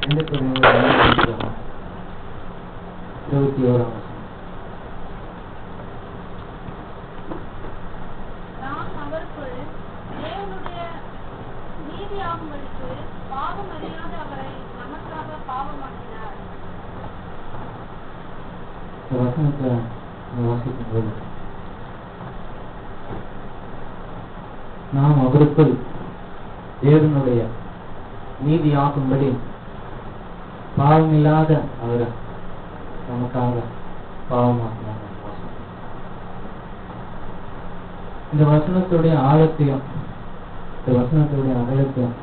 21. நாம் அவருக்குள் தேவனுடைய நீதியாகும்படிக்கு பாவம் அறியாத அவரை நமக்காக பாவமாக்கினார். இந்த வசனத்தை வாசிக்கும் போது நாம் அவருக்குள் தேவனுடைய நீதியாகும்படி பாவமில்லாத அவரை நமக்காக பாவமாக்கினார். இந்த வசனத்துடைய ஆழத்தையும் இந்த வசனத்துடைய அகலத்தையும்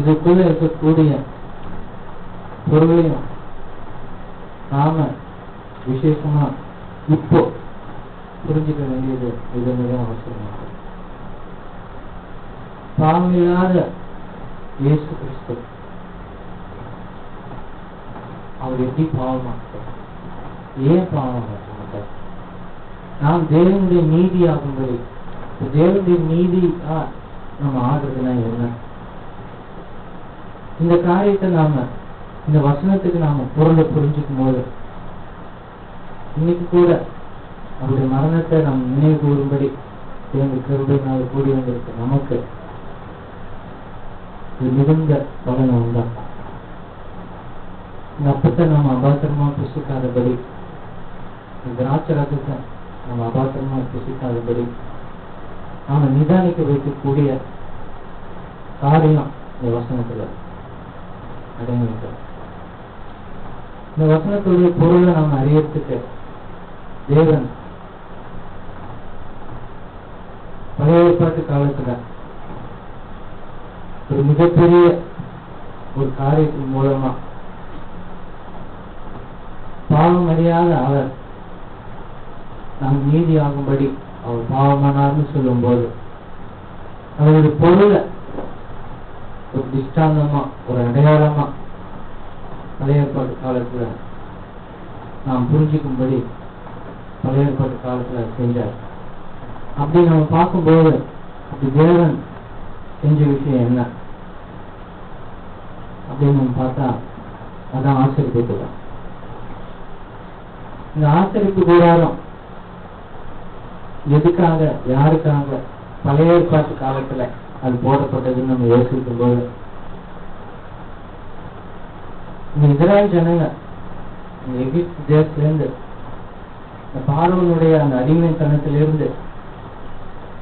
இதுக்குள்ள இருக்கக்கூடிய பொருளையும் நாம விசேஷமா இப்போ புரிஞ்சுக்க வேண்டியது இது மிக அவசியமாகும். பாவமில்லாத இயேசு கிறிஸ்து அவர் எப்படி பாவமாட்டார்? ஏன் பாவமாட்டார்? நாம் தேவனுடைய நீதி ஆகும்படி, தேவனுடைய நீதியா நம்ம ஆகுறதுனா என்ன? இந்த காரியத்தை நாம இந்த வசனத்துக்கு நாம பொருளை புரிஞ்சுக்கும் போது இன்னைக்கு கூட அவருடைய மரணத்தை நாம் நினைவு கூறும்படி கிருபையினால் கூடி வந்திருக்க நமக்கு மிகுந்த பலனை உண்டாகும். இந்த அப்பத்தை நம்ம அபாத்திரமா புசிக்காதபடி, திராட்சை ரசத்தை நம்ம அபாத்திரமா புசிக்காதபடி நாம நிதானிக்க வைக்கக்கூடிய காரியம் இந்த வசனத்துல அடங்கியிருக்கிறோம். இந்த வசனத்துடைய பொருளை நாம் அறியறதுக்கு தேவன் பழைய ஏற்பாட்டு காலத்துல ஒரு மிகப்பெரிய ஒரு காரியத்தின் மூலமா பாவம் அறியாத அவர் நாம் நீதி ஆகும்படி அவர் பாவமானார்னு சொல்லும் போது அவருடைய பொருளை ஒரு திஷ்டாந்தமா ஒரு அடையாளமா பழைய ஏற்பாட்டு காலத்துல நாம் புரிஞ்சுக்கும்படி பழைய ஏற்பாட்டு காலத்துல செஞ்சார். அப்படி நம்ம பார்க்கும்போது அப்படி தேவன் செஞ்ச விஷயம் என்ன அப்படின்னு நம்ம பார்த்தா அதான் ஆசரிப்பு கூடாரம். இந்த ஆசரிப்பு கூடாரம் எதுக்காக, யாருக்காக பழைய ஏற்பாட்டு காலத்துல அது போடப்பட்டதுன்னு நம்ம யோசிக்கும் போது, இந்த இஸ்ராயல் ஜனங்க எகிப்து தேசத்திலிருந்து இந்த பார்வோனுடைய அந்த அடிமைத்தனத்திலிருந்து,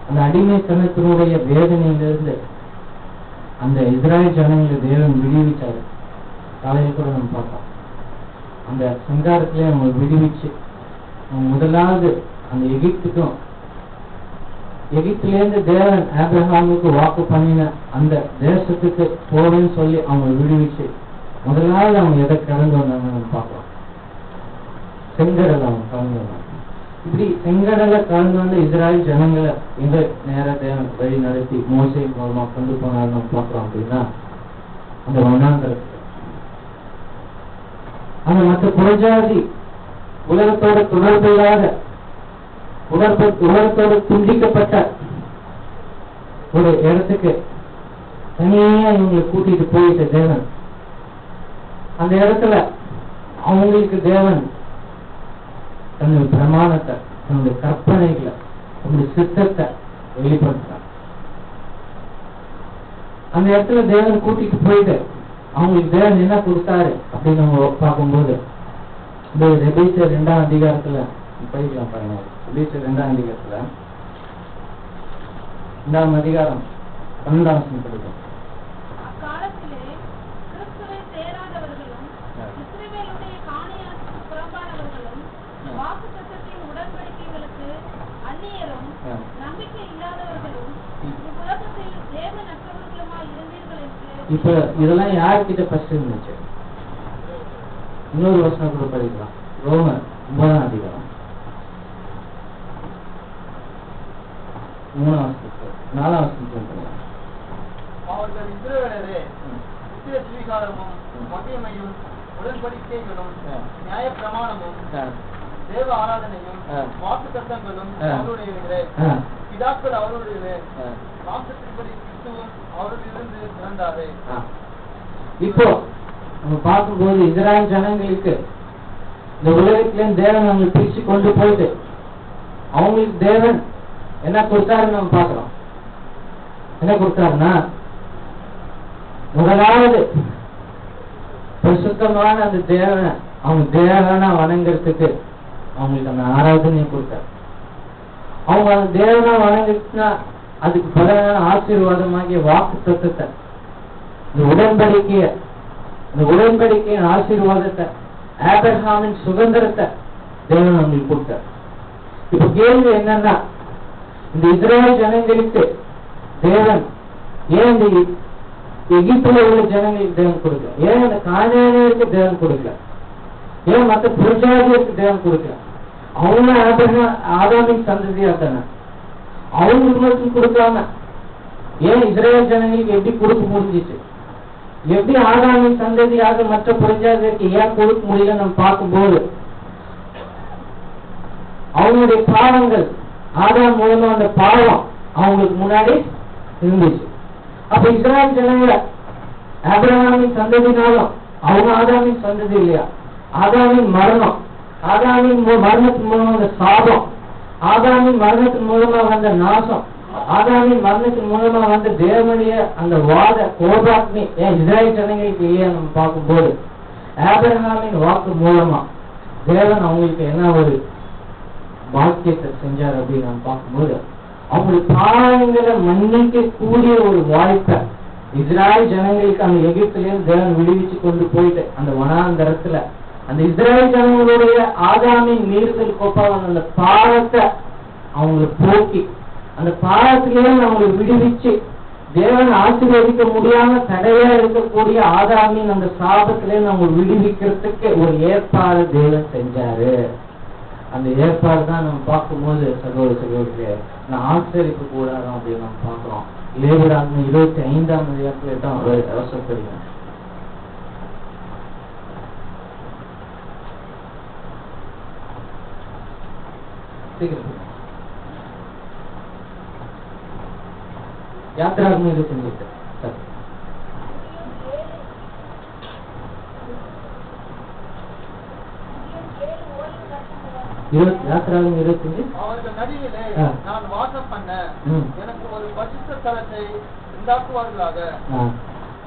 அந்த அடிமைத்தனத்தினுடைய வேதனையிலிருந்து அந்த இஸ்ராயல் ஜனங்களை தேவன் விடுவிச்சாரு. காலையில் கூட நம்ம பார்த்தோம். அந்த சங்காரத்திலே அவங்க விடுவிச்சு முதலாவது அந்த எகிப்துக்கும், எகிப்திலேருந்து தேவன் ஆபிரகாமுக்கு வாக்கு பண்ணின அந்த தேசத்துக்கு போவேன்னு சொல்லி அவங்க விடுவிச்சு முதலாவது அவங்க எதை கடந்து வந்தாங்கன்னு நம்ம பார்க்கலாம். செங்கடலை அவங்க கடந்து வந்தாங்க. இப்படி செங்கடலை கடந்து வந்த இஸ்ராயல் ஜனங்களை எங்க நேர தேவன் வழி நடத்தி மோசே மூலமா கொண்டு போனாலும் நம்ம பார்க்கலாம். அப்படின்னா அந்த வனாந்தரத்துக்கு அந்த மற்ற புறஜாதி உலகத்தோட தொடர்பு இல்லாத உலகத்தோடு துண்டிக்கப்பட்ட ஒரு இடத்துக்கு தனியா இவங்களை கூட்டிட்டு போயிட்ட தேவன் அந்த இடத்துல அவங்களுக்கு தேவன் தன்னுடைய பிரமாணத்தை, தன்னுடைய கற்பனைகளை, தன்னுடைய சித்தத்தை வெளிப்படுத்தார். அந்த இடத்துல தேவன் கூட்டிட்டு போயிட்டு அவங்களுக்கு தேவன் என்ன கொடுத்தாரு அப்படின்னு நம்ம பார்க்கும்போது, இந்த எபேசியர் 2ஆம் அதிகாரத்துல படிக்கலாம் பாருங்க. எபேசியர் 2ஆம் அதிகாரத்துல 2ஆம் அதிகாரம் 12ஆம் வசனம் படிக்கும். அக்காலத்திலே கிறிஸ்துவை சேராதவர்களும் இஸ்ரவேலுடைய காணியாட்சிக்கு புறம்பானவர்களும் வாக்குத்தத்தத்தின் உடன்படிக்கைகளுக்கு அந்நியரும் நம்பிக்கை இல்லாதவர்களும் இவ்வுலகத்தில் தேவனற்றவர்களுமாய் இருந்தீர்கள் என்று. இப்ப இதெல்லாம் யார்கிட்ட ஃபர்ஸ்ட் இருந்துச்சு? இன்னொரு வசனம் கூட படிக்கலாம். ரோமர் 9ஆம் அதிகாரம் 3ஆம் வசனத்துல 4ஆம் வசனத்துல படிக்கலாம். அவர்கள் இஸ்ரவேலரே, நித்திய சுவீகாரமும் மகிமையும் உடன்படிக்கைகளும் நியாய பிரமாணமும் தேவ ஆராதனையும் வாக்கு தத்தங்களும் அவருடையவர்களே, பிதாக்கள் அவருடையவே, மாம்சத்தின்படி கிறிஸ்துவும் அவரிலிருந்து பிறந்தாரே. இப்போ நம்ம பார்க்கும்போது இஸ்ராயல் ஜனங்களுக்கு இந்த உலகத்திலேயும் தேவன் அவங்களை பிரிச்சு கொண்டு போயிட்டு அவங்களுக்கு தேவன் என்ன கொடுத்தாருன்னு நம்ம பார்க்கிறோம். என்ன கொடுத்தாருன்னா, முதலாவது பரிசுத்தமான அந்த தேவனை அவங்க தேவனா வணங்குறதுக்கு அவங்களுக்கு அந்த ஆராதனையை கொடுத்தாரு. அவங்க அந்த தேவனா வணங்கினா அதுக்கு பலனான ஆசீர்வாதமாகிய வாக்கு தத்துவத்தை, இந்த உடன்படிக்கையின் ஆசீர்வாதத்தை, ஆபிரகாமின் சுதந்திரத்தை தேவன் அவங்களுக்கு கொடுத்தார். இப்ப கேள்வி என்னன்னா, இந்த இஸ்ரேல் ஜனங்களுக்கு தேவன் ஏன் இந்த எகிப்துல உள்ள ஜனங்களுக்கு தேவன் கொடுக்கல? ஏன் இந்த கானானியருக்கு தேவன் கொடுக்கல? ஏன் மற்ற புரஜாதியருக்கு தேவன் கொடுக்கல? அவங்க ஆதாமின் சந்ததியா தானே, அவங்களுக்கு மட்டும் கொடுக்காம ஏன் இஸ்ரேல் ஜனங்களுக்கு எப்படி கொடுக்க முடிஞ்சிச்சு? எப்படி ஆதாமின் சந்ததியாக மற்ற புரஜாதியருக்கு ஏன் கொடுக்க முடியல? நம்ம பார்க்கும்போது அவங்களுடைய பாவங்கள், ஆதாம் மூலமா அந்த பாவம் அவங்களுக்கு முன்னாடி இருந்துச்சு. அப்ப இஸ்ரேல் ஜனங்களை ஆபிரகாமின் சந்ததினாலும் அவங்க ஆதாமின் சந்ததி இல்லையா? ஆதாமின் மரணம், ஆதாமின் மரணத்தின் மூலமா அந்த சாபம், ஆதாமின் மரணத்தின் மூலமா வந்த நாசம், ஆதாமின் மரணத்தின் மூலமா வந்த தேவனுடைய அந்த வாத கோபாக்னி ஏன் இஸ்ரேல் ஜனங்களுக்கு இல்லையா? நம்ம பார்க்கும்போது ஆபிரகாமின் வாக்கு மூலமா தேவன் அவங்களுக்கு என்ன ஒரு பாக்கியத்தை செஞ்சார் அப்படின்னு நம்ம பார்க்கும்போது, அவங்களுடைய பாவங்களை மன்னிக்க கூடிய ஒரு வாய்ப்பை இஸ்ரேல் ஜனங்களுக்கு அந்த எகிப்திலேயும் தேவன் விடுவிச்சு கொண்டு போயிட்டு அந்த வனாந்தரத்துல அந்த இஸ்ரேல் ஜனங்களுடைய ஆதாமின் மீறுதல் கோப்பான அந்த பாவத்தை அவங்களை போக்கி அந்த பாவத்திலேயும் அவங்களை விடுவிச்சு தேவன் ஆசீர்வதிக்க முடியாம தடையா இருக்கக்கூடிய ஆதாமின் அந்த சாபத்திலேயும் அவங்க விடுவிக்கிறதுக்கு ஒரு ஏற்பாடு தேவன் செஞ்சாரு. அந்த ஏற்பாடு தான் நம்ம பார்க்கும்போது சகோதர சகோதரிகளே, நான் ஆச்சரிப்பு கூடாதான் அப்படின்னு நம்ம பார்க்கிறோம். லேவியராகமம் 25ஆம் அதிகாரத்துல தான் அவசரப்படுங்க. யாத்திராகமம் 25 யாத்திராகமம் 25 அவர்கள் நடுவிலே நான் வாசம் பண்ண எனக்கு ஒரு பரிசுத்த ஸ்தலத்தை உண்டாக்குவார்களாக.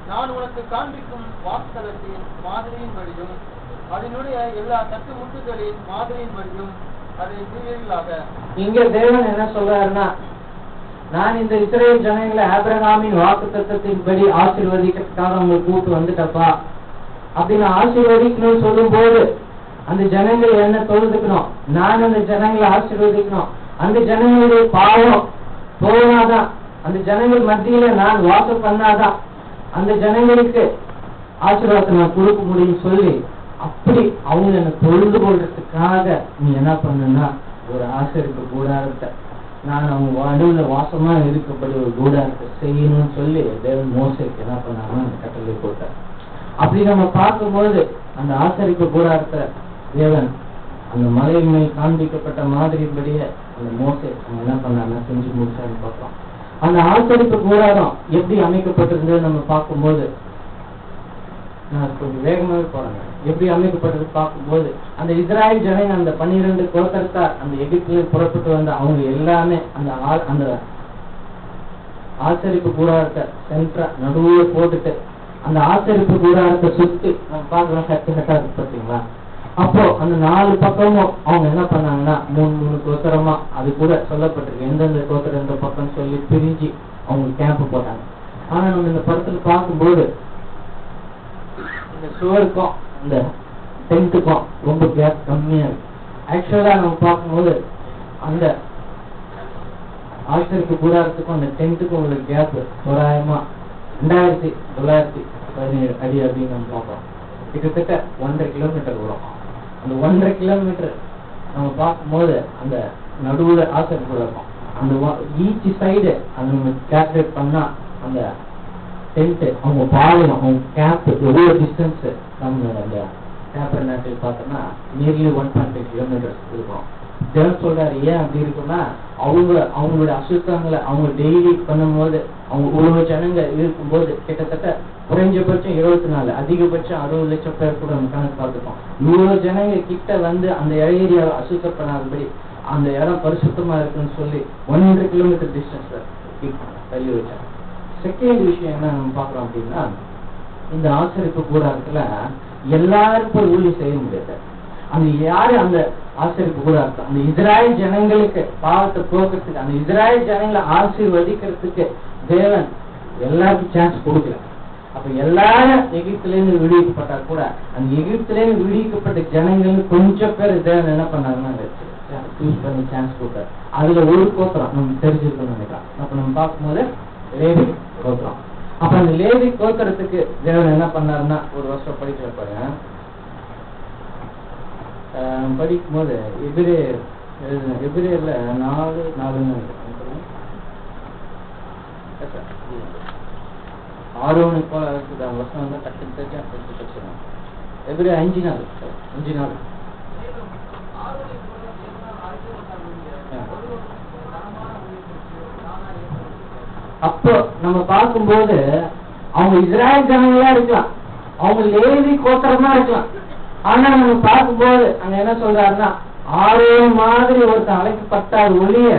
நான் உனக்கு காண்பிக்கும் வாசஸ்தலத்தின் மாதிரியின் வழியும் அதனுடைய எல்லா தட்டு முட்டுகளின் மாதிரியின் வழியும் அதை செய்வீர்களாக. இங்க தேவன் என்ன சொல்றாருன்னா, நான் இந்த இஸ்ரேல் ஜனங்களை ஆபிரகாமின் வாக்கு தத்தத்தின்படி ஆசீர்வதிக்கிறதுக்காக உங்களை கூட்டு வந்துட்டப்பா அப்படின்னு ஆசீர்வதிக்கணும்னு சொல்லும் போது அந்த ஜனங்களை என்ன தொழுதுக்கணும், நான் அந்த ஜனங்களை ஆசீர்வதிக்கணும். அந்த ஜனங்களுடைய பாவம் போனாதான், அந்த ஜனங்கள் மத்தியில நான் வாசம் பண்ணாதான் அந்த ஜனங்களுக்கு ஆசீர்வாதத்தை நான் கொடுக்க முடியும் சொல்லி அப்படி அவங்க என்ன தொழுது கொள்றதுக்காக நீ என்ன பண்ணுன்னா ஒரு ஆசீர்வாத கூடாரத்தை நான் அவங்க நடுவுல வாசமா இருக்கப்படி ஒரு கூடாரத்தை செய்யணும்னு சொல்லி தேவன் மோசேக்கு என்ன பண்ணாங்க அந்த கட்டளை போட்டார். அப்படி நம்ம பார்க்கும்போது அந்த ஆசரிப்பு கூடாரத்தை தேவன் அந்த மலையின் மேல் காண்பிக்கப்பட்ட மாதிரிபடியே அந்த மோசே அவங்க என்ன பண்ணாங்க செஞ்சு முடிச்சான்னு பார்க்கலாம். அந்த ஆசரிப்பு கூடாரம் எப்படி அமைக்கப்பட்டிருந்தது நம்ம பார்க்கும்போது, நான் கொஞ்சம் வேகமாவே போறாங்க, எப்படி அமைக்கப்பட்டது பார்க்கும்போது அந்த இஸ்ராயல் ஜனங்க அந்த 12 கோத்திரத்தார் அந்த எகிப்தில புறப்பட்டு வந்த அவங்க எல்லாமே அந்த ஆசரிப்பு கூடாரத்தை சென்ட்ரா நடுவுல போட்டுட்டு அந்த ஆசரிப்பு கூடாரத்தை சுத்தி நம்ம பார்க்கலாம் கட்டா இருக்கு பார்த்தீங்களா. அப்போ அந்த 4 பக்கமும் அவங்க என்ன பண்ணாங்கன்னா 3 கோத்திரமா அது கூட சொல்லப்பட்டிருக்கு எந்தெந்த கோத்திரம் எந்த பக்கம் சொல்லி பிரிஞ்சு அவங்க கேம்ப் போட்டாங்க. ஆனா நம்ம இந்த படத்துல பார்க்கும்போது இந்த சுவருக்கும் இந்த டென்ட்டுக்கும் ரொம்ப கேப் கம்மியா இருக்கு. ஆக்சுவலா நம்ம பார்க்கும்போது அந்த ஆசரிப்பு கூடாரத்துக்கும் அந்த டென்ட்டுக்கும் உள்ள கேப் தோராயமா 2917 அடி அப்படின்னு நம்ம பார்ப்போம். கிட்டத்தட்ட 1.5 கிலோமீட்டர் வரும். அந்த 1.5 கிலோமீட்டர் நம்ம பார்க்கும்போது அந்த நடுவுல ஆசரிப்பு இருக்கும். அந்த ஈச் சைடு அந்த நம்ம கேல்குலேட் பண்ணா அந்த டென்ட் அவங்க பாலம் அவங்க கேம்ப் எவ்வளவு டிஸ்டன்ஸ் நம்ம அந்த கேம்பர் நாட்டில் பார்த்தோம்னா நியர்லி 1.5 கிலோமீட்டர்ஸ் இருக்கும். தேவன் சொல்றாரு ஏன் அப்படி இருக்குன்னா அவங்களோட அசுத்தங்களை அவங்க டெய்லி பண்ணும்போது அவங்க ஒரு ஜனங்க இருக்கும்போது கிட்டத்தட்ட குறைஞ்சபட்சம் 24 அதிகபட்சம் 60 லட்சம் பேர் கூட நம்ம கணக்கு பார்த்துக்கோம். இவ்வளவு ஜனங்க கிட்ட வந்து அந்த ஏரியாவை அசுத்தப்படாதபடி அந்த இடம் பரிசுத்தமா இருக்குன்னு சொல்லி 100 கிலோமீட்டர் டிஸ்டன்ஸ்ல தள்ளி வச்சாங்க. செகண்ட் விஷயம் என்ன நம்ம பாக்குறோம் அப்படின்னா, இந்த ஆசரிப்பு கூடாரத்துல எல்லாரும் போய் ஊழியம் செய்ய முடியாது. அந்த யாரு அந்த ஆசரிப்பு கூடாரத்துல அந்த இஸ்ராயல் ஜனங்களுக்கு பாவத்தை போக்குறதுக்கு, அந்த இஸ்ராயல் ஜனங்களை ஆசீர்வதிக்கிறதுக்கு தேவன் எல்லாருக்கும் சான்ஸ் கொடுக்கல. அப்ப எல்லாரும் எகிப்துல இருந்து விடுவிக்கப்பட்டா கூட அந்த எகிப்துல இருந்து விடுவிக்கப்பட்ட ஜனங்கள் கொஞ்சம் பேர் தேவன் என்ன பண்ணாங்கன்னா சூஸ் பண்ணி சான்ஸ் கொடுத்தாரு. அதுல ஒரு கோத்திரம் நம்ம தெரிஞ்சிருக்கணும்னு நினைக்கலாம். அப்ப நம்ம பார்க்கும்போது லேவி கோத்திரம். அப்ப அந்த லேவி கோத்திரத்துக்கு தேவன் என்ன பண்ணாருன்னா ஒரு வருஷம் படிக்கிற பாருங்க, படிக்கும் போது எபிரேயர்ல 4:4 ஆரோனுக்கு போல வருஷம் வந்து டக்குன்னு தெரிஞ்சு எபிரேயர் 5:4 அப்போ நம்ம பார்க்கும்போது அவங்க இஸ்ராயல் ஜனங்களா இருக்கலாம், அவங்க லேவி கோத்திரமா இருக்கலாம். ஆனா நம்ம பார்க்கும்போது அங்க என்ன சொல்றாருன்னா ஆரோன் மாதிரி ஒருத்தர் அழைக்கப்பட்டார் ஒழிய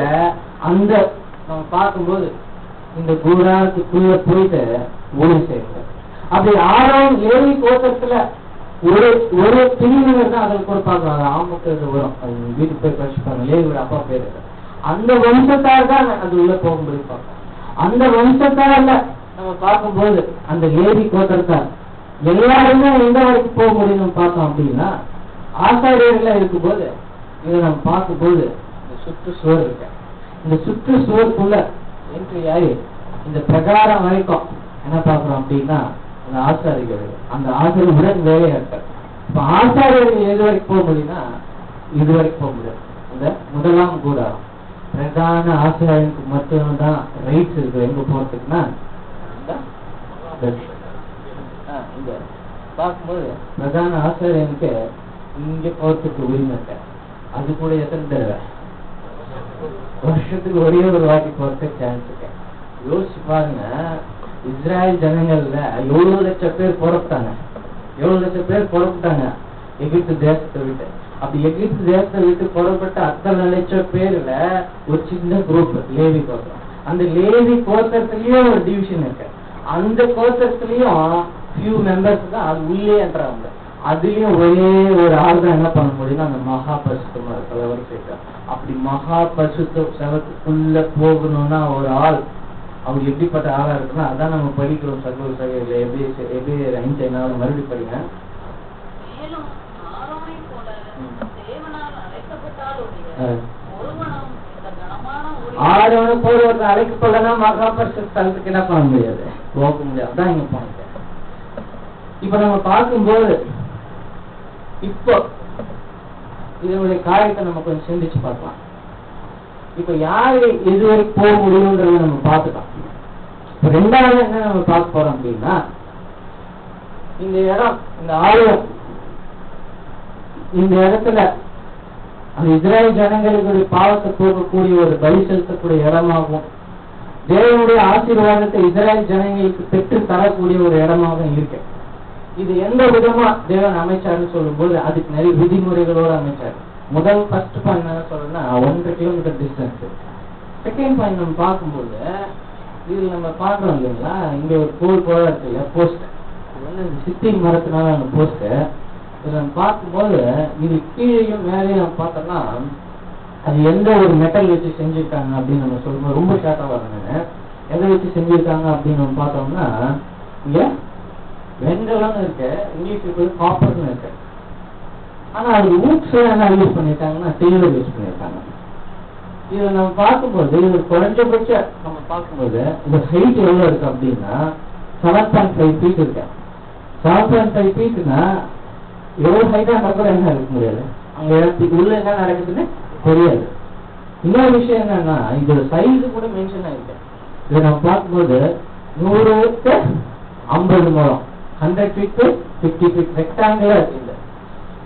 அந்த நம்ம பார்க்கும்போது இந்த கூடாரத்துக்குள்ள போயிட்டு ஊழியம் செய்யறது. அப்படி ஆரோன் லேவி கோத்திரத்துல ஒரு பிரிவினர் தான் அதில் கூட பார்க்கலாம். ஆமக்கிறது வரும், வீட்டுக்கு போய் படிச்சுப்பாங்க, லேவியோட அப்பா பேரு. அந்த வம்சத்தார் தான் அது உள்ள போகும்போது பார்ப்போம். அந்த வம்சத்தார்ல நம்ம பார்க்கும்போது அந்த லேவி கோத்திரத்தார் எல்லாருமே எந்த வரைக்கும் போக முடியும் பார்த்தோம் அப்படின்னா ஆசாரியர்களா இருக்கும்போது இதை நம்ம பார்க்கும்போது இந்த சுற்று சுவர் இருக்கு. இந்த சுற்று சுவருக்குள்ள என்ட்ரி ஆகி இந்த பிரகாரம் வரைக்கும் என்ன பார்க்கிறோம் அப்படின்னா அந்த ஆசாரிகள், அந்த ஆசாரியுடன் வேலையாட்கள். இப்ப ஆசாரியர்கள் எது வரைக்கும் போக முடியும்னா இது வரைக்கும் போக முடியாது. இந்த முதலாம் கூடாரம் பிரதான ஆசிரியருக்கு மட்டும்தான் ரைட்ஸ் இருக்கு. எங்க போறதுக்குன்னா இங்க பார்க்கும்போது பிரதான ஆசிரியருக்கு இங்க போறதுக்கு உரிமை இருக்கு. அது கூட எத்தனை தடவை வருஷத்துக்கு ஒரே ஒரு வாட்டி போறதுக்கு சான்ஸ் இருக்கு. யோசிச்சு பாருங்க, இஸ்ராயல் ஜனங்கள்ல 7 லட்சம் பேர் புறப்பட்டாங்க. 7 லட்சம் பேர் புறப்பட்டாங்க எகிப்து தேசத்தை விட்டு. அப்படி எகிப்து தேசத்தை விட்டு புறப்பட்ட அத்தனை லட்சம் பேர்ல ஒரு சின்ன குரூப் லேவி கோத்திரம். அந்த லேவி கோத்திரத்திலயும் ஒரு டிவிஷன் இருக்கு. அந்த கோத்திரத்திலயும் ஃபியூ மெம்பர்ஸ் தான் அது உள்ளே என்றாங்க. அதுலயும் ஒரே ஒரு ஆள் தான் என்ன பண்ண முடியும்னா அந்த மகா பரிசுத்தமா இருக்கு. அப்படி மகா பரிசுத்த சவத்துக்குள்ள போகணும்னா ஒரு ஆள் அவங்க எப்படிப்பட்ட ஆளா இருக்குன்னா அதான் நம்ம படிக்கிறோம். சகோதர சகோதரிகளே, எபிரேயர் 5:4 மறுபடியும் படிங்க. ஆரோனை போல ஒரு அழைக்கப்படனா மகா பரிசுத்த ஸ்தலத்துக்கு என்ன பண்ண முடியாது, போக முடியாது. அதான் இங்க பாயிண்ட். இப்ப நம்ம பார்க்கும்போது இப்போ இதனுடைய காரியத்தை நம்ம கொஞ்சம் சிந்திச்சு பார்க்கலாம். இப்ப யாரு எதுவரைக்கும் போக முடியும்ன்றத நம்ம பார்த்துக்கலாம். இப்ப ரெண்டாவது என்ன நம்ம பார்க்க போறோம் அப்படின்னா இந்த இடம், இந்த ஆலயம், இந்த இடத்துல அந்த இஸ்ராயல் ஜனங்களுக்கு பாவத்தை போகக்கூடிய ஒரு பலி செலுத்தக்கூடிய இடமாகவும் தேவனுடைய ஆசீர்வாதத்தை இஸ்ராயல் ஜனங்களுக்கு பெற்று தரக்கூடிய ஒரு இடமாகவும் இருக்கு. இது எந்த விதமா தேவன் அமைச்சாருன்னு சொல்லும் போது அதுக்கு நிறைய விதிமுறைகளோடு அமைச்சாரு. முதல் ஃபர்ஸ்ட் பாயிண்ட் என்ன சொல்றேன்னா 1.5 கிலோமீட்டர் டிஸ்டன்ஸ். செகண்ட் பாயிண்ட் நம்ம பார்க்கும்போது இதுல நம்ம பார்க்கறோம் இல்லைங்களா, இங்க ஒரு கோல் போல இருக்கு இல்லையா, போஸ்ட். இது வந்து இந்த சித்தி மரத்தினால அந்த போஸ்ட். இதுல நம்ம பார்க்கும்போது இது கீழேயும் மேலேயும் நம்ம பார்த்தோம்னா அது எந்த ஒரு மெட்டல் வச்சு செஞ்சிருக்காங்க அப்படின்னு நம்ம சொல்லும்போது ரொம்ப ஷார்ட்டா வரணுங்க. எதை வச்சு செஞ்சிருக்காங்க அப்படின்னு நம்ம பார்த்தோம்னா இங்க வெங்கலம் இருக்கு, இங்கிலீஷ் காப்பர்னு இருக்கு. ஆனா அது ஊட்ஸ் என்ன யூஸ் பண்ணிருக்காங்கன்னா சில்வர் யூஸ் பண்ணிருக்காங்க. இதை நம்ம பார்க்கும்போது இது குறைஞ்சபட்ச நம்ம பார்க்கும்போது இந்த ஹைட் எவ்வளவு இருக்கு அப்படின்னா 7.5 feet இருக்கு. 7.5 feetனா எவ்வளவு ஹைட்டா கூட என்ன இருக்க முடியாது, அங்க இடத்துக்கு உள்ள என்ன நடக்குதுன்னு தெரியாது. இன்னொரு விஷயம் என்னன்னா இதோட சைஸ் கூட மென்ஷன் ஆயிருக்கு. இதை நம்ம பார்க்கும்போது 100 50 முழம், 100 feet 50 feet ரெக்டாங்குலர் இல்லை.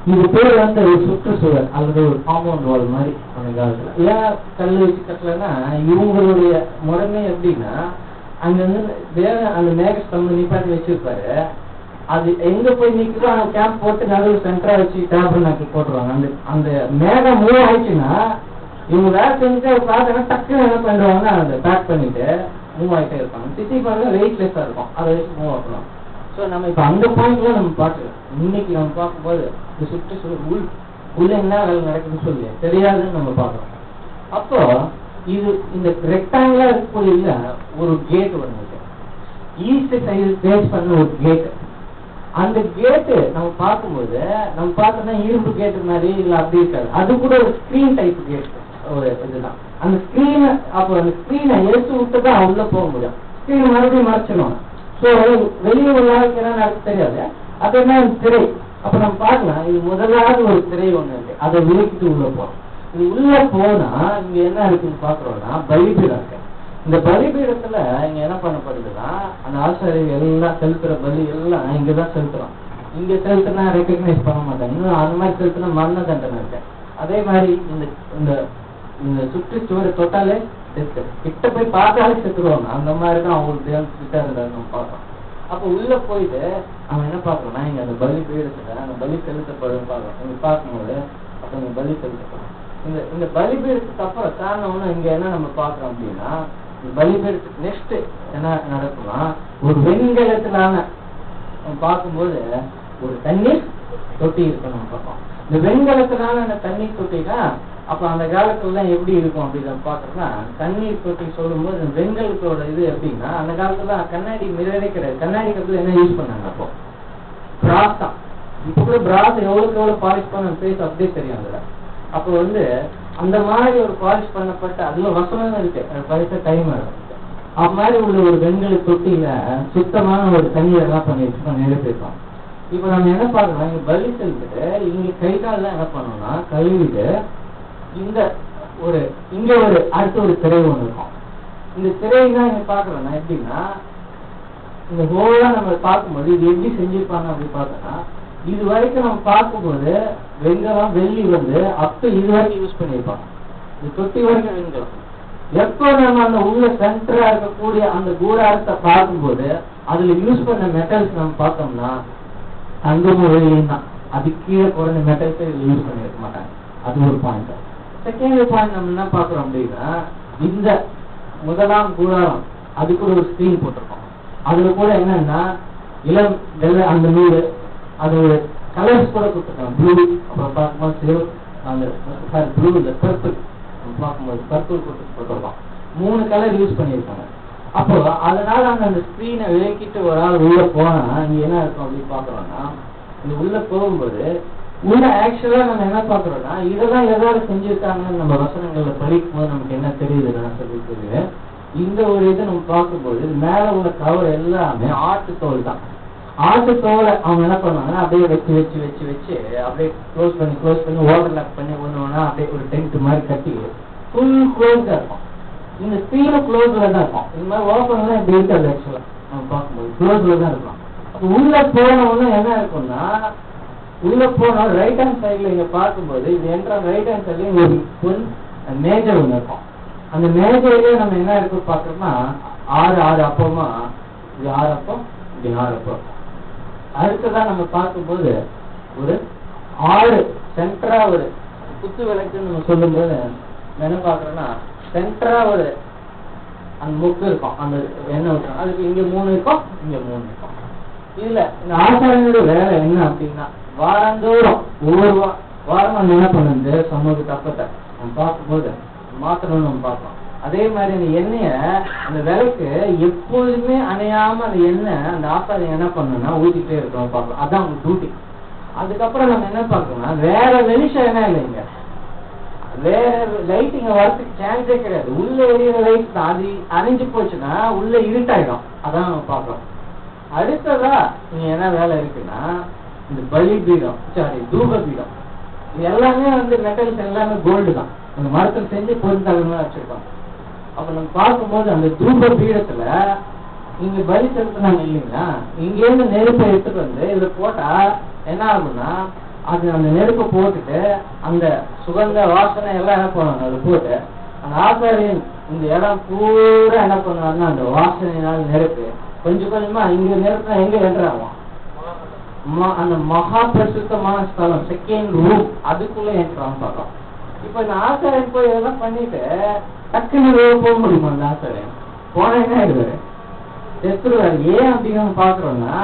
இது பேர் வந்து ஒரு சுற்றுச்சூழல் அல்லது ஒரு காம்பவுண்ட் வால் மாதிரி அந்த காலத்துல. ஏன் கல் வச்சு கட்டலன்னா இவங்களுடைய முறைமை எப்படின்னா அங்க வந்து வேற அந்த மேகஸ்தம்பம் நிப்பாட்டி வச்சிருப்பாரு. அது எங்க போய் நிக்குதோ அந்த கேம்ப் போட்டு நடுவில் சென்டரா வச்சு டேபிள் நாக்கி போட்டுருவாங்க. அந்த அந்த மேகம் மூவ் ஆயிடுச்சுன்னா இவங்க வேற செஞ்சு பார்த்தா டக்குன்னு என்ன பண்ணுவாங்க, அதை பேக் பண்ணிட்டு மூவ் ஆகிட்டே இருப்பாங்க. சிட்டி பாருங்க வெயிட்லெஸ்ஸா இருக்கும், அதை வச்சு மூவ் ஆகலாம். ஸோ நம்ம இப்போ அந்த பாயிண்ட்ல நம்ம பார்க்கலாம். இன்னைக்கு நம்ம பார்க்கும்போது இந்த சுற்றுச்சூழல் உள்ள என்ன வேலை நடக்குதுன்னு சொல்லி தெரியாதுன்னு நம்ம பார்க்கலாம். அப்போ இது இந்த ரெக்டாங்குலா இருக்கக்கூடிய ஒரு கேட் ஒன்று இருக்கு, ஈஸ்ட் சைடு பேஸ் பண்ண ஒரு கேட். அந்த கேட்டு நம்ம பார்க்கும்போது நம்ம பார்த்தோம்னா இரும்பு கேட்டு மாதிரி இல்லை அப்படி இருக்காது, அது கூட ஒரு ஸ்கிரீன் டைப் கேட் ஒரு இதுதான். அந்த ஸ்கிரீனை அப்போ அந்த ஸ்கிரீனை எடுத்து விட்டு தான் உள்ள போக முடியும். ஸ்கிரீன் மறுபடியும் மறைச்சிடுவாங்க. ஸோ வெளியே உள்ள என்ன நடக்கு தெரியாது, அது என்ன திரை. அப்ப நம்ம பார்க்கலாம், இது முதலாவது ஒரு திரை ஒண்ணு இருக்கு, அதை விலக்கிட்டு உள்ள போறோம். இது உள்ள போனா இங்க என்ன இருக்குன்னு பாக்குறோம்னா பலிபீடம் இருக்கு. இந்த பலிபீடத்துல இங்க என்ன பண்ணப்படுதுன்னா அந்த ஆசாரியர்கள் எல்லாம் செலுத்துற பலி எல்லாம் இங்கதான் செலுத்துறோம். இங்க செலுத்தினா ரெக்கக்னைஸ் பண்ண மாட்டாங்க, இன்னும் அந்த மாதிரி செலுத்தினா மரண தண்டனை இருக்கு. அதே மாதிரி இந்த இந்த இந்த சுற்றுச்சுவரை தொட்டாலே செத்து, கிட்ட போய் பார்த்தாலே செத்துருவாங்க. அந்த மாதிரிதான் அவங்களுக்கு தேவன் கிட்ட இருந்தாரு நம்ம பார்க்கணும். அப்ப உள்ள போயிட்டு அவன் என்ன பாக்குறோம்னா இங்க அந்த பலி பீடத்துல அந்த பலி செலுத்தப்படும் பார்க்கணும். இங்க பார்க்கும்போது அப்ப இங்க பலி செலுத்தப்படும். இந்த பலிபீடத்துக்கு அப்புறம் காரணம்னா இங்க என்ன நம்ம பாக்குறோம் அப்படின்னா, இந்த பலிபீடத்துக்கு நெக்ஸ்ட் என்ன நடக்கும்னா ஒரு வெண்கலத்திலான பார்க்கும்போது ஒரு தண்ணீர் தொட்டி இருக்கும் நம்ம பார்ப்போம். இந்த வெண்கலத்திலான அந்த தண்ணீர் தொட்டினா அப்ப அந்த காலத்துல எப்படி இருக்கும் அப்படின்னு பாக்குறோம்னா, தண்ணீர் தொட்டி சொல்லும் போது வெண்கலத்தோட இது எப்படின்னா அந்த காலத்துல கண்ணாடி மிரரே கிடையாது. கண்ணாடி கப்பல என்ன யூஸ் பண்ணாங்க அப்போ பிராஸ் தான். இப்ப கூட பிராஸ் எவ்வளவுக்கு எவ்வளவு பாலிஷ் பண்ண பேஸ் அப்படியே தெரியும். அதுல அப்ப வந்து அந்த மாதிரி ஒரு பாலிஷ் பண்ணப்பட்ட அதுல வசனம் இருக்கு, பரிச டைம் இருக்கு. அது மாதிரி உள்ள ஒரு வெண்கல தொட்டியில சுத்தமான ஒரு தண்ணீர் எல்லாம் பண்ணி வச்சு நிரப்பிருக்கோம். இப்ப நம்ம என்ன பாக்கணும், இங்க பலி செலுத்துட்டு இங்க கை கால் என்ன பண்ணோம்னா கழுவிட்டு இந்த ஒரு இங்க ஒரு அடுத்த ஒரு திரை ஒண்ணு இருக்கும். இந்த திரைன்னா இங்க பாக்குறோம்னா எப்படின்னா இந்த ஹோலா நம்ம பார்க்கும்போது இது எப்படி செஞ்சிருப்பாங்க அப்படின்னு பார்த்தோம்னா, இது வரைக்கும் நம்ம பார்க்கும்போது வெண்கலம் வெள்ளி வந்து அப்ப இது வரைக்கும் யூஸ் பண்ணியிருப்பாங்க. இது தொட்டி வரைக்கும் வெண்கலம். எப்போ நம்ம அந்த உள்ள சென்டரா இருக்கக்கூடிய அந்த கூடாரத்தை பார்க்கும்போது அதுல யூஸ் பண்ண மெட்டல்ஸ் நம்ம பார்த்தோம்னா தங்கமும் வெள்ளியும் தான். அது கீழே குறைஞ்ச மெட்டல்ஸை யூஸ் பண்ணிருக்க மாட்டாங்க. அது ஒரு பாயிண்ட். செகண்ட் பாயிண்ட் நம்ம என்ன பாக்குறோம் அப்படின்னா, இந்த முதலாம் கூடாரம் அது கூட ஒரு ஸ்கிரீன் போட்டிருக்கோம். அதுல கூட என்னன்னா இளம் வெள்ளை அந்த நூறு அது ஒரு கலர்ஸ் கூட கொடுத்துருக்காங்க. ப்ளூ அப்புறம் பார்க்கும்போது சிவப்பு அந்த ப்ளூ இந்த பர்பிள் பார்க்கும்போது பர்பிள் போட்டிருக்கோம். 3 கலர் யூஸ் பண்ணியிருக்காங்க. அப்போ அதனால அந்த ஸ்கிரீனை விலக்கிட்டு ஒரு ஆள் உள்ள போனா இங்க என்ன இருக்கும் அப்படின்னு பாக்குறோம்னா, இங்க உள்ள போகும்போது உள்ள ஆக்சுவலா நம்ம என்ன பாக்குறோம்னா இதெல்லாம் ஏதாவது செஞ்சிருக்காங்கன்னு நம்ம வசனங்கள்ல படிக்கும் போது நமக்கு என்ன தெரியுது நான் சொல்லிட்டு இந்த ஒரு இதை நம்ம பார்க்கும்போது மேல உள்ள கவர் எல்லாமே ஆட்டு தோல் தான். ஆட்டு தோலை அவங்க என்ன பண்ணுவாங்கன்னா அப்படியே வச்சு வச்சு வச்சு வச்சு அப்படியே க்ளோஸ் பண்ணி ஓவர் லாக் பண்ணி ஒண்ணுன்னா அப்படியே ஒரு டென்ட் மாதிரி கட்டி ஃபுல் க்ளோஸ்டா இருக்கும். இந்த ஸ்க்ரீனு க்ளோஸ்ல தான் இருக்கும். இந்த மாதிரி ஓப்பன்லாம் இப்படி இருக்காது. ஆக்சுவலா நம்ம பார்க்கும்போது க்ளோஸ்ல தான் இருக்கும். உள்ள போனவொன்னு என்ன இருக்கும்னா உள்ள போன ரைட் ஹேண்ட் சைட்ல இங்க பார்க்கும்போது இது என்ற ரைட் ஹேண்ட் சைட்ல ஒரு மேஜர் ஒண்ணு இருக்கும். அந்த மேஜர்லயே நம்ம என்ன இருக்கு பாக்குறோம்னா 6 அப்பமா இது 6 அப்பம் இது 6 அப்பம். அடுத்ததான் நம்ம பார்க்கும்போது ஒரு 6 சென்டரா ஒரு குத்து விளக்குன்னு நம்ம சொல்லும் போது என்ன பாக்குறோம்னா சென்டரா ஒரு அந்த முக்கு இருக்கும். அந்த எண்ணெய் ஊற்றணும். அதுக்கு இங்க 3 இருக்கும், இங்க 3 இருக்கும். இதுல இந்த ஆசாரியனோட வேலை என்ன அப்படின்னா வாரந்தோறும் ஒவ்வொரு வாரம் நம்ம என்ன பண்ணுது சமூகத்தை அப்பத்தை நம்ம பார்க்கும்போது மாத்திரம் நம்ம பார்க்கலாம். அதே மாதிரி அந்த எண்ணெய அந்த விலைக்கு எப்போதுமே அணையாம அந்த எண்ணெய் அந்த ஆசாரியம் என்ன பண்ணணும்னா ஊத்திட்டே இருக்கணும் பார்க்கலாம். அதான் அவங்க டியூட்டி. அதுக்கப்புறம் நம்ம என்ன பார்க்கணும்னா வேற வெளிச்சம் என்ன இல்லைங்க, வேற லைட் இங்க வரதுக்கு சான்ஸே கிடையாது. உள்ள எரியிற லைட் தான். அது அணைஞ்சு போச்சுன்னா உள்ள இருட்டாயிடும். அதான் நம்ம பார்க்கணும். அடுத்ததா நீங்க என்ன வேலை இருக்குன்னா இந்த பலி பீடம் தூப பீடம் இது எல்லாமே வந்து மெட்டல்ஸ் எல்லாமே கோல்டு தான். அந்த மரத்தில் செஞ்சு பொருந்தாங்க வச்சிருக்கோம். அப்ப நம்ம பார்க்கும்போது அந்த தூப பீடத்துல இங்க பலி செலுத்தினாங்க இல்லைங்களா, இங்க இருந்து நெருப்பை எடுத்துட்டு வந்து இதுல போட்டா என்ன ஆகும்னா அது அந்த நெருப்பை போட்டுட்டு அந்த சுகந்த வாசனை எல்லாம் என்ன பண்ணுவாங்க, அதை போட்டு அந்த ஆசாரியன் இந்த இடம் பூரா என்ன பண்ணுவாருன்னா அந்த வாசனையினால நெருப்பு கொஞ்சம் கொஞ்சமா இங்க நெருப்புனா எங்க என்ட்ராகும், அந்த மகா பரிசுத்தமான ஸ்தலம் செகண்ட் ரூம் அதுக்குள்ள என்ட்ரான்னு பார்த்தோம். இப்ப இந்த ஆசாரியன் போய் இதெல்லாம் பண்ணிட்டு டக்குன்னு போக முடியுமா? அந்த ஆசாரியன் போனேன்னா ஆயிடுவாரு, செத்துருவாரு. ஏன் அப்படின்னு பாக்குறோம்னா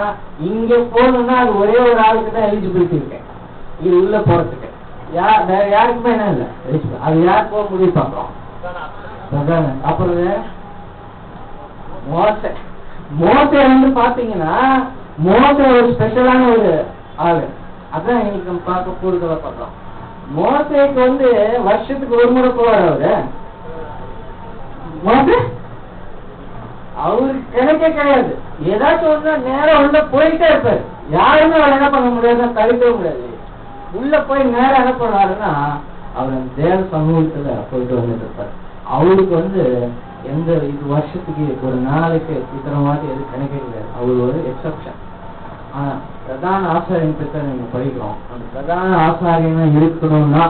இங்க போகணும்னா அது ஒரே ஒரு ஆளுக்கு தான் எலிஜிபிலிட்டி இருக்கேன், இது உள்ள போறதுக்கு வேற யாருக்குமே என்ன இல்லை எலிஜிபிள். அது யார் போக முடியும் பாக்குறோம். அப்புறம் மோசை வந்து பாத்தீங்கன்னா மோசை ஒரு ஸ்பெஷலான ஒரு ஆளு. அதான் எங்களுக்கு நம்ம பார்க்க கூடுதலா பாக்குறோம். மோசைக்கு வந்து வருஷத்துக்கு ஒரு முறை போவார் அவரு. மோசை அவருக்கு கிடையாது, ஏதாச்சும் ஒண்ணு நேரம் உள்ள போயிட்டே இருப்பாரு. யாருமே அவர் என்ன பண்ண முடியாதுன்னா தடுக்கவே முடியாது. உள்ள போய் நேரம் என்ன பண்ணுவாருன்னா அவர் அந்த தேவ சமூகத்துல போயிட்டு வந்துட்டு இருப்பாரு. அவருக்கு வந்து எந்த இது வருஷத்துக்கு ஒரு நாளைக்கு இத்தனை வாட்டி எது கிடைக்க கிடையாது. அவர் ஒரு எக்ஸப்ஷன். ஆனா பிரதான ஆசாரியன் பற்றி நீங்க படிக்கிறோம். அந்த பிரதான ஆசாரியனா இருக்கணும்னா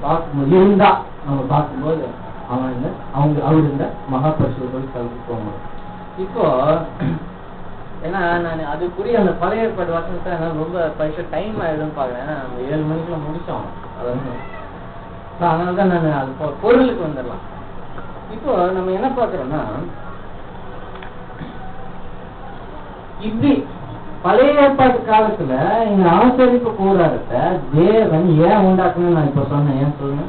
பார்க்கும்போது இருந்தா நம்ம பார்க்கும்போது அவர் இந்த மகாபரிசுத்தோடு கலந்து போகணும். இப்போ ஏன்னா நான் அதுக்குரிய அந்த பழைய ஏற்பாடு வசனத்தை என்னால் ரொம்ப பரிசு டைம் ஆயிடும் பாக்குறேன். ஏன்னா நம்ம 7 மணிக்குள்ள முடிச்சோம். அதனாலதான் நான் அது பொருளுக்கு வந்துடலாம். இப்போ நம்ம என்ன பாக்குறோம்னா இப்படி பழைய ஏற்பாட்டு காலத்துல இந்த ஆசரிப்பு கூடாரத்தை தேவன் ஏன் உண்டாக்கணும்னு நான் இப்ப சொன்னேன். ஏன் சொல்லுங்க?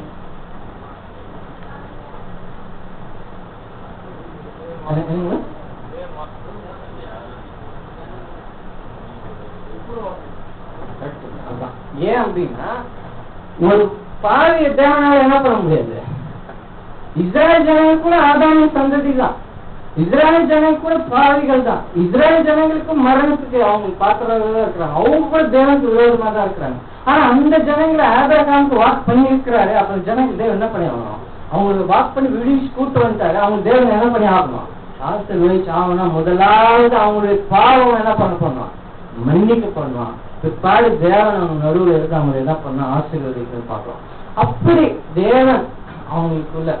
ஏன் அப்படின்னா ஒரு பாவிய தேவனால என்ன பண்ண முடியாது. இஸ்ரேல் ஜனங்கள் கூட ஆதாமின் சந்ததி தான். இஸ்ரேல் ஜனங்கள் கூட பாவிகள் தான். இஸ்ரேல் ஜனங்களுக்கு மரணத்துக்கு அவங்க பாத்திரங்களா இருக்கிறாங்க. அவங்க கூட தேவனுக்கு விரோதமா தான் இருக்கிறாங்க. ஆனா அந்த ஜனங்களை ஆபிரகாமுக்கு வாக் பண்ணி இருக்கிறாரு. அப்புறம் ஜனங்கள் தேவன் என்ன பண்ணி ஆகணும்? அவங்களுக்கு வாக் பண்ணி விழிச்சு கூட்டு வந்துட்டாரு. அவங்க தேவன் என்ன பண்ணி ஆகணும்? ஆசீர்வதிச்சு ஆகணும். முதலாவது அவங்களுடைய பாவம் என்ன பண்ணுவான்? மன்னிக்க பண்ணுவான். பிற்பாடு தேவன் அவங்க நடுவில் இருந்து அவங்க என்ன பண்ண ஆசீர்வதிக்கிறது பார்க்கலாம். அப்படி தேவன் அவங்களுக்குள்ள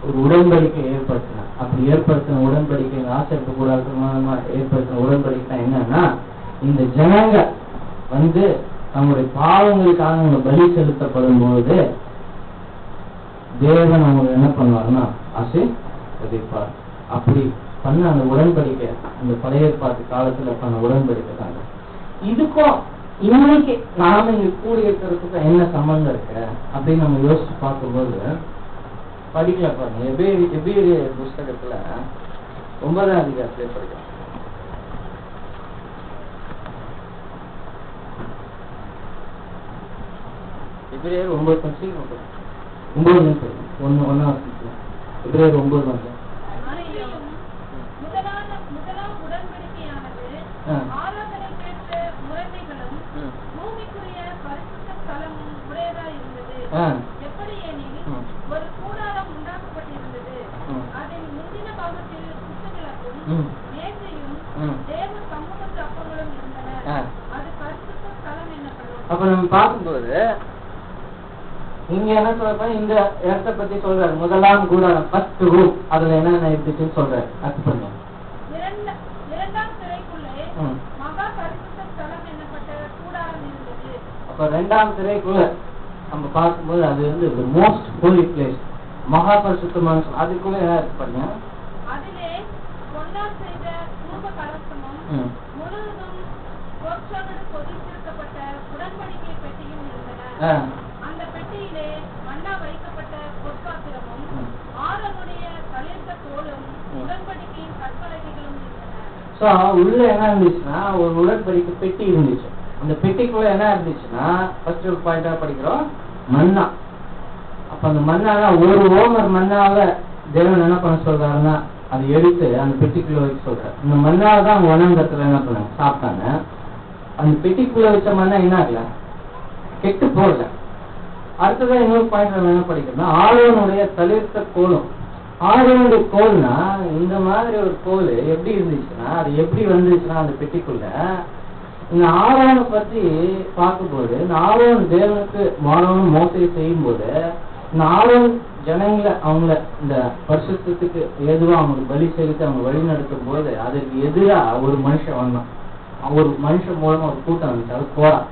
ஒரு உடன்படிக்கை ஏற்படுத்தினார். அப்படி ஏற்படுத்தின உடன்படிக்கை ஆசரிப்பு கூட ஏற்படுத்தின உடன்படிக்கை என்னன்னா இந்த ஜனங்க வந்து தங்களுடைய பாவங்களுக்காக அவங்க பலி செலுத்தப்படும் போது தேவன் அவங்க என்ன பண்ணுவாருன்னா ஆசீர்வதிப்பார். அப்படி பண்ண அந்த உடன்படிக்கை அந்த பழைய ஏற்பாட்டு காலத்துல பண்ண உடன்படிக்கை தாங்க. இதுக்கும் இன்னைக்கு நாம இங்க கூடி இருக்கிறதுக்கு என்ன சம்பந்தம் இருக்கு அப்படின்னு நம்ம யோசிச்சு பார்க்கும்போது படிக்கல பாருங்க. எபிரேய புஸ்தகத்துல 9ஆம் அதிகாரத்திலே படிக்கலாம். எபிரேயர் 9 எபிரேயர் 9 எப்படி எனில் ஒரு கூடாரம் உண்டாக்கப்பட்டிருந்தது. அதில் முந்தின பாகத்தில் குத்துவிளக்கும் மேசையும் தேவ சமூகத்து அப்பங்களும் இருந்தன. அது பரிசுத்த ஸ்தலம் என்னப்படும். அப்ப நம்ம பார்க்கும்போது இங்க என்ன சொல்ற இந்த இடத்தை பத்தி சொல்றாரு. முதலாம் கூடாரம் ஃபர்ஸ்ட் ரூம் அதுல என்னென்ன இருந்துச்சுன்னு சொல்றாரு. அது பண்ணுங்க. இரண்டாம் திரைக்குள்ளே மகா பரிசுத்த ஸ்தலம் என்னப்பட்ட கூடாரம் இருந்தது. அப்ப இரண்டாம் திரைக்குள்ள நம்ம பார்க்கும்போது அது வந்து மோஸ்ட் ஹோலி பிளேஸ், மகா பரிசுத்தமான. அதுக்குள்ள என்ன பண்ண அதிலே பொன்னால் செய்த தூப கலசமும் முழுவதும் பொற்சகடு பொதித்திருக்கப்பட்ட உடன்படிக்கை பெட்டியும் இருந்தன. அந்த பெட்டியிலே மன்னா வைக்கப்பட்ட பொற்பாத்திரமும் ஆரோனுடைய தளிர்த்த கோலும் உடன்படிக்கையின் கற்பலகைகளும் இருந்தன. உள்ள என்ன இருந்துச்சுன்னா ஒரு உடன்படிக்கை பெட்டி இருந்துச்சு. அந்த பெட்டிக்குள்ள என்ன இருந்துச்சுன்னா ஃபர்ஸ்ட் ஒரு பாயிண்டா படிக்கிறோம் மன்னா. அப்ப அந்த மன்னால ஒரு ஓமர் மன்னால தேவன் என்ன பண்ண சொல்றாருன்னா அதை எடுத்து அந்த பெட்டிக்குள்ள வைக்க சொல்றாரு. இந்த மன்னால தான் அவங்க வனங்கத்துல என்ன பண்ணாங்க சாப்பிட்டாங்க. அந்த பெட்டிக்குள்ள வச்ச மன்னா என்ன ஆகல, கெட்டு போகல. அடுத்ததான் இன்னொரு பாயிண்ட் நம்ம என்ன படிக்கிறோம்னா ஆரோனுடைய தளிர்த்த கோலும். ஆரோனுடைய கோல்னா இந்த மாதிரி ஒரு கோல் எப்படி இருந்துச்சுன்னா அது எப்படி வந்துச்சுன்னா அந்த பெட்டிக்குள்ள இந்த ஆரோனை பத்தி பார்க்கும்போது, இந்த ஆரோன் தேவனுக்கு மாறவனும் மோசையை செய்யும் போது, இந்த ஆரோன் ஜனங்களை அவங்கள இந்த பரிசுத்தத்துக்கு எதுவா அவங்களுக்கு பலி செலுத்தி அவங்க வழி நடத்தும் போது அதுக்கு எதிராக ஒரு மனுஷன் வந்தான். ஒரு மனுஷன் மூலமா ஒரு கூட்டம் வந்துச்சு. அது போறான்.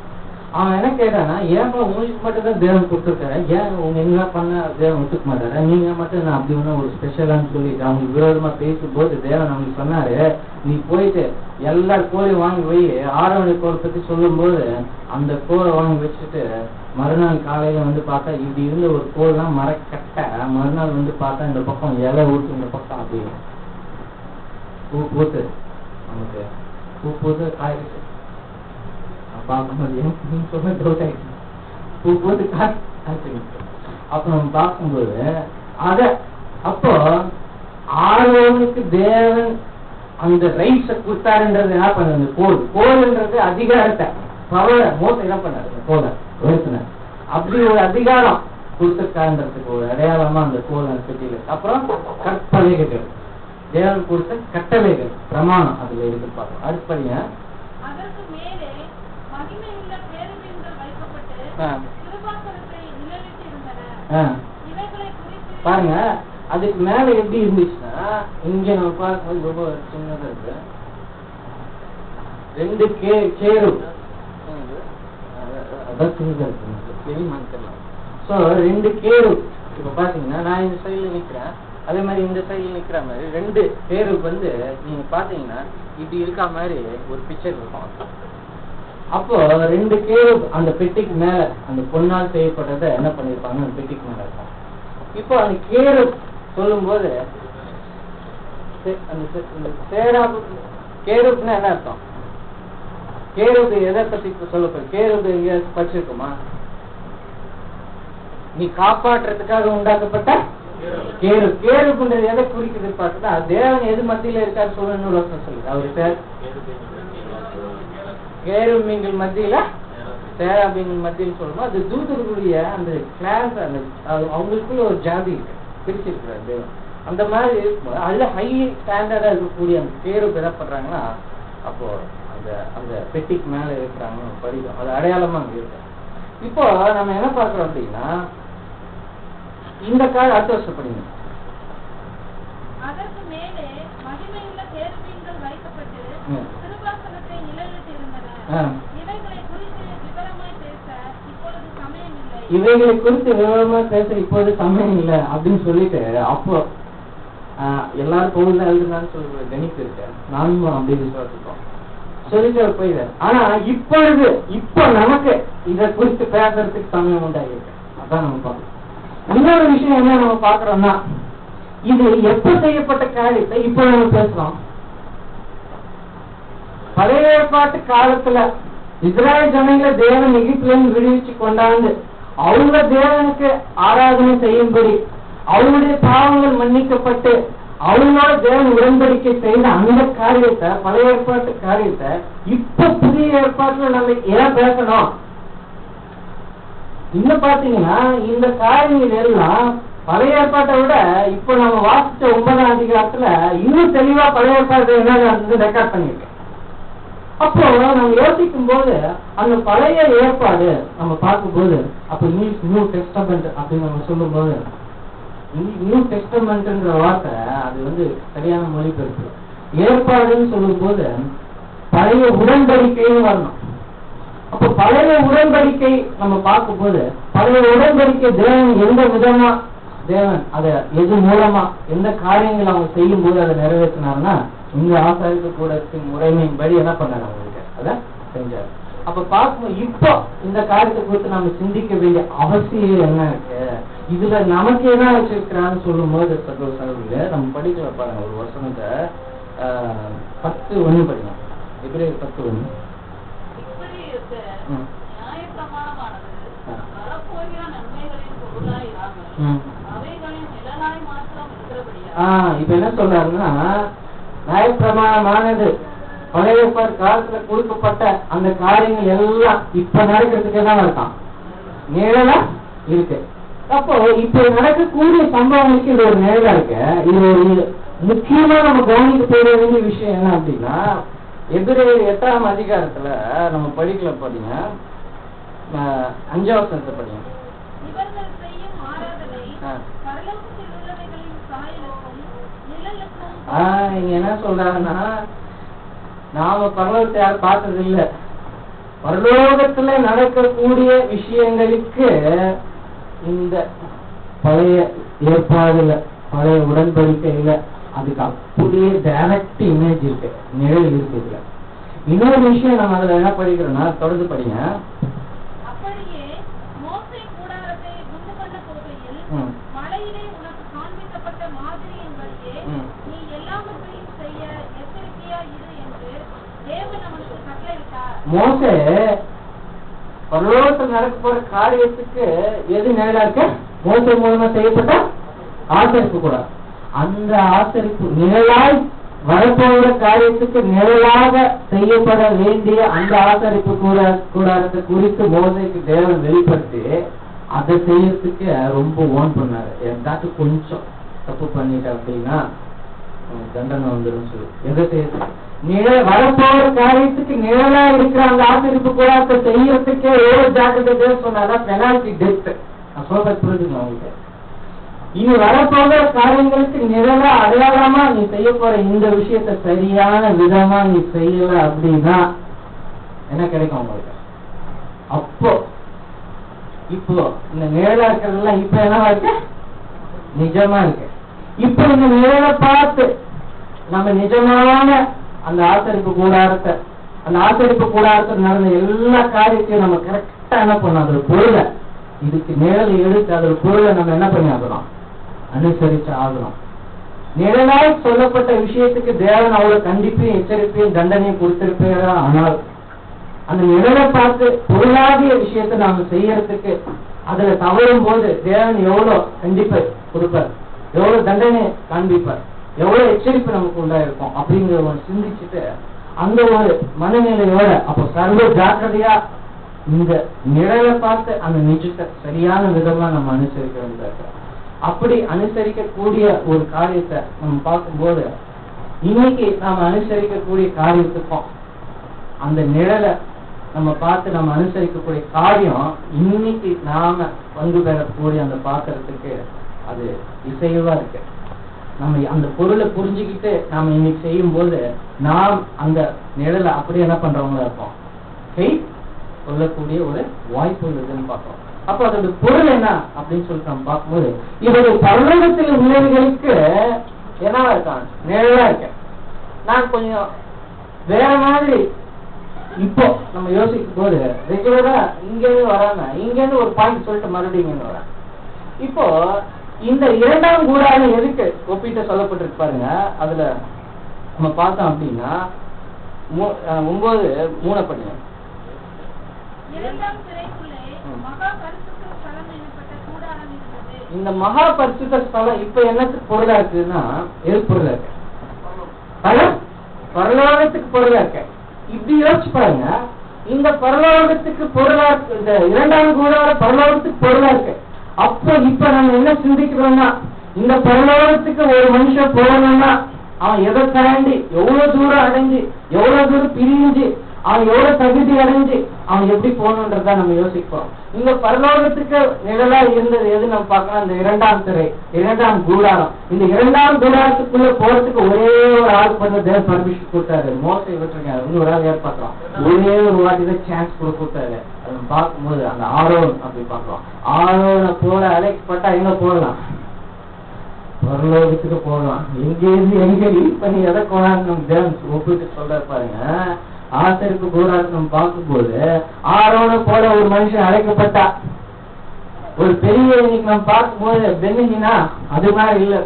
அவன் என்ன கேட்டானா, ஏன் உங்களுக்கு மட்டும் தான் தேவன் கொடுத்துருக்காரு, ஏன் உங்க என்ன பண்ண தேவன் ஒத்துக்க மாட்டாரு, நீங்க மட்டும் நான் அப்படி ஒண்ணு ஒரு ஸ்பெஷலான்னு சொல்லிட்டு அவங்களுக்கு விரோதமா பேசும்போது தேவன் அவங்களுக்கு சொன்னாரு, நீ போயிட்டு எல்லா கோலையும் வாங்கி போய் ஆரோனை கோலை பத்தி சொல்லும் போது அந்த கோலை வாங்கி வச்சுட்டு மறுநாள் காலையில வந்து பார்த்தா இப்படி இருந்த ஒரு கோல்லாம் மரக்கட்டை, மறுநாள் வந்து பார்த்தா இந்த பக்கம் இலை ஊட்டு, இந்த பக்கம் அப்படி பூ பூத்து, நமக்கு பூ பூத்து காய்ச்சி பார்க்கும்போது பூ போட்டு காய்ச்சி. அப்ப நம்ம பார்க்கும்போது அத அப்போ ஆரோனுக்கு தேவன் அந்த ரைட்ஸ கொடுத்தாருன்றது என்ன பண்ணது, கோல்ன்றது அதிகாரத்தை பவர மோசம் என்ன பண்ணாரு, கோலை உயர்த்தினார். அப்படி ஒரு அதிகாரம் கொடுத்துருக்காருன்றதுக்கு ஒரு அடையாளமா அந்த கோல் கட்டியில. அப்புறம் கற்பனைகள், தேவன் கொடுத்த கட்டளைகள் பிரமாணம் அதுல இருக்கு பார்ப்போம். அடுப்படிய அதற்கு மேலே மகிமையுள்ள பேருபீன்கள் வைக்கப்பட்டு கிருபாசனத்தை நிழலிட்டு இருந்தன. இவைகளை குறித்து பாருங்க, அதுக்கு மேல எப்படி இருந்துச்சுன்னா, இங்க நம்ம பார்க்கும்போது ரொம்ப சின்னதா இருக்கு, 2 கேருப், அதான் சின்னதா இருக்கு. சோ 2 கேருப். இப்ப பாத்தீங்கன்னா நான் இந்த சைடுல நிக்கிறேன், அதே மாதிரி இந்த சைடுல நிக்கிற மாதிரி 2 கேருப் வந்து நீங்க பாத்தீங்கன்னா இப்படி இருக்கா மாதிரி ஒரு பிக்சர் இருக்கும். அப்போ 2 கேருப் அந்த பெட்டிக்கு மேல அந்த பொன்னால் செய்யப்பட்டதை என்ன பண்ணிருப்பாங்க, அந்த பெட்டிக்கு மேல இருக்கும். இப்போ அந்த கேருப் சொல்லும் போது கேருப்னா என்ன அர்த்தம், கேருப் எதை பத்தி சொல்லப்போ, கேருப் எங்க படிச்சிருக்குமா, நீ காப்பாற்றுறதுக்காக உண்டாக்கப்பட்ட கேருப். கேருப்ன்றது எதை குறிக்கிறது பார்த்தா, தேவன் எது மத்தியில இருக்காரு சொல்லணும்னு சொல்லுது. அவரு பேர் கேருபீன்கள் மத்தியில, சேராபீன்கள் மத்தியில் சொல்லணும். அது தூதர்களுடைய அந்த கிளாஸ், அந்த அவங்களுக்குள்ள ஒரு ஜாதி இருக்கு, பிரிச்சிருக்கிறார் தேவன். அந்த மாதிரி அதுல ஹை ஸ்டாண்டர்டா இருக்கக்கூடிய அந்த கேருப் என்ன பண்றாங்கன்னா, அப்போ அந்த அந்த பெட்டிக்கு மேல இருக்கிறாங்க படிக்கும், அது அடையாளமா அங்க இருக்கு. இப்போ நம்ம என்ன பார்க்கிறோம் அப்படின்னா, இந்த கால அடுத்த வருஷம் படிங்க. அதற்கு மேலே மகிமையுள்ள பேருபீன்கள் வைக்கப்பட்டு கிருபாசனத்தை நிழலிட்டு இருந்தன. இவைகளை குறித்து விவரமாய் பேச இப்பொழுது சமயம் இல்லை. இவைகளை குறித்து விவரமா பேச இப்போது சமயம் இல்லை அப்படின்னு சொல்லிட்டு, அப்போ எல்லாரும் பொழுது எழுதுனான்னு சொல்ற கணிப்பு இருக்கு, நானும் அப்படின்னு சொல்லிருக்கோம் சொல்லிட்டு போயிடுறேன். ஆனா இப்போ நமக்கு இதை குறித்து பேசுறதுக்கு சமயம் உண்டாயிருக்கு. அதான் நம்ம பார்க்கணும். இன்னொரு விஷயம் என்ன நம்ம பாக்குறோம்னா, இது எப்ப செய்யப்பட்ட காரியத்தை இப்போ நம்ம பேசுறோம். பழைய ஏற்பாட்டு காலத்துல இஸ்ராயல் ஜனங்களை தேவன் எகிப்திலிருந்து விடுவிச்சு கொண்டாந்து அவங்க தேவனுக்கு ஆராதனை செய்யும்படி, அவங்களுடைய பாவங்கள் மன்னிக்கப்பட்டு அவங்களோட தேவன் உடன்படிக்கை செய்த அந்த காரியத்தை, பழைய ஏற்பாட்டு காரியத்தை இப்ப புதிய ஏற்பாட்டுல நம்ம ஏன் பேசணும். இன்னும் பாத்தீங்கன்னா இந்த காரியங்கள் எல்லாம் பழைய ஏற்பாட்டை விட இப்ப நம்ம வாசிச்ச 9ஆம் அதிகாரத்துல இன்னும் தெளிவா பழைய ஏற்பாடு என்ன ரெக்கார்ட் பண்ணிருக்கேன். அப்போ நம்ம யோசிக்கும் போது அந்த பழைய ஏற்பாடு நம்ம பார்க்கும்போது, அப்ப நியூ டெஸ்டமெண்ட் அப்படின்னு நம்ம சொல்லும் போது, நியூ டெஸ்டமெண்ட்ன்ற வார்த்தை அது வந்து சரியான மொழிபெயர்ப்பு. ஏற்பாடுன்னு சொல்லும் போது பழைய உடன்படிக்கையும் வரணும். அப்ப பழைய உடன்படிக்கை நம்ம பார்க்கும்போது, பழைய உடன்படிக்கை தேவன் எந்த விதமா தேவன் அதை எது மூலமா எந்த காரியங்கள் அவங்க செய்யும் போது அதை நிறைவேற்றினார்னா, இந்த ஆசாரிக்கு கூட முறைமையின்படி என்ன பண்ணாரு அவங்களுக்கு அதை செஞ்சாரு. அப்ப பார்க்கும்போது இப்போ இந்த காரியத்தை குறித்து நம்ம சிந்திக்க வேண்டிய அவசியம் என்ன இருக்கு, இதுல நமக்கு என்ன வச்சிருக்கிறான்னு சொல்லும் போது சகோதரர்களே, நம்ம படிக்கல பாருங்க ஒரு வசனத்தை 10:1 படிக்கலாம். எபிரேயர் 10:1. இப்ப என்ன சொல்றாருன்னா, நியாயப்பிரமாணமானது பழைய காலத்துல கொடுக்கப்பட்ட அந்த காரியங்கள் எல்லாம் இப்ப நடக்கிறதுக்கு தான் இருக்கான், நிழலா இருக்கு. அப்போ இப்ப நடக்கக்கூடிய சம்பவங்களுக்கு இது ஒரு நிழலா இருக்கு. இது ஒரு முக்கியமா நம்ம கவனிக்க போக வேண்டிய விஷயம் என்ன அப்படின்னா, எபிரேயர் 8ஆம் அதிகாரத்துல நம்ம படிக்கல பாத்தீங்க, 5ஆம் வசனத்தை படிங்க. இவர்கள் செய்யும் ஆராதனை பரலோகத்தில் உள்ளவைகளின் சாயலுக்கும் நிழலுக்கும். இங்க என்ன சொல்றாங்கன்னா, நாம பரலோகத்தை யாரும் பார்த்தது இல்ல, பரலோகத்துல நடக்கக்கூடிய விஷயங்களுக்கு இந்த பழைய ஏற்பாடுல பழைய உடன்படிக்கையில அதுக்கு அப்படியே டைரக்ட் இமேஜ் இருக்கு, நிழல் இருக்குதுல. இன்னொரு விஷயம் நம்ம அதுல என்ன படிக்கிறோம்னா, தொடர்ந்து படிங்க. அப்படியே மோசே கூடாரத்தை உண்டு பண்ண போகையில் மலையிலே உனக்கு காண்பிக்கப்பட்ட மாதிரியின்படியே நீ எல்லாவற்றையும் செய்ய எச்சரிக்கையா இரு என்று தேவன் அவனுக்கு கட்டளையிட்டார். மோசே பரலோகத்தில் நடக்க போற காரியத்துக்கு எது நிழலா இருக்கு? மோசே மூலமா செய்யப்பட்ட ஆசரிப்பு கூட. அந்த ஆசரிப்பு நிழலாய் வரப்போகிற காரியத்துக்கு நிழலாக செய்யப்பட வேண்டிய அந்த ஆசரிப்பு கூடாரத்தை குறித்து மோசேக்கு தேவன் வெளிப்படுத்தி அதை செய்யறதுக்கு ரொம்ப ஓன் பண்ணாரு. ஏதாச்சும் கொஞ்சம் தப்பு பண்ணிட்ட அப்படின்னா தண்டனை வந்துடும் சொல்லி எதை செய்யறது, நிழல் வரப்போகிற காரியத்துக்கு நிழலா இருக்கிற அந்த ஆசரிப்பு கூடாரத்தை செய்யறதுக்கே எவ்வளவு ஜாக்கிரதை சொன்னாதான் பெனால்டி டெத். நான் சொல்றது புரிஞ்சுக்கணும் அவங்களுக்கு. இனி வரப்போகிற காரியங்களுக்கு நிழலா அடையாளமா நீ செய்ய போற இந்த விஷயத்த சரியான விதமா நீ செய்யல அப்படின்னா என்ன கிடைக்கும் உங்களுக்கு? அப்போ இப்போ இந்த நிழலா இருக்கிறதெல்லாம் இப்ப என்னவா இருக்கு? நிஜமா இருக்கு. இப்ப இந்த நிழலை பார்த்து நம்ம நிஜமான அந்த ஆசரிப்பு கூடாரத்தை, அந்த ஆசரிப்பு கூடாரத்தில் நடந்த எல்லா காரியத்தையும் நம்ம கரெக்டா என்ன பண்ணோம், அதோட பொருளை இதுக்கு நிழல் எடுத்து அதோட பொருளை நம்ம என்ன பண்ணி ஆகணும், அனுசரிச்சு ஆகணும். நிழலாய் சொல்லப்பட்ட விஷயத்துக்கு தேவன் அவ்வளவு கண்டிப்பையும் எச்சரிப்பையும் தண்டனையும் கொடுத்திருப்பாரா? ஆனால் அந்த நிழலை பார்த்து பொருளாகிய விஷயத்தை நாம செய்யறதுக்கு அதுல தவறும் போது தேவன் எவ்வளவு கண்டிப்பை கொடுப்பார், எவ்வளவு தண்டனை காண்பிப்பார், எவ்வளவு எச்சரிப்பு நமக்கு உண்டாயிருக்கும் அப்படிங்கிறத சிந்திச்சுட்டு அந்த ஒரு மனநிலையோட அப்போ சர்வ ஜாக்கிரதையா இந்த நிழலை பார்த்து அந்த நிஜத்தை சரியான விதமா நம்ம அனுசரிக்க வேண்டியிருக்கிறோம். அப்படி அனுசரிக்கக்கூடிய ஒரு காரியத்தை நம்ம பார்க்கும்போது இன்னைக்கு நாம அனுசரிக்கக்கூடிய காரியத்துக்கும் அந்த நிழலை நம்ம பார்த்து நம்ம அனுசரிக்கக்கூடிய காரியம் இன்னைக்கு நாம பங்கு பெறக்கூடிய அந்த பாத்திரத்துக்கு அது இசைவா இருக்கு. நம்ம அந்த பொருளை புரிஞ்சுக்கிட்டு நாம இன்னைக்கு செய்யும் போது நாம் அந்த நிழலை அப்படியே என்ன பண்றவங்களா இருப்போம், சொல்லக்கூடிய ஒரு வாய்ப்பு இருக்குன்னு பார்க்கிறோம். அப்ப அதோட பொருள் என்ன அப்படின்னு சொல்லிட்டு நம்ம பார்க்கும்போது இவருடைய பரலோகத்தில் உள்ளவர்களுக்கு என்னவா இருக்கான், நிழலா இருக்க. நான் கொஞ்சம் வேற மாதிரி இப்போ நம்ம யோசிக்கும் போது ரெகுலரா இங்கிருந்து வராம இங்கிருந்து ஒரு பாயிண்ட் சொல்லிட்டு மறுபடியும் இங்க வரேன். இப்போ இந்த இரண்டாம் கூடாரம் எதுக்கு ஒப்பிட்டு சொல்லப்பட்டிருக்கு பாருங்க. அதுல நம்ம பார்த்தோம் அப்படின்னா 9:3 பண்ணுங்க. இந்த மகா பரிசுத்த ஸ்தலம் இப்ப என்னத்துக்கு பொருளா இருக்குன்னா எது பொருளா இருக்கு? பரலோகத்துக்கு பொருளா இருக்க. இப்படி யோசிச்சு பாருங்க, இந்த பரலோகத்துக்கு பொருளா இருக்கு, இந்த இரண்டாம் கூடார பரலோகத்துக்கு பொருளா இருக்கு. அப்போ இப்ப நம்ம என்ன சிந்திக்கிறோம்னா, இந்த பரலோகத்துக்கு ஒரு மனுஷன் போகணும்னா அவன் எதை தாண்டி எவ்வளவு தூரம் அடைஞ்சு எவ்வளவு தூரம் பிரிஞ்சு அவன் எவ்வளவு தகுதி அடைஞ்சு அவன் எப்படி போகணுன்றதா நம்ம யோசிப்போம். இந்த பரலோகத்துக்கு நிழலா இருந்தது எது நம்ம பார்க்கலாம், இந்த இரண்டாம் திரை, இரண்டாம் கூடாரம். இந்த இரண்டாம் கூடாரத்துக்குள்ள போறதுக்கு ஒரே ஒரு ஆள் பண்ண தேவ பர்மிஷன் கொடுத்தாரு. மோசை விட்டுருக்காரு, இன்னொரு ஆள் ஏற்பாக்கலாம், ஒரே ஒரு வாட்டிதான் சான்ஸ் கூட கொடுத்தாரு. அதை பார்க்கும்போது அந்த ஆரோன் அப்படி பார்க்கலாம். ஆரோனை போல அழைக்கப்பட்டா எங்க போகலாம், பரலோகத்துக்கு போகலாம். எங்கேருந்து எங்க லீட் பண்ணி எதை போனான்னு நம்ம தேவன் ஒப்பிட்டு சொல்ற பாருங்க. ஆசரிப்பு கூடாரத்தை நம்ம பார்க்கும்போது ஆரோனை போல ஒரு மனுஷன் அழைக்கப்பட்டா, ஒரு பெரிய இன்னைக்கு நம்ம பார்க்கும்போது பெண்ணினா அது மாதிரி இல்ல,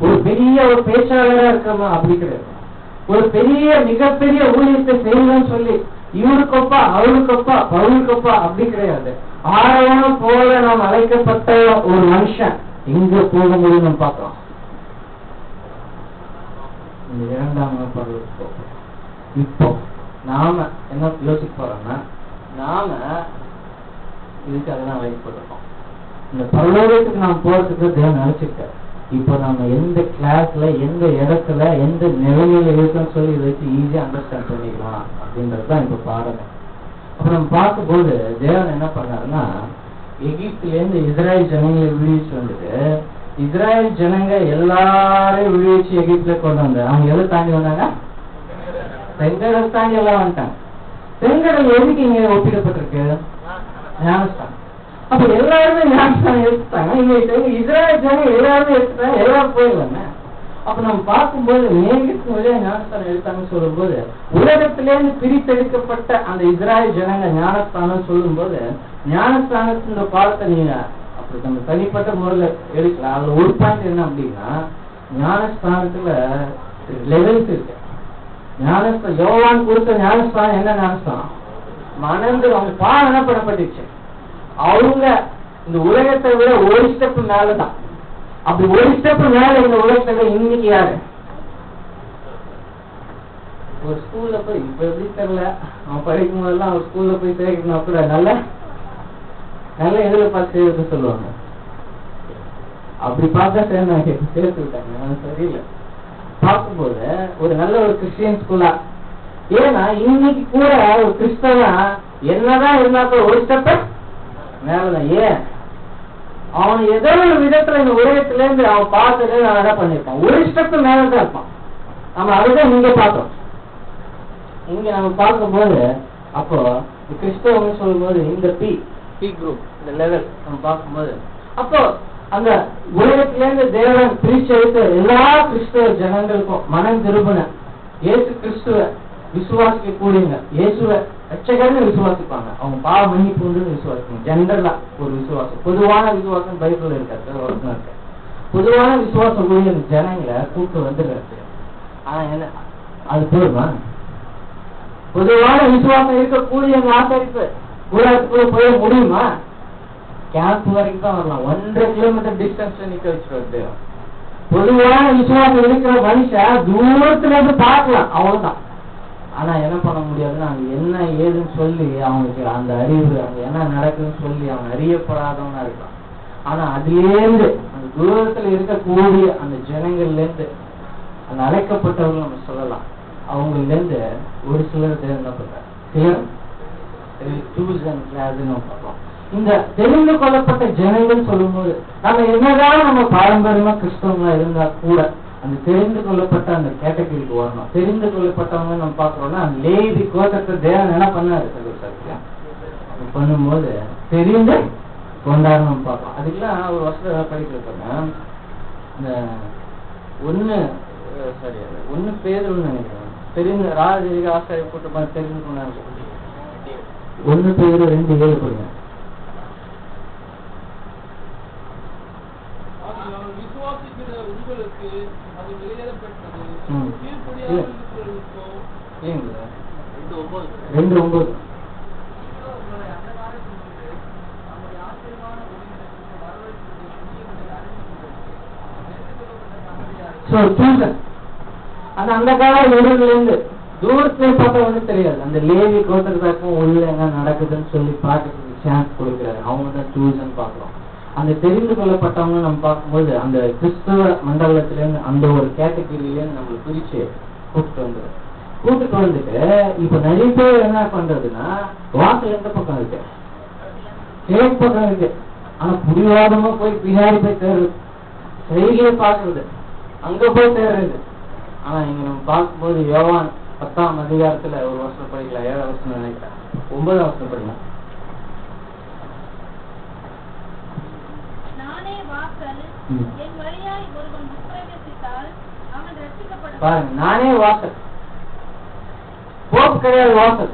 ஒரு பெரிய ஒரு பேச்சாளரா இருக்கமா அப்படி கிடையாது. ஒரு பெரிய மிகப்பெரிய ஊழியத்தை செய்யணும்னு சொல்லி இவருக்கப்பா அவருக்கப்பா பவுலுக்கப்பா அப்படி கிடையாது. ஆரோனை போல நாம் அழைக்கப்பட்ட ஒரு மனுஷன் எங்க போக முடியும் நம்ம பார்க்கலாம். இந்த இரண்டாம் பருவத்துக்கு இப்போ நாம என்ன யோசிக்க போறோம்னா, நாம இதுக்கு அதெல்லாம் வைக்கப்பட்டிருக்கோம். இந்த பரலோகத்துக்கு நாம் போறதுக்கு தேவன் நினைச்சிருக்காரு. இப்போ நம்ம எந்த கிளாஸ்ல எந்த இடத்துல எந்த நிலைமையில இருக்குன்னு சொல்லி இதை வச்சு ஈஸியா அண்டர்ஸ்டாண்ட் பண்ணிக்கலாம் அப்படின்றதுதான் இப்ப பாருங்க. அப்ப நம்ம பார்க்கும்போது தேவன் என்ன பண்ணாருன்னா, எகிப்துல இருந்து இஸ்ராயல் ஜனங்களை விடுவிச்சு வந்துட்டு, இஸ்ராயல் ஜனங்க எல்லாரையும் விடுவிச்சு எகிப்துல கொண்டு வந்தாரு. அவங்க எதை தாண்டி வந்தாங்க? செங்கடல் தாண்டி எல்லாம் வந்துட்டாங்க. செங்கடல் எதுக்கு இங்க ஒப்பிடப்பட்டிருக்கு? ஞானஸ்தானம். அப்ப எல்லாருமே ஞானஸ்தானம் எடுத்துட்டாங்க. இங்க இஸ்ராயல் ஜனங்க எல்லாருமே எடுத்துட்டாங்க, எல்லாரும் போயிடலாங்க. அப்ப நம்ம பார்க்கும்போது நேருக்கு வழியா ஞானஸ்தானம் எடுத்தாங்கன்னு சொல்லும் போது, உலகத்திலேருந்து பிரித்தெடுக்கப்பட்ட அந்த இஸ்ராயல் ஜனங்க ஞானஸ்தானம் சொல்லும் போது, ஞானஸ்தானத்தின் பாடத்தை நீங்க அப்படி நம்ம தனிப்பட்ட முறையில எடுக்கலாம். அதுல ஒரு பாயிண்ட் என்ன அப்படின்னா, ஞானஸ்தானத்துல லெவல்ஸ் இருக்கு. ஞானஸ்தானம் யோவான் கொடுத்த ஞானஸ்தானம் என்ன ஞானஸ்தானம்? மணந்து அவங்க பாடம் என்ன பண்ணப்பட்டுச்சு, அவங்க இந்த உலகத்தை விட ஒரு ஸ்டெப் மேலதான். அப்படி ஒரு ஸ்டெப் மேல இந்த உலகத்தை இன்னைக்கு யாரு? ஒரு ஸ்கூல்ல போய் இப்ப எப்படி தெரியல, அவன் படிக்கும் போதெல்லாம் ஒரு ஸ்கூல்ல போய் சேர்க்கணும் கூட நல்ல நல்ல எதுல பார்த்து சேர்த்து சொல்லுவாங்க. அப்படி பார்த்தா சேர்த்து விட்டாங்க, சரியில்லை. பார்க்கும்போது ஒரு நல்ல ஒரு கிறிஸ்டியன் ஸ்கூலா, ஏன்னா இன்னைக்கு கூட ஒரு கிறிஸ்தவன் என்னதான் இருந்தா கூட ஒரு ஸ்டெப் மேலதான். ஏன்? அவன் ஏதோ ஒரு விதத்துல இந்த உலகத்துல இருந்து அவன் பார்த்தது நல்லா பண்ணிருப்பான், ஒரு ஸ்டெப் மேலதான் இருப்பான். நம்ம அதுதான் இங்க பார்த்தோம். இங்க நம்ம பார்க்கும்போது அப்போ கிறிஸ்தவங்க சொல்லும் போது இந்த பி குரூப் இந்த லெவல் நம்ம பார்க்கும்போது, அப்போ அந்த உலகத்துல இருந்து தேவன் பிரிச்சு எடுத்த எல்லா கிறிஸ்தவ ஜனங்களுக்கும் மனம் திரும்பின இயேசு கிறிஸ்துவ விசுவாசிக்க கூடியவங்க, இயேசுவ ரட்சகர்னு விசுவாசிப்பாங்க, அவங்க பாவ மன்னிப்பு உண்டு விசுவாசிப்பாங்க. ஜெனரலா ஒரு விசுவாசம், பொதுவான விசுவாசம் பைபிள்ல இருக்காது. பொதுவான விசுவாசம் கூடிய ஜனங்களை கூப்பிட்டு வந்துடுறது. ஆனா என்ன அது போதுமா? பொதுவான விசுவாசம் இருக்கக்கூடிய ஆசரிப்பு உலகத்துக்குள்ள போய் முடியுமா? கேம்ப் வரைக்கும் தான் வரலாம், 1.5 கிலோமீட்டர் டிஸ்டன்ஸ்ல நிக்க வச்சுருவாரு. பொதுவான விசுவாசம் இருக்கிற மனுஷன் தூரத்துல இருந்து பார்க்கலாம், அவ்வளவுதான். ஆனா என்ன பண்ண முடியாதுன்னா, அங்க என்ன ஏதுன்னு சொல்லி அவங்களுக்கு அந்த அறிவு, அங்க என்ன நடக்குதுன்னு சொல்லி அவன் அறியப்படாதவனா இருக்கான். ஆனா அதுலேருந்து அந்த தூரத்துல இருக்கக்கூடிய அந்த ஜனங்கள்ல இருந்து அந்த அழைக்கப்பட்டவர்கள் நம்ம சொல்லலாம், அவங்கல இருந்து ஒரு சிலர் என்ன பண்றாங்க, சிலர் பார்க்கலாம். இந்த தெரிந்து கொள்ளப்பட்ட ஜனங்கள் சொல்லும் போது நம்ம என்னதான் நம்ம பாரம்பரியமா கிறிஸ்தவங்களா இருந்தா கூட அந்த தெரிந்து கொள்ளப்பட்ட அந்த கேட்டகரிக்கு வரணும். தெரிந்து கொள்ளப்பட்டவங்க நம்ம பாக்குறோம்னா, அந்த லேவி கோத்திரத்தை தேவன் என்ன பண்ணாரு பண்ணும்போது தெரிந்து கொண்டாடணும் பார்க்கலாம். அதுக்கெல்லாம் ஒரு வருஷம் படிக்கிறப்ப இந்த ஒன்னு பேருன்னு நினைக்கிறேன், தெரிந்து ராஜதிக ஆசாரிய கூட்டமா தெரிந்து கொண்டாடு 1 பேரு 2:7 கொடுங்க. அந்த கால இருந்து தூரத்துல பார்த்தா வந்து தெரியாது, அந்த லேவி கோத்திரத்தாக்கும் உள்ள என்ன நடக்குதுன்னு சொல்லி பார்க்கறதுக்கு சான்ஸ் கொடுக்குறாரு. அவங்க தான் சூசன் பாக்குறோம். அந்த தெரிந்து கொள்ளப்பட்டவங்க நம்ம பார்க்கும்போது அந்த கிறிஸ்தவ மண்டலத்துல இருந்து அந்த ஒரு கேட்டகரியில இருந்து நம்மளை பிரிச்சு கூப்பிட்டு வந்துட்டு இப்ப நிறைய பேர் என்ன பண்றதுன்னா, வாசல் எந்த பக்கம் இருக்கு, கிழக்கு பக்கம் இருக்கு. ஆனா புரிவாதமா போய் பின்னாடி போய் தேர்றது, செய்தியை பாக்குறது, அங்க போய் தேர்றது. ஆனா இங்க நம்ம பார்க்கும்போது யோவான் 10ஆம் அதிகாரத்துல ஒரு வருஷம் படிக்கலாம், 7ஆம் வருஷம் நினைக்கிறேன், 9ஆம் வருஷம் படிக்கலாம். பாருங்க, நானே வாசல், போப் கிடையாது வாசல்.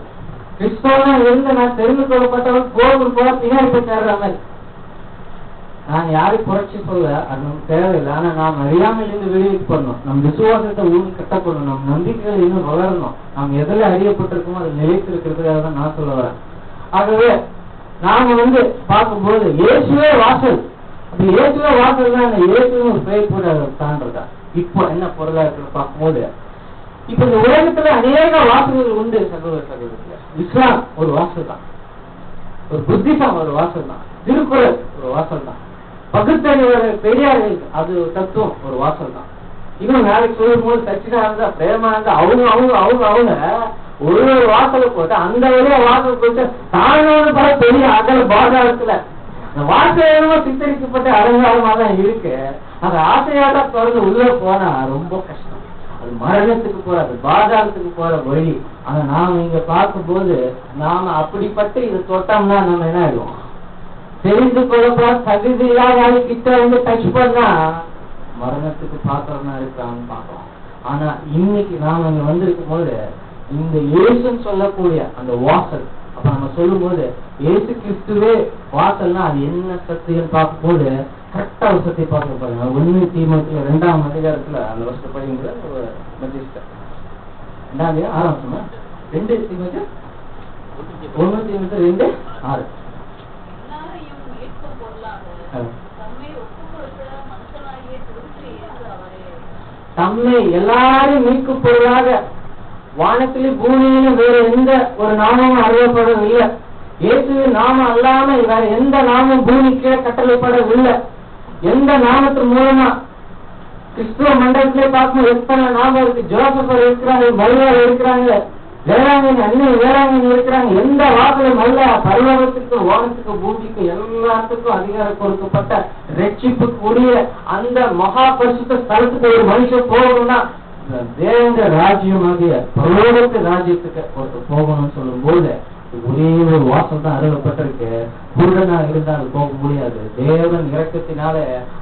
கிறிஸ்தவனா இருந்து நான் தெரிந்து கொள்ளப்பட்டவன் கோவில் போல பின்னாடி போய் சேர்ற மாதிரி. நான் யாரையும் புரட்சி சொல்ல, அது நமக்கு தேவையில்லை. ஆனா நாம் அறியாமல் இருந்து வெளியே பண்ணணும், நம் விசுவாசத்தை ஊழி கட்டப்படணும், நம் நம்பிக்கைகள் இன்னும் வளரணும். நாம் எதில் அறியப்பட்டிருக்கோமோ அது நிலைத்திருக்கிறதுக்காக தான் நான் சொல்ல வரேன். ஆகவே நாங்க பார்க்கும்போது இயேசுவே வாசல். அப்படி இயேசுவே வாசல் தான், அந்த இயேசுன்னு ஒரு பெயர் கூட தாண்டதா. இப்போ என்ன பொருளா இருக்கிற பார்க்கும்போது, இப்ப இந்த உலகத்துல அநேக வாசல்கள் உண்டு சகோதர சகோதரத்துல. இஸ்லாம் ஒரு வாசல் தான், ஒரு புத்திசம் ஒரு வாசல் தான், திருக்குறள் ஒரு வாசல் தான், பகுத்தறிவு பெரியார்களுக்கு அது தத்துவம் ஒரு வாசல் தான். இன்னும் நாளைக்கு சொல்லும் போது சச்சிதானந்தா பிரேமானந்தா அவங்க ஒரு வாசலை போட்டு அந்த வழியா வாசல் போட்டு தாழ்வான பல பெரிய அகல பாதாளத்துல இந்த வாசகமா சித்தரிக்கப்பட்ட அலங்காரமா தான் இருக்கு. அந்த ஆசையால தொடர்ந்து உள்ள போனா ரொம்ப கஷ்டம். அது மரணத்துக்கு போற, அது பாதாளத்துக்கு போற வழி. ஆனா நாம இங்க பார்க்கும் போது நாம அப்படிப்பட்டு இதை தொட்டோம்னா நம்ம என்ன ஆயிடுவோம், தெரிந்து கொள்ளப்பட தகுதி இல்லாத கிட்ட வந்து டச் பண்ணா மரணத்துக்கு பாக்குறோம்னா இருக்கான்னு பாக்கலாம். ஆனா இன்னைக்கு நாம இங்க வந்திருக்கும் போது இந்த இயேசுன்னு சொல்லக்கூடிய அந்த வாசல், அப்ப நம்ம சொல்லும் போது இயேசு கிறிஸ்துவே வாசல்னா அது என்ன சத்தியம் பார்க்கும் போது கரெக்டா ஒரு சத்தியம் பார்க்க பாருங்க. 1 தீமோத்தேயு 2ஆம் அதிகாரத்துல அந்த வருஷத்தை படிங்கிற ஒரு மத்தியஸ்தர் 2ஆம் 6ஆம் சொன்னா 2 தீமோத்தேயு 1 தீமோத்தேயு 2:6 தம்மை எல்லாரும் மீட்கும் பொருளாக வானத்திலும் பூமியிலும் வேற எந்த ஒரு நாமமும் அறியப்படவில்லை. இயேசுவின் நாமம் அல்லாம வேற எந்த நாமம் பூமிக்கே கட்டளைப்படவில்லை. எந்த நாமத்தின் மூலமா கிறிஸ்துவ மண்டலத்திலே பார்க்கும் எத்தனை நாமம் இருக்கு. ஜோசப்பர் இருக்கிறாங்க, மரியாதை இருக்கிறாங்க, வேளாங்கண்ணி அண்ணன் வேளாங்கண்ணி இருக்கிறாங்க. எந்த வாசலும் அல்ல பரலோகத்துக்கு வானத்துக்கு பூமிக்கு எல்லாத்துக்கும் அதிகாரம் கொடுக்கப்பட்ட ரட்சிப்புக்குரிய அந்த மகா பரிசுத்த ஸ்தலத்துக்கு ஒரு மனுஷன் போகணும்னா தேவ ராஜ்யமாகிய பரலோகத்து ராஜ்யத்துக்கு ஒருத்தர் போகணும்னு சொல்லும் போது ஒரே ஒரு வாசல் தான் அருளப்பட்டிருக்கு. குருடனா இருந்தால் போக முடியாது. தேவன் இரக்கத்தினால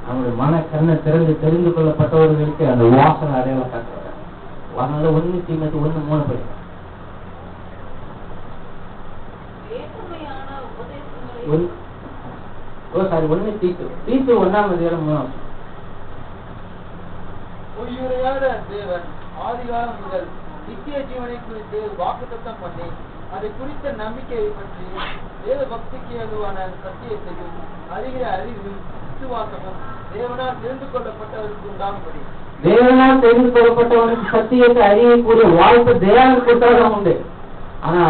நம்முடைய மன கண்ணை தெரிந்து கொள்ளப்பட்டவர்களுக்கு அந்த வாசல் அடையாளம் காட்டுறாங்க. அதனால 1 தீமோத்தேயு 1:3 படிக்கும். 1 தீத்து 1ஆம் அதிகாரம் 3ஆம். பொய்யுரையாத தேவன் ஆதிகாலம் முதல் நித்திய ஜீவனை குறித்து வாக்குத்தத்தம் பண்ணி அதை குறித்த நம்பிக்கையை பற்றி வேத பக்திக்கு ஏதுவான சத்தியத்தையும் அறிகிற அறிவும் விசுவாசமும் தேவனால் தெரிந்து கொள்ளப்பட்டவருக்கு உண்டாகும்படி தேவனால் தெரிந்து கொள்ளப்பட்டவனுக்கு சத்தியத்தை அறியக்கூடிய வாய்ப்பு தேவன் கொடுத்தாதான் உண்டு. ஆனா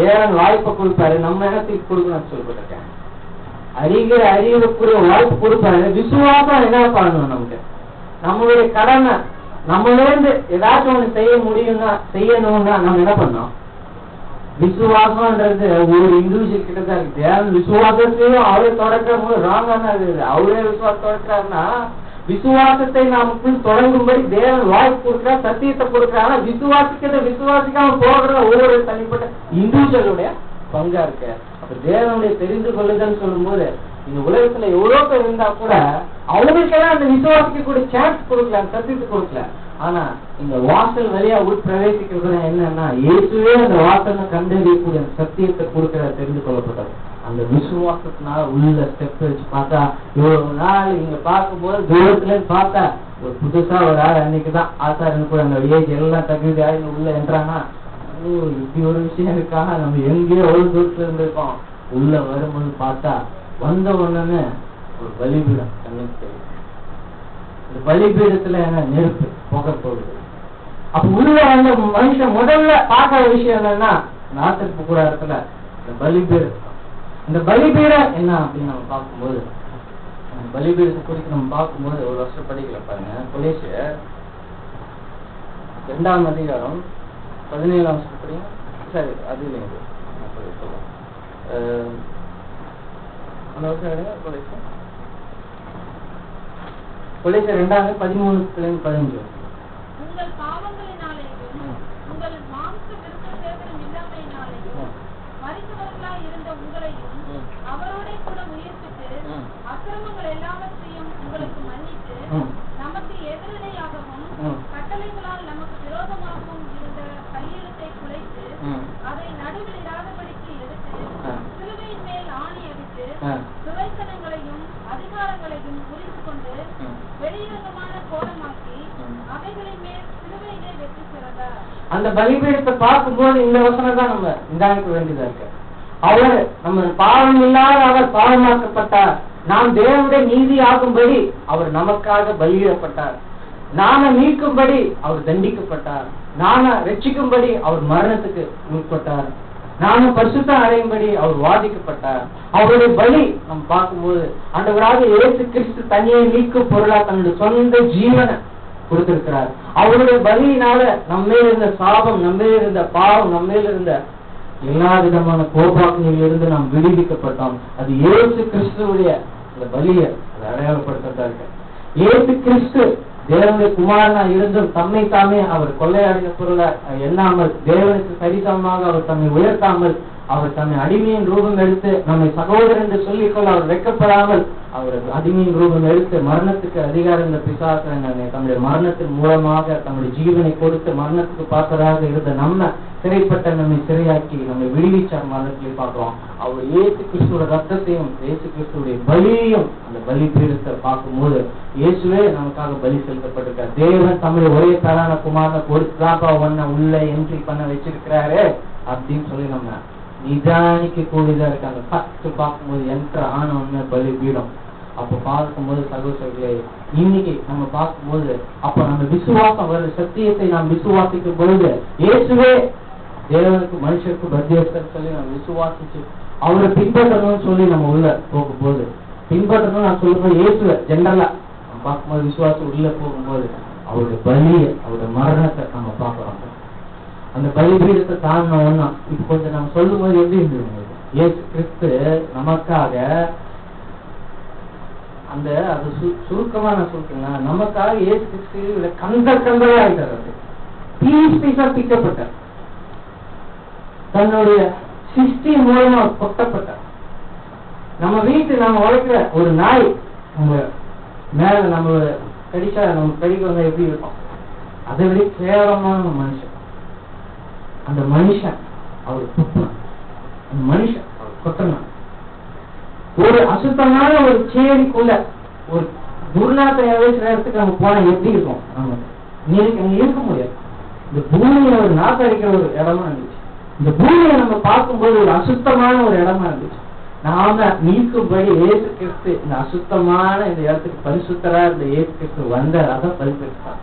தேவன் வாய்ப்பை கொடுப்பாரு, நம்ம இடத்துக்கு கொடுக்கணும்னு சொல்லப்பட்டிருக்கேன். அறிகிற அறிவுக்குரிய வாய்ப்பு கொடுப்பாரு. விசுவாசம் என்ன பண்ணணும், நமக்கு நம்மளுடைய கடமை நம்மளேந்து ஏதாச்சும் ஒண்ணு செய்ய முடியும்னா செய்யணும்னா நம்ம என்ன பண்ணோம். விசுவாசம்ன்றது ஒரு இண்டிவிஜுவல் கிட்ட தான் இருக்கு. தேவன் விசுவாசத்தையும் அவரே தொடக்கிற போது ராங்கான அவரே விசுவாசம் தொடக்கிறாருன்னா விசுவாசத்தை நமக்குள் தொடங்கும்படி தேவன் வாய்ப்பு கொடுக்கிறார், சத்தியத்தை கொடுக்கிறார். ஆனா விசுவாசிக்காம போகிற ஒவ்வொரு தனிப்பட்ட இண்டிவிஜுவலுடைய பங்கா இருக்கு. அப்ப தேவனுடைய தெரிந்து கொள்ளுதல் சொல்லும் போது இந்த உலகத்துல எவ்வளவு பேர் இருந்தா கூட அவங்களுக்கெல்லாம் அந்த விசுவாசிக்க கூட சான்ஸ் கொடுக்கல, சத்தியத்தை கொடுக்கல. ஆனா இந்த வாசல் வழியா உள் பிரவேசிக்கிறது என்னன்னா இயேசுவே அந்த வாசலை கண்டறியக்கூடிய சத்தியத்தை கொடுக்கிற தெரிந்து கொள்ளப்பட்டது. அந்த விசுவாசத்தினால உள்ள ஸ்டெப் வச்சு பார்த்தா இவ்வளவு நாள் இங்க பார்க்கும்போது தூரத்துல பார்த்தா ஒரு புதுசா ஒரு ஆள் அன்னைக்குதான் ஆசாரன் கூட அந்த ஏஜ் எல்லாம் தகுதி ஆகி உள்ள என்றானா இப்படி ஒரு விஷயம் இருக்கா, நம்ம எங்கேயோ ஒரு தூரத்துல இருந்திருக்கோம். உள்ள வரும்போது பார்த்தா வந்த உடனே ஒரு பலிபீடம் கண்ணுக்கு தெரியும். இந்த பலிபீடத்துல என்ன நெருப்பு புகை போகுது. அப்ப உள்ள வந்த மனுஷன் முதல்ல பார்க்கிற விஷயம் என்னன்னா நாட்டுக்கு கூட இடத்துல இந்த பலிபீடம். இந்த பலிபீடம் என்ன அப்படின்னு நம்ம பார்க்கும்போது பலிபீடத்தை குறித்து நம்ம பார்க்கும்போது ஒரு வருஷம் படிக்கல பாருங்க. கொலேசியர் 2ஆம் அதிகாரம் 17ஆம் வருஷம் படிங்க. சரி அது இல்லைங்க அந்த வருஷம் எடுங்க. கொலேசியர் 2ஆம் 13-15. உங்கள் பாவங்களினாலேயும் உங்கள் மாம்ச விருத்த சேதனம் இல்லாமையினாலேயும் மரித்தவர்களாய் இருந்த உங்களையும் அவரோட கூட உயிர்ப்பித்து அக்கிரமங்கள் எல்லாவற்றையும் உங்களுக்கு மன்னித்து நமக்கு எதிரடையாகவும் கட்டளைகளால் நமக்கு விரோதமாகவும் இருந்த கையெழுத்தை குலைத்து அதை நடுவில் இராதபடிக்கு எடுத்து சிலுவையின் மேல் ஆணி அடித்து சுவைத்தனங்களையும் அதிகாரங்களையும் புரிந்து கொண்டு வெளியரங்கமான கோலமாக்கி அவைகளின் மேல் சிலுவையிலே வெற்றி சிறந்தார். அந்த பலிபீடத்தை பார்க்கும்போது இந்த வசனம் தான் நம்ம நிதானிக்க வேண்டியதா இருக்கு. அவர் நம்ம பாவம் இல்லாத அவர் பாவமாக்கப்பட்டார். நாம் தேவனுடைய நீதி ஆகும்படி அவர் நமக்காக பலியிடப்பட்டார். நாம மீட்கும்படி அவர் தண்டிக்கப்பட்டார். நாம ரட்சிக்கும்படி அவர் மரணத்துக்கு உட்பட்டார். நாமும் பரிசுத்தம் அடையும்படி அவர் வாதிக்கப்பட்டார். அவருடைய பலி நம்ம பார்க்கும்போது ஆண்டவராக இயேசு கிறிஸ்து தனியை நீக்கும் பொருளா தன்னுடைய சொந்த ஜீவனை கொடுத்திருக்கிறார். அவருடைய பலியினால நம்மே இருந்த சாபம், நம்மே இருந்த பாவம், நம்மே இருந்த எல்லா விதமான கோபாக்கிலிருந்து நாம் விடுவிக்கப்பட்டோம். அது இயேசு கிறிஸ்துடைய அந்த பலியை அதை அடையாளப்படுத்துறதா இருக்கு. இயேசு கிறிஸ்து தேவனுடைய குமாரனா இருந்தும் தம்மை தாமே அவர் கொள்ளையாடின பொருளை எண்ணாமல், தேவனுக்கு சரிசமமாக அவர் தம்மை உயர்த்தாமல், அவர் தன்னை அடிமையின் ரூபம் எடுத்து நம்மை சகோதரன் என்று சொல்லிக்கொள்ள அவர் வெட்கப்படாமல் அவர் அடிமையின் ரூபம் எடுத்து மரணத்துக்கு அதிகாரம் இந்த பிசாசனை தம்முடைய மரணத்தின் மூலமாக தம்முடைய ஜீவனை கொடுத்து மரணத்துக்கு பார்த்ததாக இருந்த நம்ம சிறைப்பட்ட நம்மை சிறையாக்கி நம்மை விடுவிச்சார். மரணத்திலே பார்க்கிறோம். அவர் இயேசு கிறிஸ்துவோட ரத்தத்தையும் இயேசு கிறிஸ்துடைய பலியையும் அந்த பலி பீடத்தை பார்க்கும்போது இயேசுவே நமக்காக பலி செலுத்தப்பட்டிருக்கார். தேவன் தம்முடைய ஒரே தரான குமாரனை கொடுத்தாப்பா ஒன்ன உள்ள என்ட்ரி பண்ண வச்சிருக்கிறாரு அப்படின்னு சொல்லி நம்ம நிதானிக்க கூடியதா இருக்காங்க. ஃபர்ஸ்ட் பார்க்கும்போது என்ட்ரு ஆன ஒண்ணு பலி பீடம். அப்ப பார்க்கும்போது சகோதரர்களே, இன்னைக்கு நம்ம பார்க்கும்போது அப்ப நம்ம விசுவாசம் வர சத்தியத்தை நாம் விசுவாசிக்கும் பொழுது இயேசுவே தேவனுக்கு மனுஷருக்கு பத்தியஸ்தர் சொல்லி நம்ம விசுவாசிச்சு அவரை பின்பற்றணும்னு சொல்லி நம்ம உள்ள போகும்போது பின்பற்றணும் நான் சொல்லும்போது இயேசுவை ஜென்ரலா நம்ம பார்க்கும்போது விசுவாசம் உள்ள போகும்போது அவருடைய பலியை அவருடைய மரணத்தை நம்ம பார்க்கிறோம். அந்த பலிபீடத்தை தாண்டின ஒண்ணா இப்ப கொஞ்சம் நம்ம சொல்லும் போது எப்படி இருந்தது? இயேசு கிறிஸ்து நமக்காக அந்த அது சுருக்கமா நான் சொல்றேன், நமக்காக இயேசு கிறிஸ்து கந்தரா ஆயிட்டார். பீஸ் பீஸா பிக்கப்பட்டார். தன்னுடைய சிருஷ்டி மூலமா கொட்டப்பட்டார். நம்ம வீட்டு நம்ம வளர்க்கிற ஒரு நாய் நம்ம மேல நம்ம கடிச்சா நம்ம கடிக்க வந்தா எப்படி இருக்கும்? அதை விட கேவலமான மனுஷன். அந்த மனுஷன் அவர் குட்டணும், அந்த மனுஷன் அவர் கொட்டணும். ஒரு அசுத்தமான ஒரு சேரிக்குள்ள ஒரு துர்நாற்றம் ஏதாச்சும் நேரத்துக்கு நம்ம போனா எப்படி இருக்கும்? நமக்கு அங்க இருக்க முடியாது. இந்த பூமியில ஒரு நாற்றம் அடிக்கிற ஒரு இடமா இருந்துச்சு. இந்த பூமியை நம்ம பார்க்கும்போது ஒரு அசுத்தமான ஒரு இடமா இருந்துச்சு. நாம நீக்கும்படி இயேசு கிறிஸ்து இந்த அசுத்தமான இந்த இடத்துக்கு பரிசுத்தரா இந்த இயேசு கிறிஸ்து வந்தார். அதான் பரிசுத்தார்.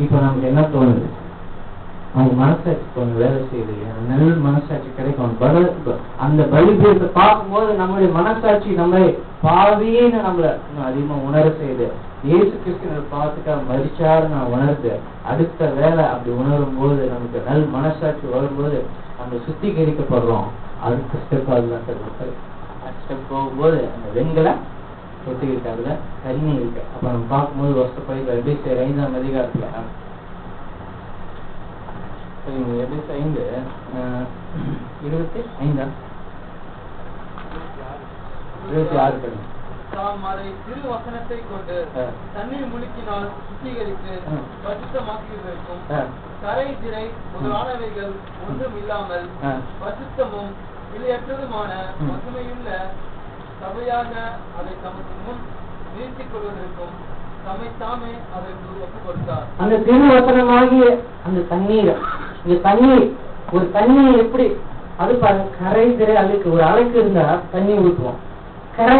இப்ப நமக்கு என்ன தோணுது? அவங்க மனசாட்சி கொஞ்சம் வேலை செய்யுது, நல்ல மனசாட்சி கிடைக்கும். அந்த பலிபீடத்தை பார்க்கும்போது நம்மளுடைய மனசாட்சி நம்மளை பாவின்னு நம்மள இன்னும் அதிகமா உணர செய்யுது. இயேசு கிறிஸ்து பார்த்துக்காக மரிச்சாரு நான் உணர்ந்து அடுத்த வேலை அப்படி உணரும் போது நமக்கு நல் மனசாட்சி வரும்போது நம்ம சுத்திகரிக்கப்படுறோம். அடுத்த ஸ்டெப் அதுதான் ஸ்டெப் போகும்போது அந்த வெண்கல சுத்திகரிக்காதுல தண்ணி இருக்கு. அப்ப நம்ம பார்க்கும்போது வருஷப்படி 5ஆம் அதிகாரத்துல 25 தாம் அதை திரு வசனத்தை கொண்டு தண்ணீர் முழுக்கினால் சுத்திகரித்து பரிசுத்தமாக்குவதற்கும் கரை திரை முதலானவைகள் ஒன்றும் இல்லாமல் பரிசுத்தமும் இலையற்றதுமான பசுமையுள்ள சபையாக அதை தமக்கு முன் நிறுத்திக் கொள்வதற்கும் தம்மைத்தாமே அதற்கு ஒப்புக் கொடுத்தார். அந்த திருவசனமாகிய அந்த தண்ணீர், இந்த தண்ணீர் ஒரு தண்ணீர் எப்படி அது கரை திரை அழுக்கு ஒரு அழுக்கு இருந்தா தண்ணி ஊற்றுவோம், கரை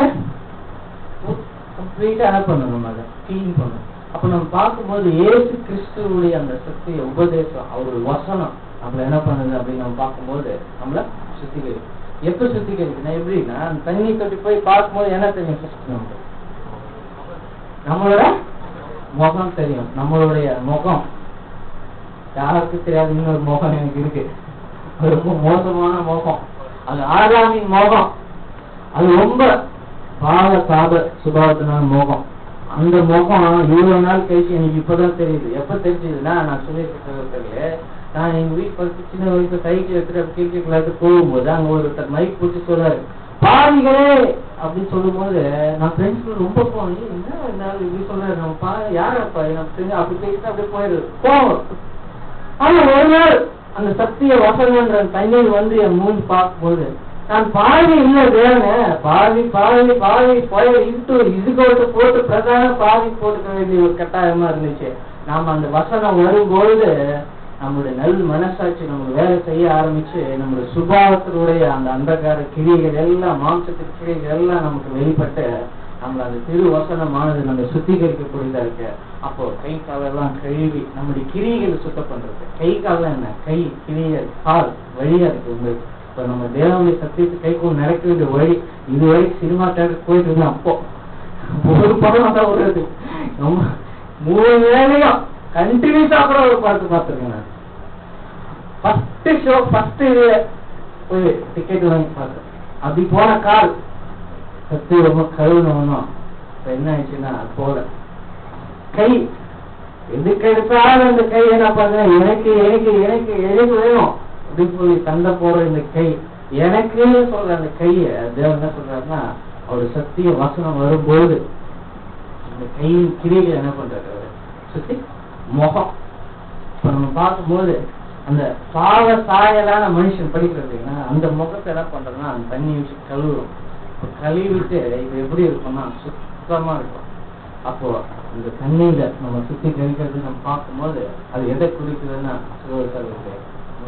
கம்ப்ளீட்டா என்ன பண்ணணும், அதை கிளீன் பண்ணணும். அப்ப நம்ம பார்க்கும்போது இயேசு கிறிஸ்துவுடைய அந்த சக்திய உபதேசம் அவருடைய வசனம் நம்மள என்ன பண்ணுது அப்படின்னு நம்ம பார்க்கும்போது நம்மள சுத்திகரிக்கும். எப்ப சுத்திகரிக்குன்னா எப்படின்னா அந்த தண்ணி தொட்டி போய் பார்க்கும்போது என்ன தெரியும்? நமக்கு நம்மளோட முகம் தெரியும். நம்மளுடைய முகம் யாருக்கு தெரியாது. இன்னொரு முகம் எனக்கு இருக்கு, ரொம்ப மோசமான முகம். அது ஆதாமின் முகம். அது ரொம்ப பாவ சாப சுபாவத்தினான முகம். அந்த முகம் இவ்வளவு நாள் கழிச்சு எனக்கு இப்பதான் தெரியுது. எப்ப தெரிஞ்சதுன்னா நான் சொல்லியிருக்கேன், நான் எங்க வீட்டு பக்கத்து சின்ன வயசுல சைக்கிள் எடுத்துட்டு கிரிக்கெட் விளையாட்டு போகும்போது அங்க ஒருத்தர் மைக் பிடிச்சி சொல்றாரு, பாருங்களே அப்படின்னு சொல்லும் போது நான் ஃப்ரெண்ட்ஸ் ரொம்ப போனேன். என்ன இருந்தாலும் இப்படி சொல்றாரு, நம்ம யாரப்பா எனக்கு தெரிஞ்சு அப்படி பேசிட்டு அப்படியே போயிடுது போவோம். ஆனா ஒரு நாள் அந்த சத்திய வசனன்ற தண்ணீர் வந்து என் மூணு பார்க்கும்போது நான் பாவி இல்லை வேண பாவி பாவி பாவி போய் இதுக்கு போட்டு பிரதான பாவி போட்டுக்க வேண்டிய ஒரு கட்டாயமா இருந்துச்சு. நாம அந்த வசனம் வரும்போது நம்மளுடைய நல் மனசாட்சி நம்மளுடைய வேலை செய்ய ஆரம்பிச்சு நம்மளுடைய சுபாவத்தினுடைய அந்த அந்தகார கிரிகள் எல்லாம் மாம்சத்தின் கிரிகள் எல்லாம் நமக்கு வெளிப்பட்டு நம்மள அந்த திரு வசனமானது நம்ம சுத்திகரிக்கக்கூடியதா இருக்கு. அப்போ கை காலெல்லாம் கழுவி நம்முடைய கிரிகளை சுத்தம் பண்றது. கை காலம் என்ன? கை கிரியல் கால் வழியா இருக்கு உங்களுக்கு. இப்ப நம்ம தேவனுடைய சத்தியத்தை கைக்கும் நடக்க வேண்டிய வழி இது வரைக்கும் சினிமா தேட்டருக்கு போயிட்டு இருந்தோம். அப்போ ஒரு படம் தான் வருது. நம்ம 3 வேலையும் கண்டினியூஸா கூட ஒரு படத்தை பார்த்துருக்கேன் நான். ஃபர்ஸ்ட் ஷோ ஃபர்ஸ்ட் இதுல போய் டிக்கெட் வாங்கி பார்த்தேன். அப்படி போன கால் சத்தி ரொம்ப கழுவுனோம். என்ன ஆயிடுச்சுன்னா போல கை எதுக்கு எடுத்தாலும் அந்த கை என்ன பண்ண எனக்கு எனக்கு எனக்கு எனக்கு வேணும் அப்படின்னு சொல்லி சண்டை போற இந்த கை எனக்கு சொல்ற அந்த கைய தேவன் என்ன சொல்றாருன்னா அவரு சத்திய வசனம் வரும்போது அந்த கையின் கிரியை என்ன பண்றாரு அவரு சுத்தி முகம். இப்ப நம்ம பார்க்கும்போது அந்த பாவ சாயலான மனுஷன் படிக்கிறதுன்னா அந்த முகத்தை என்ன பண்றதுன்னா அந்த தண்ணி வச்சு கழுவுறோம். கழுவிட்டு இது எப்படி இருக்கும்னா சுத்தமா இருக்கும். அப்போ இந்த தண்ணியில நம்ம சுத்தி கழிக்கிறது நம்ம பார்க்கும்போது அது எதை குறிக்குதுன்னா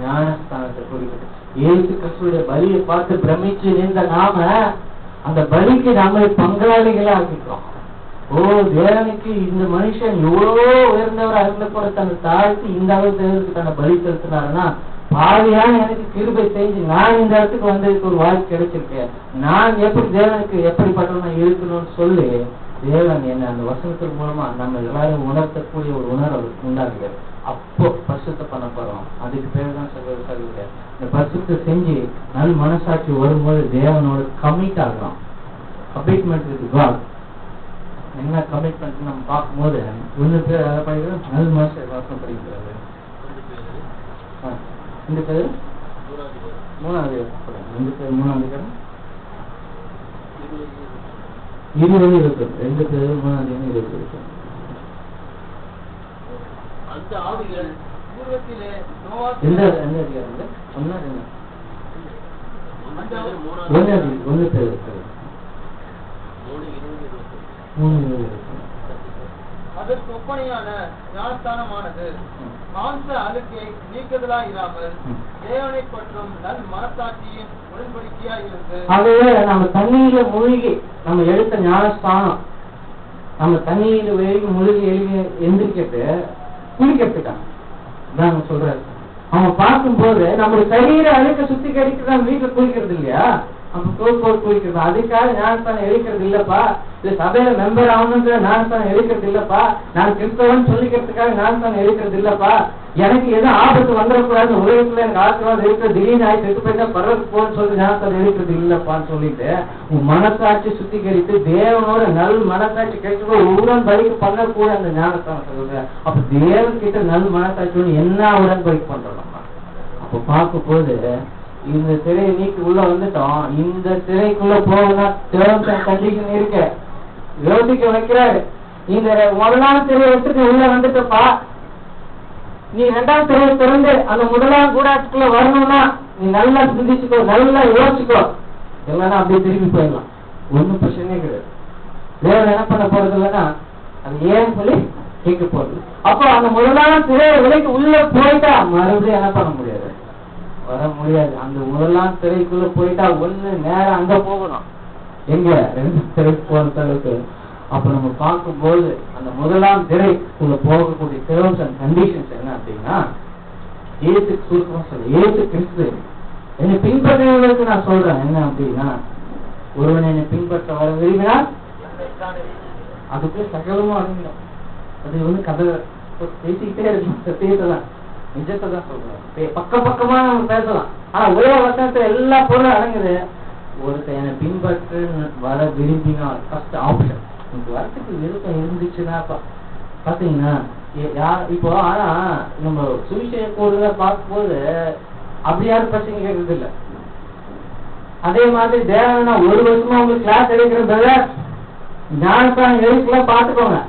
ஞானஸ்தானத்தை குறிக்குது. ஏசு கிறிஸ்துடைய பலியை பார்த்து பிரமிச்சு நின்ற நாம அந்த பலிக்கு நம்மை பங்காளிகளா ஆக்கிக்கிறோம். ஓ தேவனுக்கு இந்த மனுஷன் எவ்வளோ உயர்ந்தவரா இருந்த கூட தன்னை தாழ்த்தி இந்த அளவுக்கு தன்னை பலி செலுத்தினாருன்னா பாவியான எனக்கு கிருபை செஞ்சு நான் இந்த இடத்துக்கு வந்ததுக்கு ஒரு வாய்ப்பு கிடைச்சிருக்கேன். நான் எப்படி தேவனுக்கு எப்படிப்பட்டவனா இருக்கணும்னு சொல்லி தேவன் என்ன அந்த வசனத்தின் மூலமா நம்ம எல்லாரும் உணர்த்தக்கூடிய ஒரு உணர்வு உண்டாகுது. அப்போ பரிசுத்தம் பண்ண போறோம். அதுக்கு பேர் தான் சொல்லுங்க. இந்த பரிசுத்தை செஞ்சு நல் மனசாட்சி வரும்போது தேவனோட கமிட் ஆகலாம். கமிட்மெண்ட் இருக்கு காட். என்ன கமிட்மெண்ட் நம்ம பார்க்கும்போது ஒண்ணு பேர் அதை படிக்கிறோம். நல் மனசை வாசம் படிக்கிறாரு. இந்த பேர் 3வது 3வது 20 இருக்கு. 2 பேர் 3வது 20 இருக்கு. அந்த ஆவிகள் பூர்வத்திலே எந்த எந்த அதிகாரத்துல ஒண்ணு பேர் இருக்கு. 3:20 அதற்கு ஒப்பனையான ஞானஸ்தானமானது மாம்ச அழுக்கை நீக்குதலாய் இராமல் தேவனை பற்றும் நல் மனசாட்சியின் உடன்படிக்கையா இருந்து அதுவே நம்ம தண்ணியில மூழ்கி நம்ம எடுத்த ஞானஸ்தானம் நம்ம தண்ணியில மூழ்கி எழுதி எந்திரிக்கிட்டு குளிக்கிறதுக்கான் நான் சொல்றாரு. அவன் பார்க்கும்போது நம்மளுடைய சரீர அழுக்க சுத்திகரிக்க நம்ம வீட்டுல குளிக்கிறது இல்லையா, நம்ம போட்டு குளிக்கிறது. அதுக்காக ஞானஸ்தானம் எடுக்கிறது இல்லப்பா. இல்ல சபையில மெம்பர் ஆகணுன்ற ஞானஸ்தானம் எடுக்கிறது இல்லப்பா. நான் கிறிஸ்தவன் சொல்லிக்கிறதுக்காக ஞானஸ்தானம் எடுக்கிறது இல்லப்பா. எனக்கு எதுவும் ஆபத்து வந்துடக்கூடாது, உலகத்துல எனக்கு ஆசீர்வாதம் இருக்கு, திடீர்னு ஆகி செத்து போயிட்டா பரவக்கு போன்னு சொல்லி ஞானஸ்தானம் எடுக்கிறது இல்லப்பான்னு சொல்லிட்டு உன் மனசாட்சி சுத்திகரித்து தேவனோட நல் மனசாட்சி கிடைச்சதோ உடன்படிக்கை பண்ணக்கூட அந்த ஞானஸ்தானம் சொல்லுங்க. அப்ப தேவன் கிட்ட நல் மனசாட்சி என்ன உடன்படிக்கை பண்றோம் நம்ம. அப்ப பார்க்கும் போது இந்த திரையை நீக்கி உள்ள வந்துட்டோம். இந்த திரைக்குள்ள போகணும்னா டேர்ம்ஸ் அண்ட் கண்டிஷன் இருக்கு, யோசிக்க வைக்கிறாரு. இந்த முதலாம் திரையை எடுத்துட்டு உள்ள வந்துட்டப்பா, நீ 2வது திரையை திறந்து அந்த முதலாம் கூடாரத்துக்குள்ள வரணும்னா நீ நல்லா சிந்திச்சுக்கோ, நல்லா யோசிச்சுக்கோ, இல்லைன்னா அப்படியே திரும்பி போயிடலாம். ஒன்னும் பிரச்சனையே கிடையாது. வேற என்ன பண்ண போறது இல்லைன்னா அது ஏன் சொல்லி கேட்க போறது. அப்போ அந்த முதலாம் திரையை விலைக்கு உள்ள போயிட்டா மறுபடியும் என்ன பண்ண முடியாது, வர முடியாது. அந்த முதலாம் திரைக்குள்ள போயிட்டா ஒண்ணு நேரம் அங்க போகணும். எங்க 2 திரைக்கு போற அளவுக்கு. அப்ப நம்ம பார்க்கும்போது அந்த முதலாம் திரைக்குள்ள போகக்கூடிய டேர்ம்ஸ் அண்ட் கண்டிஷன்ஸ் என்ன அப்படின்னா ஏசு சுருக்கமா சொல்ல ஏசு கிறிஸ்து என்னை பின்பற்றவர்களுக்கு நான் சொல்றேன் என்ன அப்படின்னா, ஒருவன் என்னை பின்பற்ற வர விரும்பினால் அதுக்கு சகலமா அடங்கணும். அது கதை பேசிக்கிட்டே இருக்கும். சத்தியத்தை தான் நிஜத்தை தான் சொல்றேன். பக்கமா நம்ம பேசலாம். ஆனா ஒரே வசனத்துல எல்லா பொருளும் அடங்குது. ஒருத்தர் என்னை பின்பற்று வர விரும்பினால் ஃபர்ஸ்ட் ஆப்ஷன். உங்களுக்கு வரத்துக்கு விருப்பம் இருந்துச்சுன்னா பாத்தீங்கன்னா இப்போ ஆனா நம்ம சுவிசேஷ கோடுல பார்க்கும்போது அப்படி யாரும் பிரச்சனை கேட்கறது இல்லை. அதே மாதிரி தேவனா 1 வருஷமா உங்களுக்கு கிளாஸ் எடுக்கிறத ஞானஸ்தானம் எடுக்கலாம் பாத்துக்கோங்க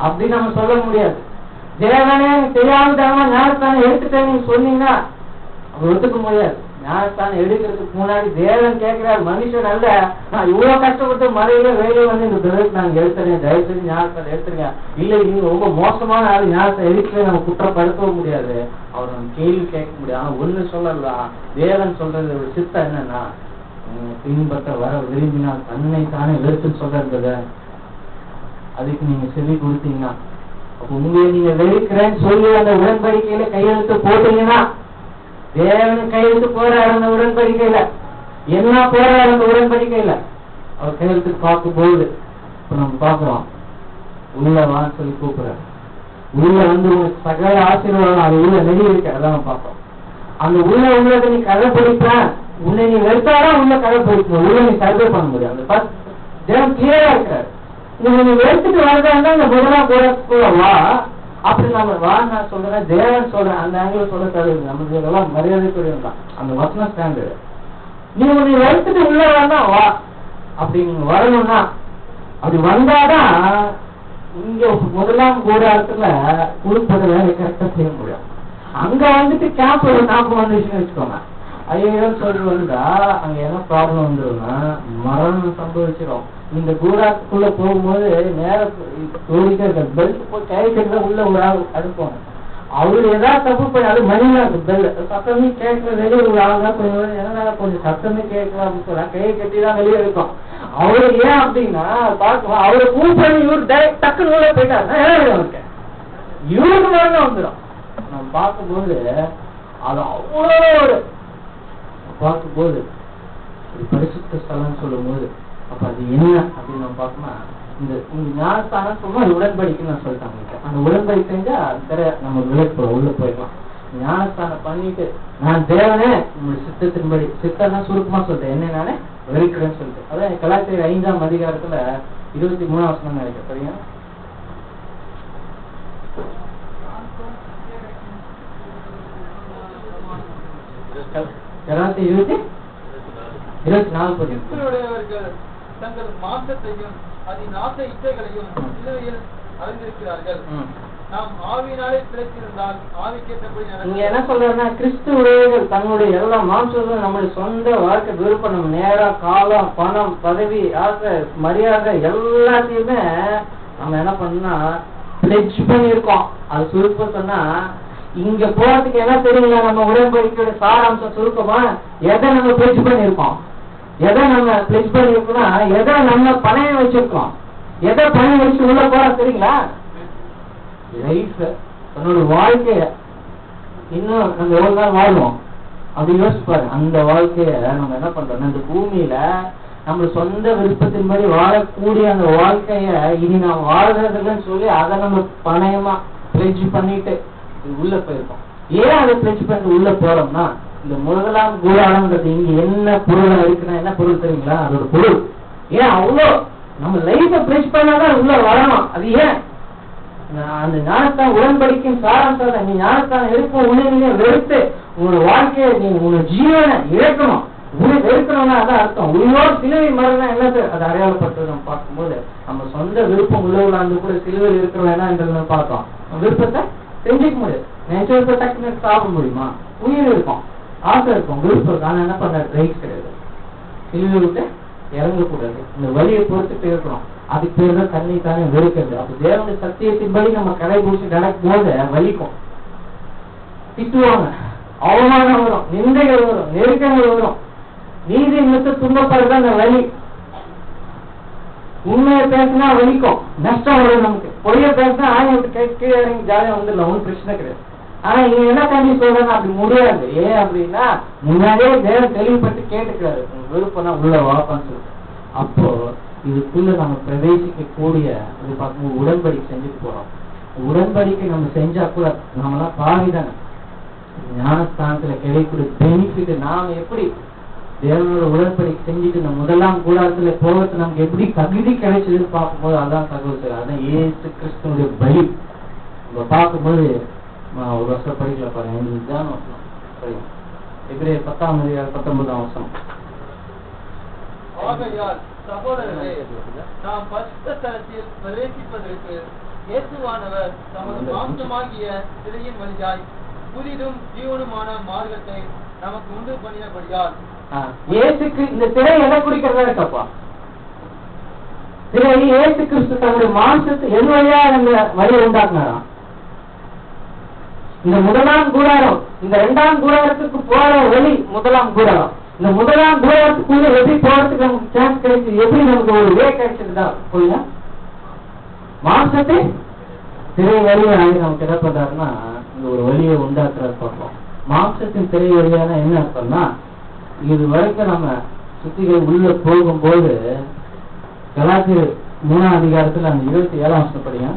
அப்படின்னு நம்ம சொல்ல முடியாது. தேவனே தெரியாம தேவனா ஞானஸ்தானம் எடுத்துட்டேன்னு நீங்க சொன்னீங்கன்னா அப்படி ஒத்துக்க முடியாது. ஞானஸ்தானம் எடுக்கிறதுக்கு முன்னாடி தேவன் கேட்கிறார், மனுஷன் அல்ல, நான் இவ்வளவு கஷ்டப்பட்டு மழையில வேலையை வந்து இந்த பிறகு நாங்க எடுத்துறேன், தயவு செஞ்சு ஞானஸ்தானம் எடுத்துருங்க. இல்ல நீங்க ரொம்ப மோசமான ஆள் ஞானத்தை எடுக்கல நம்ம குற்றப்படுத்தவும் முடியாது, அவர் நம்ம கேள்வி கேட்க முடியாது. ஆனா ஒண்ணு சொல்லலாம், தேவன் சொல்றது ஒரு சித்தம் என்னன்னா பின்பற்ற வர விரும்பினால் தன்னை தானே வெறுத்துன்னு சொல்றது. அதுக்கு நீங்க செவி கொடுத்தீங்கன்னா அப்ப உங்களை நீங்க வெறுக்கிறேன்னு சொல்லி அந்த உடன்படிக்கையில கையெழுத்து போட்டீங்கன்னா தேவன் கையெழுத்து போறாரு அந்த உடன்படிக்கையில. என்ன போறாரு அந்த உடன்படிக்கையில? அவர் கையெழுத்துக்கு பார்க்கும்போது இப்ப நம்ம பாக்குறோம், உள்ள வான்னு சொல்லி கூப்பிடுறாரு. உள்ள வந்து உங்களுக்கு சகல ஆசீர்வாதம் அது உள்ள நெறி இருக்கு, அதான் பார்ப்போம். அந்த உள்ள உள்ளதை நீ கதை படிப்ப, உன்னை நீ வெறுத்தாதான் உள்ள கதை படிக்கணும், உள்ள நீ சர்வே பண்ண முடியும். அந்த தேவன் கிளியரா இருக்காரு. நீ வெறுத்துட்டு வரதா இந்த முதலாம் கூட வா, அப்படி நம்ம வா நான் சொல்றேன், தேவன் சொல்றேன், அந்த ஆங்கில சொல்ல தருது. நமக்கு இதெல்லாம் மரியாதைக்குரியது தான், அந்த வசன ஸ்டாண்டர்டு. நீ உன்னை வெறுத்துட்டு உள்ள வரனா வா, அப்படி நீங்க வரணும்னா அப்படி வந்தாதான் இங்க முதலாம் கூடாரத்துல உள்பட வேலை கரெக்டா செய்ய முடியும். அங்க வந்துட்டு கேம்ப் ஒரு 40 வந்துச்சுன்னு வச்சுக்கோங்க, ஐயோ சொல்லி வந்தா அங்க என்ன ப்ராப்ளம் வந்துரும்னா மரணம் சம்பவிச்சிடும். இந்த கூடாரத்துக்குள்ள போகும்போது நேரம் தோடிட்டே இருக்க பெல்ட் போய் கை கட்டில உள்ள ஒரு ஆள் அடுப்போம். அவரு ஏதாவது தப்பு பண்ணி அது மணியா இருக்கு பெல் சத்தமே கேட்கற வெளியே ஒரு ஆள் தான் கொஞ்சம் என்ன கொஞ்சம் சத்தமே கேட்கலாம் அப்படின்னு சொல்ல கையை கட்டி தான் வெளியே இருக்கும். அவரு ஏன் அப்படின்னா பார்க்கலாம், அவரை மூவ் பண்ணி இவரு டைரக்ட் டக்குன்னு உள்ள போயிட்டாருன்னா அவருக்கு இவருக்கு மரணம் வந்துடும். நம்ம பார்க்கும்போது அது அவ்வளோ ஒரு பார்க்கும்போது பரிசுத்த ஸ்தலம் சொல்லும் போது அப்ப அது என்ன அப்படின்னு நம்ம பார்க்கணும். இந்த ஞானஸ்தானம் சொல்லுவோம், அது உடன்படிக்கை நான் சொல்லிட்டாங்க. அந்த உடன்படிக்கை செஞ்சா அது நம்ம விளக்கு உள்ள போயிடலாம். ஞானஸ்தானம் பண்ணிட்டு நான் தேவனே உங்களுடைய சித்தத்தின்படி, சித்தம்னா சுருக்கமா சொல்லிட்டேன், என்ன நானே வெறுக்கிறேன்னு சொல்லிட்டு. அதான் கலாச்சார 5ஆம் அதிகாரத்துல 23ஆம் வசனம் நினைக்கிறேன், சரியா? கலாச்சார 24 தங்கள் மாம்சத்தையும் அதன் ஆசை இச்சைகளையும் சிலுவையில் அறிந்திருக்கிறார்கள். நாம் ஆவியினாலே பிழைத்திருந்தால் ஆவிக்கேற்றபடி நடக்கும். இங்க என்ன சொல்றாருன்னா, கிறிஸ்துவர்கள் தன்னுடைய எல்லா மாம்சத்தையும் நம்முடைய சொந்த வாழ்க்கை விருப்பம், நம்ம நேரம், காலம், பணம், பதவி, ஆசை, மரியாதை எல்லாத்தையுமே நம்ம என்ன பண்ணா பிளெட்ஜ் பண்ணியிருக்கோம். அது சுருக்க சொன்னா இங்க போறதுக்கு என்ன தெரியுங்களா, நம்ம உடன்படிக்கையோட சாராம்சம் சுருக்கமா எதை நம்ம பிளெட்ஜ் பண்ணியிருக்கோம், எதை நம்ம பிளெட்ஜ் பண்ணிருக்கோம்னா எதை நம்ம பணையம் வச்சிருக்கோம், எதை பணையம் வச்சு உள்ள போற தெரியுங்களா? லைஃப், தன்னோட வாழ்க்கைய இன்னும் நம்ம எவ்வளவு நாள் வாழ்வோம் அப்படி யோசிப்பாரு. அந்த வாழ்க்கைய நம்ம என்ன பண்றோம், இந்த பூமியில நம்ம சொந்த விருப்பத்தின்படி வாழக்கூடிய அந்த வாழ்க்கைய இனி நாம் வாழ்றதுன்னு சொல்லி அதை நம்ம பணையமா பிளெட்ஜ் பண்ணிட்டு உள்ள போயிருக்கோம். ஏன் அதை பிளெட்ஜ் பண்ணிட்டு உள்ள போறோம்னா, இந்த முதலாம் கூடாரம்ன்றது இங்க என்ன பொருளா இருக்குன்னா என்ன பொருள் தெரியுங்களா? அதோட பொருள் ஏன் அவ்வளோ நம்ம லைஃபை பிளெட்ஜ் பண்ணாதான் உள்ள வரணும். அது ஏன் அந்த ஞானத்தான் உடன்படிக்கையும் சாராம்சத்தை நீ ஞானத்தான் எடுக்கும் உன்னை வெறுத்து உங்களோட வாழ்க்கையை நீ உங்களோட ஜீவனை இழக்கணும். உன்னை வெறுக்கணும்னா அதான் அர்த்தம். உங்களோட சிலுவை மரணம் என்னது அது அடையாளப்பட்டது. நம்ம பார்க்கும்போது நம்ம சொந்த விருப்பம் உள்ளவர்களாந்து கூட சிலுவையில் இருக்கிறோம் என்னன்றது நம்ம பார்த்தோம். விருப்பத்தை செஞ்சுக்க முடியாது, நினைச்ச டக்குன்னு சாப்பிட முடியுமா? உயிர் இருக்கும், ஆசை இருக்கும், விருப்பம் இருக்கும். ஆனா என்ன பண்ண ரைட் கிடையாது, சிலுவை விட்டு இறங்கக்கூடாது. இந்த வழியை பொறுத்துட்டு இருக்கணும். அதுக்கு பேர் தான் தண்ணி தானே வெறுக்கிறது. அப்ப தேவனுடைய சத்தியத்தின்படி நம்ம கடைபிடிச்சு நடக்கும் போது வலிக்கும், திட்டுவாங்க, அவமானம் வரும், நிந்தைகள் வரும், நெருக்கங்கள் வரும், நீதி நிமித்த துன்பப்படுறது அந்த வலி. உண்மையை பேசினா வலிக்கும், நஷ்டம் வரும் நமக்கு. பொய்ய பேசினா ஆயிரம் கீழே இறங்கி ஜாலியா வந்துடலாம், ஒன்றும் பிரச்சனை கிடையாது. ஆனா இங்க என்ன கண்டி சொல்றாங்க, அப்படி முடியாது. ஏன் அப்படின்னா முன்னாடியே தேவன் தெளிவுபட்டு கேட்டுக்கிறாரு, விருப்பம்னா உள்ள வாப்பான்னு சொல்லிட்டு. அப்போ இதுக்குள்ள நம்ம பிரவேசிக்க கூடிய அது பார்க்கும்போது உடன்படிக்கை செஞ்சுட்டு போறோம். உடன்படிக்கை நம்ம செஞ்சா கூட நம்மளாம் பாவிதானே. ஞானஸ்தானத்துல கிடைக்கூடிய பெனிஃபிட் நாம எப்படி தேவனோட உடன்படிக்கை செஞ்சுட்டு இந்த முதலாம் கூடாரத்துல போகிறது நமக்கு எப்படி தகுதி கிடைச்சதுன்னு பார்க்கும்போது அதான் சகோதரர், அதான் இயேசு கிறிஸ்துவனுடைய பலி. நம்ம பார்க்கும்போது ஒரு வருஷம் படிக்கல பாருங்க, இதுதான் சரி. எபிரேயர் 10ஆம் அதிகாரம் 19ஆம் வசனம். ஆகையால் சகோதரரே, நாம் பரிசுத்த ஸ்தலத்தில் பிரவேசிப்பதற்கு இயேசுவானவர் தமது மாம்சமாகிய சிறையின் வழியாய் புதிதும் ஜீவனுமான மார்க்கத்தை நமக்கு உண்டு பண்ணினபடியால். இயேசுக்கு இந்த திரை எதை குறிக்கிறதா இருக்கப்பா? திரை இயேசு கிறிஸ்து தன்னுடைய மாம்சத்தை எது வழியா இந்த வழியை உண்டாக்குனாரா? இந்த முதலாம் கூடாரம், இந்த 2ஆம் கூடாரத்துக்கு போற வழி முதலாம் கூடாரம். இந்த முதலாம் கூடாரத்துக்குள்ள எப்படி போறதுக்கு நமக்கு சான்ஸ் கிடைச்சது, எப்படி நமக்கு ஒரு வே கிடைச்சதுதான் சொல்லுங்க. மாம்சத்தை திரை வழியை நமக்கு என்ன பண்றாருன்னா இந்த ஒரு வழியை உண்டாக்குறாரு பார்ப்போம். மாம்சத்தின் திரை வழியான என்ன அர்த்தம்னா, இது வரைக்கும் நம்ம சுத்திகள் உள்ள போகும்போது கலாத்தியர் 3ஆம் அதிகாரத்துல அந்த 27ஆம் வசனம் படிங்க.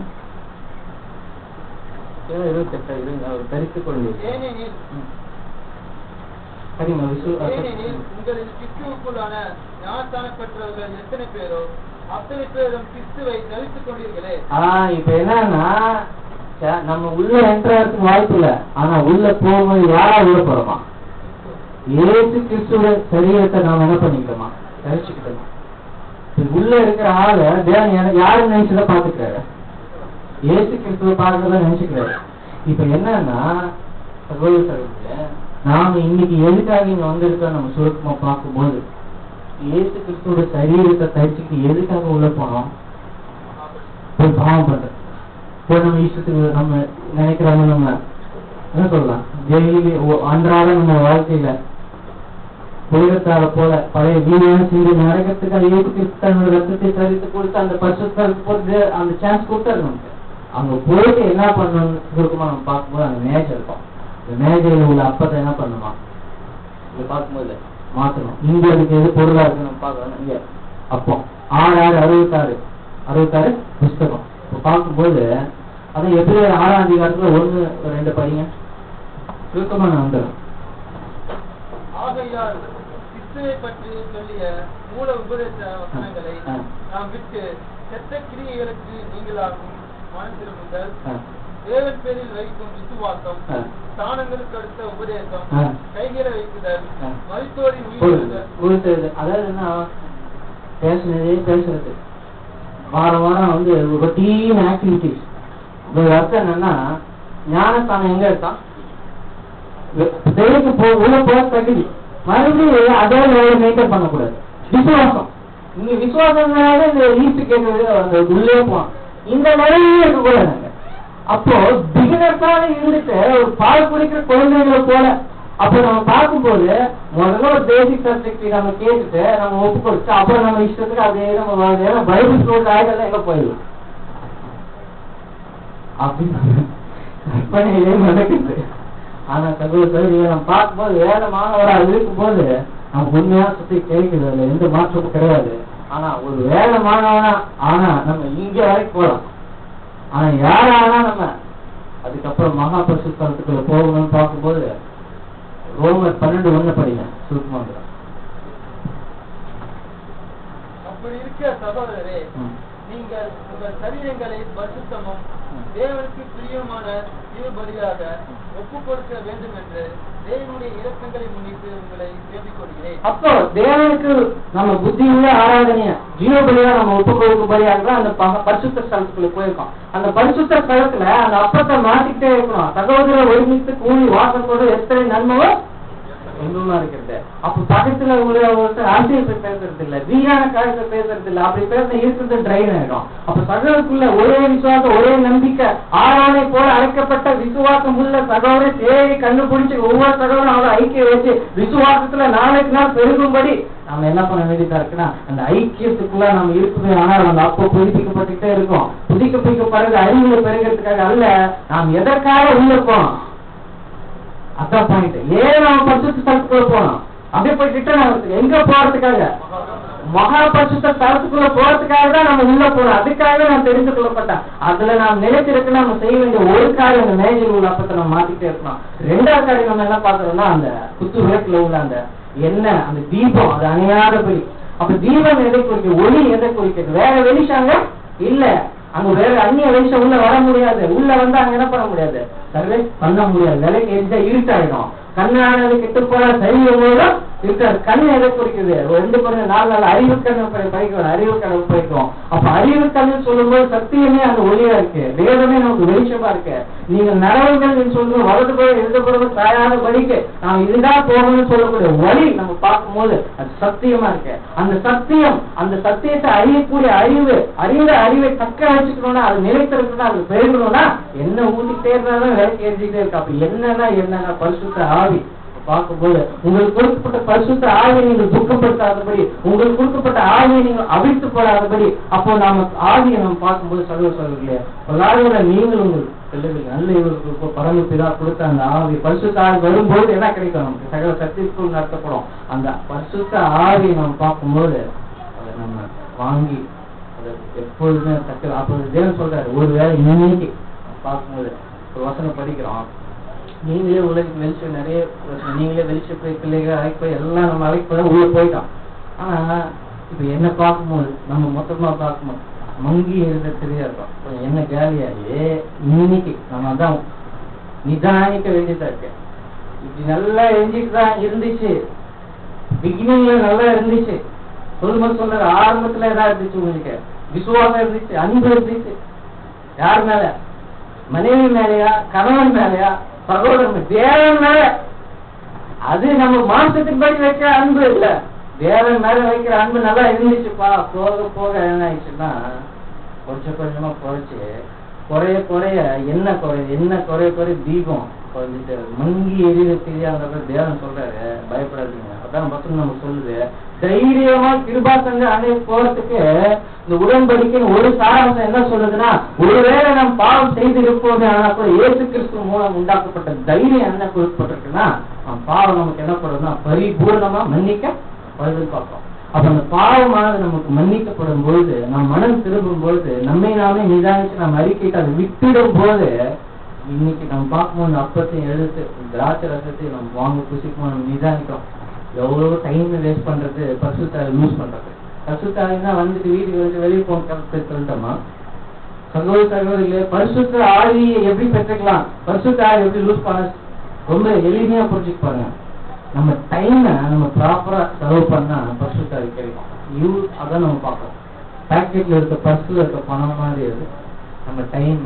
28 அவர் தரித்துக் கொள்ளுங்கள். உங்களில் கிறிஸ்துவுக்குள்ளான ஞானஸ்தானம் பெற்றவர்கள் எத்தனை பேரோ அத்தனை பேரும் கிறிஸ்துவை தரித்துக் கொண்டீர்களே. இப்ப என்னன்னா, நம்ம உள்ள என்ட்ரதுக்கு வாய்ப்பு இல்ல. ஆனா உள்ள போகும்போது யாரா உள்ள போறோமா? இயேசு கிறிஸ்துவ சரீரத்தை நாம என்ன பண்ணிக்கிறோமா? தரிச்சுக்கிட்டோமா? உள்ள இருக்கிற ஆளு தேவன் எனக்கு யாரும் நினைச்சுதான் பாத்துக்கிறாரு. இயேசு கிறிஸ்துவ பார்க்கறத நினைச்சுக்கிறாரு. இப்ப என்னன்னா, நாம இன்னைக்கு எதுக்காக இங்க வந்திருக்கோம் நம்ம சுருக்கமா பார்க்கும்போது, இயேசு கிறிஸ்துவோட சரீரத்தை தரிச்சுக்கிட்டு எதுக்காக உள்ள போனோம்? போய் பாவம் பண்ற போய் நம்ம இஷ்டத்துக்கு நம்ம நினைக்கிறவங்க நம்ம என்ன சொல்லலாம், டெய்லி அன்றாட நம்ம வாழ்க்கையில உலகத்தால போல பழைய வீடான செய்து நடக்கிறதுக்கு அது இயேசு கிறிஸ்து ரத்தத்தை சரித்து கொடுத்து அந்த பரிசுத்தத்துக்கு போட்டு அந்த சான்ஸ் கொடுத்தாரு நமக்கு. அங்க போயிட்டு என்ன பண்ணணும்னு சுருக்கமா நம்ம பார்க்கும்போது அந்த மேஜை இருக்கும். இந்த மேஜையில உள்ள அப்பத்தை என்ன பண்ணுமா இங்க பார்க்கும்போது மாத்தணும். இங்க அதுக்கு எது பொருளா இருக்கு நம்ம பார்க்கணும். இங்க அப்போ 66 புஸ்தகம் பார்க்கும்போது அதை எப்படி 6ஆம் அதிகாரத்துல 1-2 படிங்க. சுருக்கமா நான் வந்துடும். ஆகையால் கிறிஸ்துவை பற்றி சொல்லிய மூல உபதேச வசனங்களை நாம் விட்டு செத்த கிரியைகளுக்கு நீங்களாகும் மனதிரும்புங்கள். தேவன் பேரில் வைக்கும் விசுவாசம், ஸ்தானங்களுக்கு அடுத்த உபதேசம், கைகளை வைக்குதல், மரித்தோரின் உயிர்த்தெழுதல். அதாவது என்ன, பேசுறது வாரம் வந்து ரொட்டீன் ஆக்டிவிட்டிஸ். அர்த்தம் என்னன்னா, ஞானஸ்தானம் எங்க இருக்கான்? உள்ள போக தகுதி மறுபடியும் அதே லெவலில் மெயின்டைன் பண்ணக்கூடாது. விசுவாசம், இங்க விசுவாசம் இந்த ஈஸ்ட் கேட்கறது அந்த உள்ளே போவான். இந்த நிலையிலே இருக்கக்கூடாது. அப்போ பிகினர்ஸாக இருந்துட்டு ஒரு பால் குடிக்கிற குழந்தைகளை போல அப்போ நம்ம பார்க்கும்போது முதல்ல ஒரு பேசிக் சப்ஜெக்ட் நம்ம கேட்டுட்டு நம்ம ஒப்பு கொடுத்து அப்புறம் நம்ம இஷ்டத்துக்கு அதே நம்ம பைபிள் ஸ்டோர் ஆயிடலாம் எங்க போயிடலாம் அப்படின்னு நடக்குது. ஆனா சகோதரி நம்ம பார்க்கும்போது வேற மாணவராக இருக்கும்போது நம்ம உண்மையா சுத்தி கேட்குது, அதுல எந்த மாற்றமும் கிடையாது. ஆனா ஒரு வேற மாணவனா ஆனா நம்ம இங்க வரைக்கும் போகலாம். ஆனா யாரானா நம்ம அதுக்கப்புறம் மகா பரிசுத்தத்துக்குள்ள போகணும்னு பார்க்கும்போது ரோமர் 12:1 படிங்க சுருக்கமா. அப்படி இருக்க சகோதரரே, நீங்கள் உங்கள் சரீரங்களை பரிசுத்தமும் தேவனுக்கு பிரியமான ஜீவபலியாக ஒப்புக் கொடுக்க வேண்டும் என்று தேவனுடைய இரக்கங்களை முன்னிட்டு உங்களை வேண்டிக் கொள்கிறேன். அப்போ தேவனுக்கு நம்ம புத்தியுள்ள ஆராதனைய ஜீவபலியா நம்ம ஒப்புக் கொடுக்கும்படியாக அந்த பரிசுத்த ஸ்தலத்துக்குள்ள போயிருக்கோம். அந்த பரிசுத்த ஸ்தலத்துல அந்த அப்பத்தை மாத்திக்கிட்டே இருக்கணும். சகோதரர் ஒருமித்து கூலி வாசத்தோடு எத்தனை நன்மையோ எங்குமா இருக்கிறது. அப்ப பக்கத்துல ஒருத்தர் ஆசிரியத்தை பேசுறது இல்ல, வீணான காரியத்தை பேசுறது இல்ல. அப்படி பேச இருக்கிறது ட்ரைன் ஆயிடும். அப்ப சகோதரருக்குள்ள ஒரே விசுவாசம், ஒரே நம்பிக்கை, ஆராதனை போல அழைக்கப்பட்ட விசுவாசம் உள்ள சகோதரை தேடி கண்டுபிடிச்சு ஒவ்வொரு சகோதரும் அவரை ஐக்கியம் வச்சு விசுவாசத்துல நாளைக்கு நாள் பெருகும்படி நம்ம என்ன பண்ண வேண்டியதா இருக்குன்னா அந்த ஐக்கியத்துக்குள்ள நம்ம இருக்குது. ஆனால் அந்த அப்போ புதுப்பிக்கப்பட்டுட்டே இருக்கோம். புதுப்பிக்கப்படுறது அறிவுல பெருகிறதுக்காக அல்ல, நாம் எதற்காக உள்ள இருக்கோம் அதான் பாயிண்ட். ஏன் நாம பரிசுத்த ஸ்தலத்துக்குள்ள போனோம்? அப்படியே போய் ரிட்டர்ன் ஆகிறதுக்கு எங்க போறதுக்காக? மகா பரிசுத்த ஸ்தலத்துக்குள்ள போறதுக்காக தான் நம்ம உள்ள போறோம். அதுக்காக நான் தெரிந்து கொள்ளப்பட்டேன். அதுல நாம் நிலைத்திருக்க நம்ம செய்ய வேண்டிய ஒரு காரியம் அந்த மேஜையில் உள்ள அப்பத்தை நம்ம மாத்திட்டே இருக்கணும். 2வது காரியம் நம்ம என்ன பார்க்கறோம்னா அந்த குத்து விளக்குல உள்ள அந்த எண்ணெய், அந்த தீபம் அது அணையாதபடி. அப்ப தீபம் எதை குறிக்கிறது? ஒளி எதை குறிக்கிறது? வேற வெளிச்சாங்க இல்ல, அங்க வேற அந்நிய வெளிச்சம் உள்ள வர முடியாது. உள்ள வந்து அங்க என்ன பண்ண முடியாது, சர்வே பண்ண முடியாது. விலைக்கு எந்த இருட்டாயிடும். கண்ணானது கெட்டு போல சரீரம் இருக்காது. கண் எதை குறிக்குது? 2-4 அறிவு கண்ணு படிக்கணும். அறிவு கண்ணு படிக்கும். அப்ப அறிவு கண்ணு சொல்லும்போது சத்தியமே அந்த ஒளியா இருக்கு, வேதமே நமக்கு வெளிச்சமா இருக்கு. நீங்க நரவுகள் சொல்ற வலது புறம் இடது புறம் சாயாத படிக்க நாம் இதுதான் போகணும்னு சொல்லக்கூடிய வழி நம்ம பார்க்கும்போது அது சத்தியமா இருக்கு. அந்த சத்தியம், அந்த சத்தியத்தை அறியக்கூடிய அறிந்த அறிவை தக்க வச்சுக்கணும்னா அது நிலைத்திருக்கணும்னா அது பெருகணும்னா என்ன ஊட்டிக்கிட்டே இருந்தாலும் விலைக்கு எரிஞ்சுக்கிட்டே இருக்கு. அப்ப என்னன்னா பரிசுத்த ஆவி பார்க்கும்போது உங்களுக்கு கொடுக்கப்பட்ட பரிசுத்த ஆவியை நீங்கள் துக்கப்படுத்தாதபடி, உங்களுக்கு கொடுக்கப்பட்ட ஆவியை நீங்கள் அவிழ்த்து போடாதபடி, அப்போ நாம ஆவியை நம்ம பார்க்கும்போது சகோதரர்களே நீங்களும் பிள்ளைகளுக்கு நல்ல இவருக்கு பரமபிதா கொடுத்த அந்த ஆவி பரிசுத்த ஆவி வரும்போது என்ன கிடைக்கும் நமக்கு சகல சக்திக்குள் நடத்தப்படும். அந்த பரிசுத்த ஆவியை நம்ம பார்க்கும்போது அதை நம்ம வாங்கி அதை எப்பொழுதுமே தக்க. அப்போ தேவன் சொல்றாரு, ஒருவேளை இன்னைக்கு பார்க்கும்போது ஒரு வசனம் படிக்கிறோம், நீங்களே உலகம் வெளிச்சம் நிறைய நீங்களே வெளிச்ச போய் பிள்ளைகள் அழைக்க போய் எல்லாம் நம்ம அழைக்க போய் உள்ள போயிட்டோம். ஆனா இப்ப என்ன பார்க்கும்போது நம்ம மொத்தமா பார்க்கும்போது மங்கி இருந்த தெரியாதோம் கொஞ்சம் என்ன காலியாகி இன்னைக்கு நம்ம தான் நிதானிக்க வேண்டியதா இருக்கு. இப்படி நல்லா எழுஞ்சிட்டு தான் இருந்துச்சு, பிகினிங்ல நல்லா இருந்துச்சு, சொல்லும்போது சொல்ற ஆரம்பத்துல ஏதாவது இருந்துச்சு, உங்களுக்கு விசுவாசம் இருந்துச்சு, அன்பு இருந்துச்சு. யார் மேல? மனைவி மேலையா, கணவன் மேலையா, சகோதரன், தேவன் மேல. அது நம்ம மாசத்துக்கு படி வைக்கிற அன்பு இல்ல, தேவன் மேல வைக்கிற அன்பு நல்லா இருந்துச்சுப்பா. போக போக என்ன ஆயிடுச்சுன்னா கொஞ்சம் கொஞ்சமா குறைச்சு குறைய குறைய என்ன குறைய தீபம் குறைஞ்சிட்டு மங்கி எரியில தெரியாத தேவன் சொல்றாரு, பயப்படாதீங்க. அதான் பசங்க நம்ம சொல்லுது, தைரியமா கிருபாசங்க அன்னைக்கு போறதுக்கு இந்த உடன்படிக்கை ஒரு சாராம்சம் என்ன சொல்லுதுன்னா, ஒருவேளை நம்ம பாவம் செய்து இருப்போமே ஆனா கூட இயேசு கிறிஸ்து மூலம் உண்டாக்கப்பட்ட தைரியம் என்ன கொடுக்கப்பட்டிருக்குன்னா, பாவம் நமக்கு என்ன பண்ணுறதுன்னா பரிபூர்ணமா மன்னிக்க பார்ப்போம். அப்ப அந்த பாவமானது நமக்கு மன்னிக்கப்படும் பொழுது, நம் மனம் திரும்பும் பொழுது, நம்மை நாமே நிதானிச்சு நம்ம அறிக்கைக்கு அதை விட்டுடும் போது, இன்னைக்கு நம்ம பார்க்கும்போது அப்பத்தையும் எடுத்து திராட்சை ரசத்தையும் நம்ம வாங்க புசிக்கும் நம்ம நிதானிக்கிறோம். எவ்வளவு டைம் வேஸ்ட் பண்றது, பசுத்தாவை லூஸ் பண்றது. பசுத்தாவின்னா வந்துட்டு வீட்டுக்கு வந்து வெளியே போன சொல்லிட்டோமா சகோதரிகளே, பரிசுத்த ஆவியை எப்படி பெற்றுக்கலாம், பரிசுத்த ஆவி எப்படி லூஸ் பண்ண ரொம்ப எளிமையா புரிஞ்சுக்க பாருங்க. நம்ம டைமை நம்ம ப்ராப்பரா செலவு பண்ணா பரிசுத்த ஆவி கிடைக்கும். அதான் நம்ம பார்க்கணும். பேக்கெட்ல இருக்க பர்ஸ்ல இருக்க பணம் மாதிரி அது நம்ம டைம்.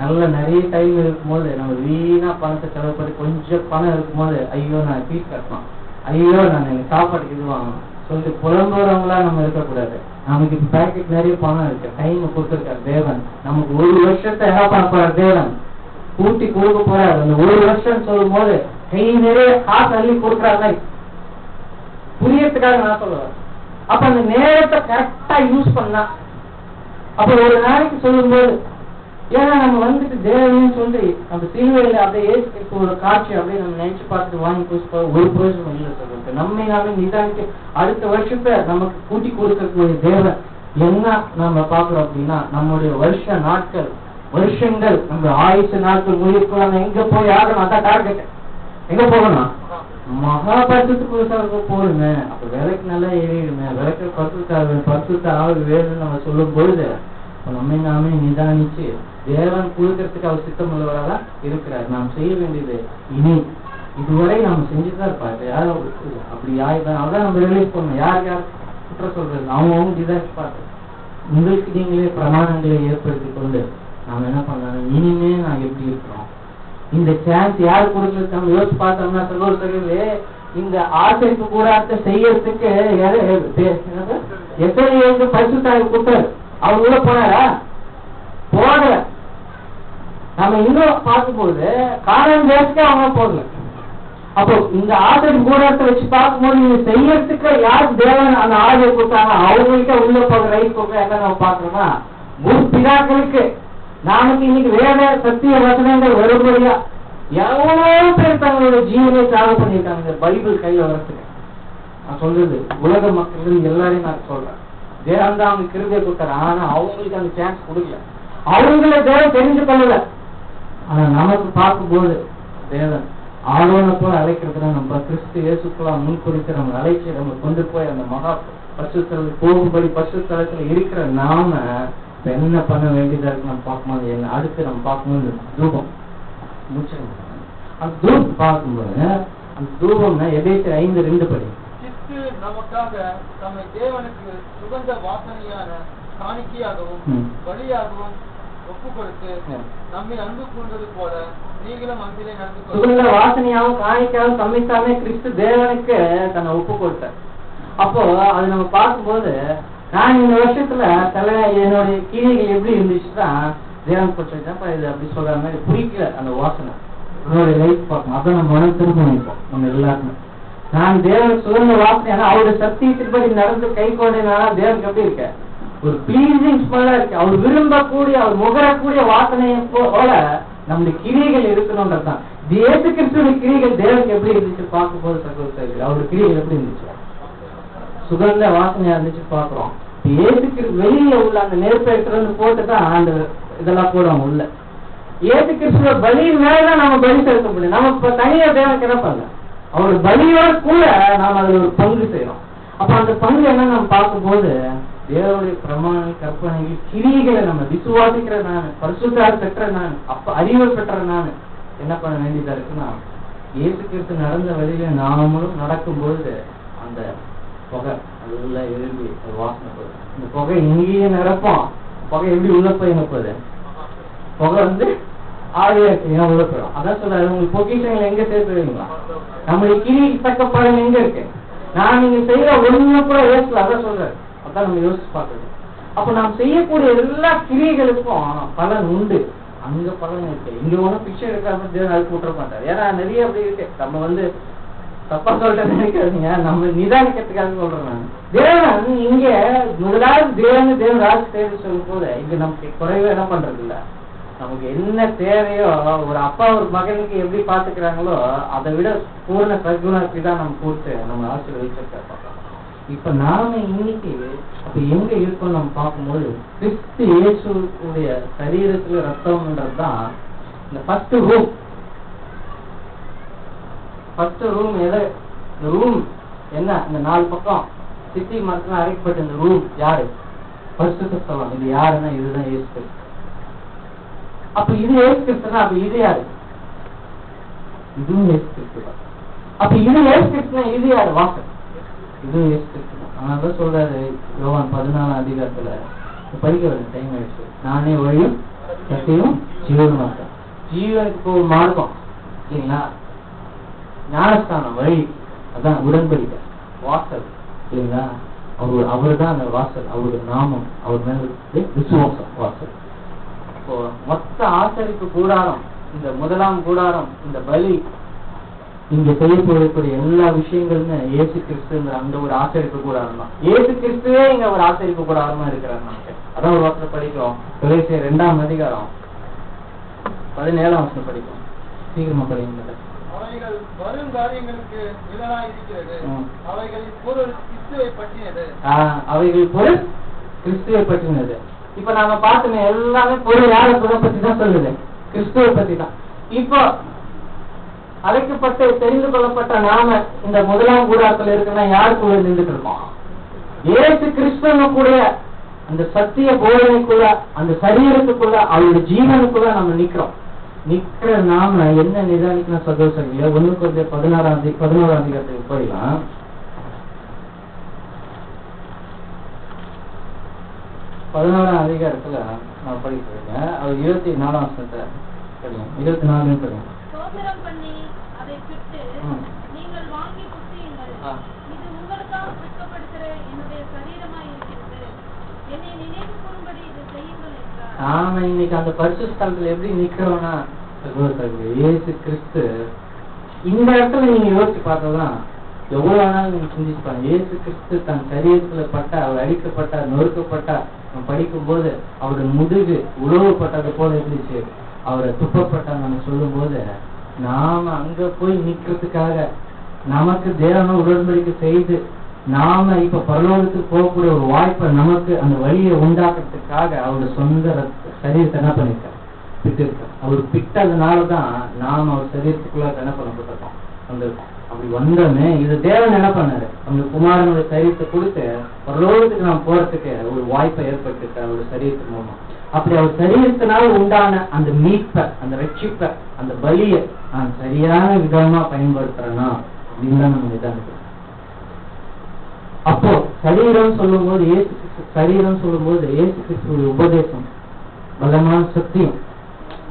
நல்ல நிறைய டைம் இருக்கும்போது நம்ம வீணா பணத்தை செலவு பண்ணி கொஞ்சம் பணம் இருக்கும்போது ஐயோ நான் ஃபீஸ் கட்டணும், ஐயோ நான் எனக்கு சாப்பாட்டுக்கு இது வாங்கணும் சொல்லிட்டு புலம்புறவங்களா நம்ம இருக்கக்கூடாது. நமக்கு இப்ப பேக்கெட் நிறைய பணம் இருக்கு, டைம் கொடுத்துருக்காரு தேவன். நமக்கு ஒரு வருஷத்தை என்ன பண்ண போறாரு தேவன், கூட்டி கொடுக்க போறாரு. அந்த ஒரு வருஷம் சொல்லும் போது கை நிறைய காசு அள்ளி கொடுக்குறாங்க புரியறதுக்காக நான் சொல்லுவேன். அப்ப அந்த நேரத்தை கரெக்டா யூஸ் பண்ணா, அப்ப ஒரு நாளைக்கு சொல்லும் போது, ஏன்னா நம்ம வந்துட்டு தேவன்னு சொல்லி அந்த சிலுவையில அப்படியே ஒரு காட்சி அப்படியே நம்ம நினைச்சு பார்த்துட்டு வாங்கி பூசிப்பா ஒரு பிரயோஜனம் இல்லை சொல்லிட்டு நம்மை நாமே நிதானிக்க அடுத்த வருஷத்தை நமக்கு கூட்டி கொடுக்கக்கூடிய தேவன் என்ன நம்ம பாக்குறோம் அப்படின்னா, நம்முடைய வருஷங்கள் நம்ம ஆயுசு நாட்கள் முடிவுக்குள்ள எங்க போய் ஆகணும், அதான் டார்கெட். எங்க போகணும்? மகாபரிசுக்கு போடுங்க. அப்ப விலைக்கு நல்லா ஏறிடுங்க, விலைக்கு பரிசுத்த ஆள் வேணும்னு நம்ம சொல்லும் பொழுது நம்மை நாமே நிதானிச்சு தேவன் கொடுக்கறதுக்கு அவர் சித்தம் உள்ளவராக இருக்கிறார். நாம் செய்ய வேண்டியது இனி இதுவரை நம்ம செஞ்சுதான் இருப்பாரு. யாரும் அப்படி யாருதான் அதான் நம்ம ரிலீஸ் பண்ணணும். யார் குற்றம் சொல்றது, அவங்க டிசைன்ஸ் பார்த்து உங்களுக்கு நீங்களே பிரமாணங்களை ஏற்படுத்தி கொண்டு நாம என்ன பண்ணலாம், இனிமே நான் எப்படி இருக்கிறோம், இந்த சான்ஸ் யார் கொடுக்கறது நம்ம யோசிச்சு பார்த்தோம்னா சகோதரர்களே, இந்த ஆசைப்பு கூடாரத்தை செய்யறதுக்கு எத்தனை பரிசுத்தாவி கொடுத்தாரு, அவங்க உள்ள போனாரா? போகல. நம்ம இன்னும் பார்க்கும்போது காரணம் பேசுக்கு அவங்க போகல. அப்போ இந்த ஆசைப்பு கூடாரத்தை வச்சு பார்க்கும்போது நீங்க செய்யறதுக்கு யாருக்கு தேவன் அந்த ஆசையை கொடுத்தாங்க, அவங்களுக்கு உள்ள போக ரைட் போக என்ன நம்ம பாக்குறோம்னா, முற்பிதாக்களுக்கு நமக்கு இன்னைக்கு வேத சத்திய வசனங்கள் வரும்படியா எவ்வளவு பேர் தங்களுடைய ஜீவனை தியாகம் பண்ணியிருக்காங்க பைபிள் கையில வரத்துக்கு. நான் சொல்றது உலக மக்கள் எல்லாரையும் நான் சொல்றேன், தேவன் தான் அவங்க கிருபையை கொடுத்தாரு. ஆனா அவங்களுக்கு அந்த சான்ஸ் கொடுக்கல, அவங்கள தேவன் தெரிஞ்சு கொள்ளல. ஆனா நமக்கு பார்க்கும்போது தேவன் ஆர்வனை போல அழைக்கிறதுனா நம்ம கிறிஸ்து இயேசுக்குலாம் முன் குறித்து நம்ம அழைச்சி நம்ம கொண்டு போய் அந்த மகா பரிசுத்தலத்தில் போகும்படி பரிசுத்தலத்துல இருக்கிற நாம என்ன பண்ண வேண்டியதா இருக்கு நம்ம பார்க்கும்போது என்ன அடுத்து நம்ம பார்க்கும்போது தூபம் முடிச்சிருங்க. அந்த தூபம் பார்க்கும்போது அந்த தூபம்னா எபேசியர் 5:2 படி கிறிஸ்து நமக்காக தம்மை தேவனுக்கு சுகந்த வாசனையான காணிக்கையாகவும் பலியாகவும் ஒப்பு கொடுத்து நம்மை அன்பு கூர்ந்தது போல நீங்களும் அன்பிலே நடந்து கொள்ளுங்கள். சுகந்த வாசனையாகவும் காணிக்கையாகவும் தம்மைத்தாமே கிறிஸ்து தேவனுக்கு தன்னை ஒப்பு கொடுத்தார். அப்போ அது நம்ம பார்க்கும்போது நான் இந்த வருஷத்துல என்னுடைய கீழிகள் எப்படி இருந்துச்சுன்னா தேவன் கொடுத்தா இது அப்படி சொல்ற மாதிரி பிடிக்கல அந்த வாசனை என்னுடைய லைஃப் பார்க்கணும். அதான் நம்ம மனம் திரும்ப நினைப்போம் நம்ம எல்லாருமே. நான் தேவன் சுகந்த வாசனை அவருடைய சத்தியத்தின்படி நடந்து கை கொண்டேனால தேவனுக்கு எப்படி இருக்க ஒரு பிளீசிங் ஸ்மெல்லா இருக்கு. அவர் விரும்பக்கூடிய, அவர் முகரக்கூடிய வாசனையை போல நம்முடைய கிரியைகள் இருக்கணும்ன்றதுதான். இயேசு கிறிஸ்துவின் கிரியைகள் தேவனுக்கு எப்படி இருந்துச்சு பார்க்கும் போது சகோதரர்கள், அவருடைய கிரியைகள் எப்படி இருந்துச்சு? சுகந்த வாசனையா இருந்துச்சு பாக்குறோம். இயேசுக்கு வெளியில உள்ள அந்த நெருப்பை போட்டுதான் அந்த இதெல்லாம் போடுவாங்க உள்ள. இயேசு கிறிஸ்துவ பலியின் மேலதான் நம்ம பலி செலுத்த முடியும். நம்ம இப்ப தனியா தேவன் கிடப்பாங்க, அவர் பலியோட கூட நாம அதுல ஒரு பங்கு செய்யறோம். அப்ப அந்த பங்கு என்ன நம்ம பார்க்கும்போது தேவனுடைய பிரமாண கற்பனைகள் கிரியைகளை நம்ம விசுவாசிக்கிற நான், பரிசுத்தார் பெற்ற நான், அப்ப அறிவை பெற்ற நான் என்ன பண்ண வேண்டியதா இருக்குன்னா, இயேசு கிறிஸ்து நடந்த வழியில நாமளும் நடக்கும்போது அந்த புகை நல்லா எழுதி ஒரு வாசனை போகுது. இந்த புகை இங்கேயே நிரப்போம். புகை எப்படி உள்ள போய் நிற்பது? புகை ஆவியா இருக்கு உள்ள போயிடும். அதான் சொல்றாரு, உங்களுக்கு பொக்கிஷங்களை எங்க சேர்த்துவீங்களா? நம்மளுடைய கிரிக்கு தக்க பலன் எங்க இருக்கு? நான் நீங்க செய்யற ஒண்ணு கூட யோசிக்கல. அதான் சொல்றாரு. அதான் நம்ம யோசிச்சு பாக்குறது. அப்ப நாம் செய்யக்கூடிய எல்லா கிரியைகளுக்கும் பலன் உண்டு. அங்க பலன் இருக்கு. இங்க ஒண்ணும் பிக்சை எடுக்காம தேவன் அது கூட்ட மாட்டாரு. ஏன்னா நிறைய அப்படி இருக்கு. நம்ம தப்பா சொல்லிட்டு நினைக்காதீங்க, நம்ம நிதானிக்கிறதுக்காக சொல்றேன் நான். தேவன் இங்க முதலாவது தேவன் ராஜ் தேவை சொல்லும் போது இங்க நமக்கு குறைவா என்ன பண்றது இல்ல. நமக்கு என்ன தேவையோ, ஒரு அப்பா ஒரு மகனுக்கு எப்படி பாத்துக்கிறாங்களோ அதை விட பூர்ண சகுணத்தை தான் நம்ம கொடுத்து நம்ம ஆசீர்வதிச்சிருக்க. இப்ப நாம இன்னைக்கு அப்ப எங்க இருக்கோம் நம்ம பார்க்கும்போது, கிறிஸ்து இயேசுடைய சரீரத்துல ரத்தம்ன்றதுதான் இந்த ஃபர்ஸ்ட் ரூம். ஃபர்ஸ்ட் ரூம் எது? இந்த ரூம் என்ன? இந்த 4 பக்கம் சித்தி மரத்துல அரைக்கப்பட்ட இந்த ரூம் யாரு? பரிசுத்த ஸ்தலம். இது யாருன்னா இதுதான் இயேசு கிறிஸ்து. அப்ப இது இயேசு கிறிஸ்துனா அப்ப இது யாரு? இதுவும் இயேசு கிறிஸ்து தான். அப்ப இது இயேசு கிறிஸ்துனா இது யாரு? வாசல். இதுவும் இயேசு கிறிஸ்து தான். அதனாலதான் சொல்றாரு யோவான் 14ஆம் அதிகாரத்துல, படிக்க வேண்டிய டைம் ஆயிடுச்சு, நானே வழியும் சத்தியமும் ஜீவனும் மாட்டேன். ஜீவனுக்கு போக மார்க்கம் இல்லைங்களா? ஞானஸ்தானம் வழி, அதான் உடன்படிக்கை வாசல் இல்லைங்களா? அவர் தான் அந்த வாசல். அவருடைய நாமம், அவர் மேல விசுவாசம் வாசல். இப்போ மொத்த ஆசரிப்பு கூடாரம், இந்த முதலாம் கூடாரம், இந்த பலி, இங்க செய்யப்படக்கூடிய எல்லா விஷயங்களுமே இயேசு கிறிஸ்துங்கிற அந்த ஒரு ஆசரிப்பு கூடாரம் தான். இயேசு கிறிஸ்துவே இங்க ஒரு ஆசரிப்பு கூடாரமா இருக்கிறார் நமக்கு. அதான் ஒரு வாசனை படிக்கிறோம். கொலோசியர் 2ஆம் அதிகாரம் 17ஆம் வசனம் படிக்கிறோம். சீக்கிரமா படிங்க. அவைகள் வரும் காரியங்களுக்கு நிழலாயிருக்கிறது. அவைகளின் பொருள் கிறிஸ்துவை பற்றினது. அவைகள் பொருள் கிறிஸ்துவை பற்றினது. இப்ப நாம பார்த்தோமே எல்லாமே பொருள் யாரை பத்தி தான் சொல்லுது? கிறிஸ்துவை பத்தி தான். இப்போ அழைக்கப்பட்டு தெரிந்து கொள்ளப்பட்ட நாம இந்த முதலாம் கூடாரத்துல இருக்குன்னா யாருக்குள்ள நின்றுட்டு இருக்கோம்? இயேசு கிறிஸ்துவனுக்குள்ள, அந்த சத்திய போதனைக்குள்ள, அந்த சரீரத்துக்குள்ள, அவருடைய ஜீவனுக்குள்ள நம்ம நிக்கிறோம். நிக்கிற நாம என்ன நிதானிக்கணும் சகோதரர்களே? 1 11ஆம் அதிகாரத்துக்கு போயிடலாம். 11ஆம் அதிகாரத்துல நான் படிக்கிறேங்க. அவர் 24ஆம் வசனத்தை படிங்க. 24 படிங்க. சோதனம் பண்ணி அதை பிட்டு நீங்கள் வாங்கி புசியுங்கள். இது உங்களுக்காக விற்கப்படுகிற என்னுடைய சரீரமாய் இருக்கிறது. என்னை நினைவு கூறும்படி இதை செய்யுங்கள் என்றார். நாம இன்னைக்கு அந்த பரிசுத்த ஸ்தலத்துல எப்படி நிக்கிறோம்னா சகோதரர்களே, இயேசு கிறிஸ்து இந்த இடத்துல நீங்க யோசிச்சு பார்த்ததான் எவ்வளவு ஆனாலும் நீங்க சிந்திச்சுப்பாங்க. இயேசு கிறிஸ்து தன் சரீரத்துல பட்ட, அவர் அடிக்கப்பட்ட, நொறுக்கப்பட்ட படிக்கும் போது அவருடைய முதுகு உழவுப்பட்டது போல இருந்துச்சு. அவரை துப்பப்பட்ட நம்ம சொல்லும் போது நாம அங்க போய் நிக்கிறதுக்காக நமக்கு தேவன உடன்படிக்கை செய்து நாம இப்ப பரலோகத்துக்கு போகக்கூடிய ஒரு வாய்ப்பை நமக்கு அந்த வழியை உண்டாக்குறதுக்காக அவருடைய சொந்த சரீரத்தை என்ன பண்ணிருக்கார்? பிட்டிருக்கார். அவர் பிட்டதுனாலதான் நாம அவர் சரீரத்துக்குள்ள என்ன பண்ணப்பட்டிருக்கோம்? வந்திருக்கோம். அப்படி வந்தோமே இது தேவன் என்ன பண்ணாரு? அந்த குமாரனுடைய சரீரத்தை கொடுத்து பரலோகத்துக்கு நாம் போறதுக்கு ஒரு வாய்ப்பை ஏற்பட்டிருக்காரு அவருடைய சரீரத்து மூலமா. அப்படி அவர் சரீரத்தினால் உண்டான அந்த மீட்பை, அந்த ரட்சிப்பை, அந்த பலியை நான் சரியான விதமா பயன்படுத்துறேன்னா அப்படின்னு தான் நம்ம நிதானிக்கிறோம். அப்போ சரீரம் சொல்லும் போது இயேசு கிறிஸ்துவோட உபதேசம், பலமான சத்தியம்,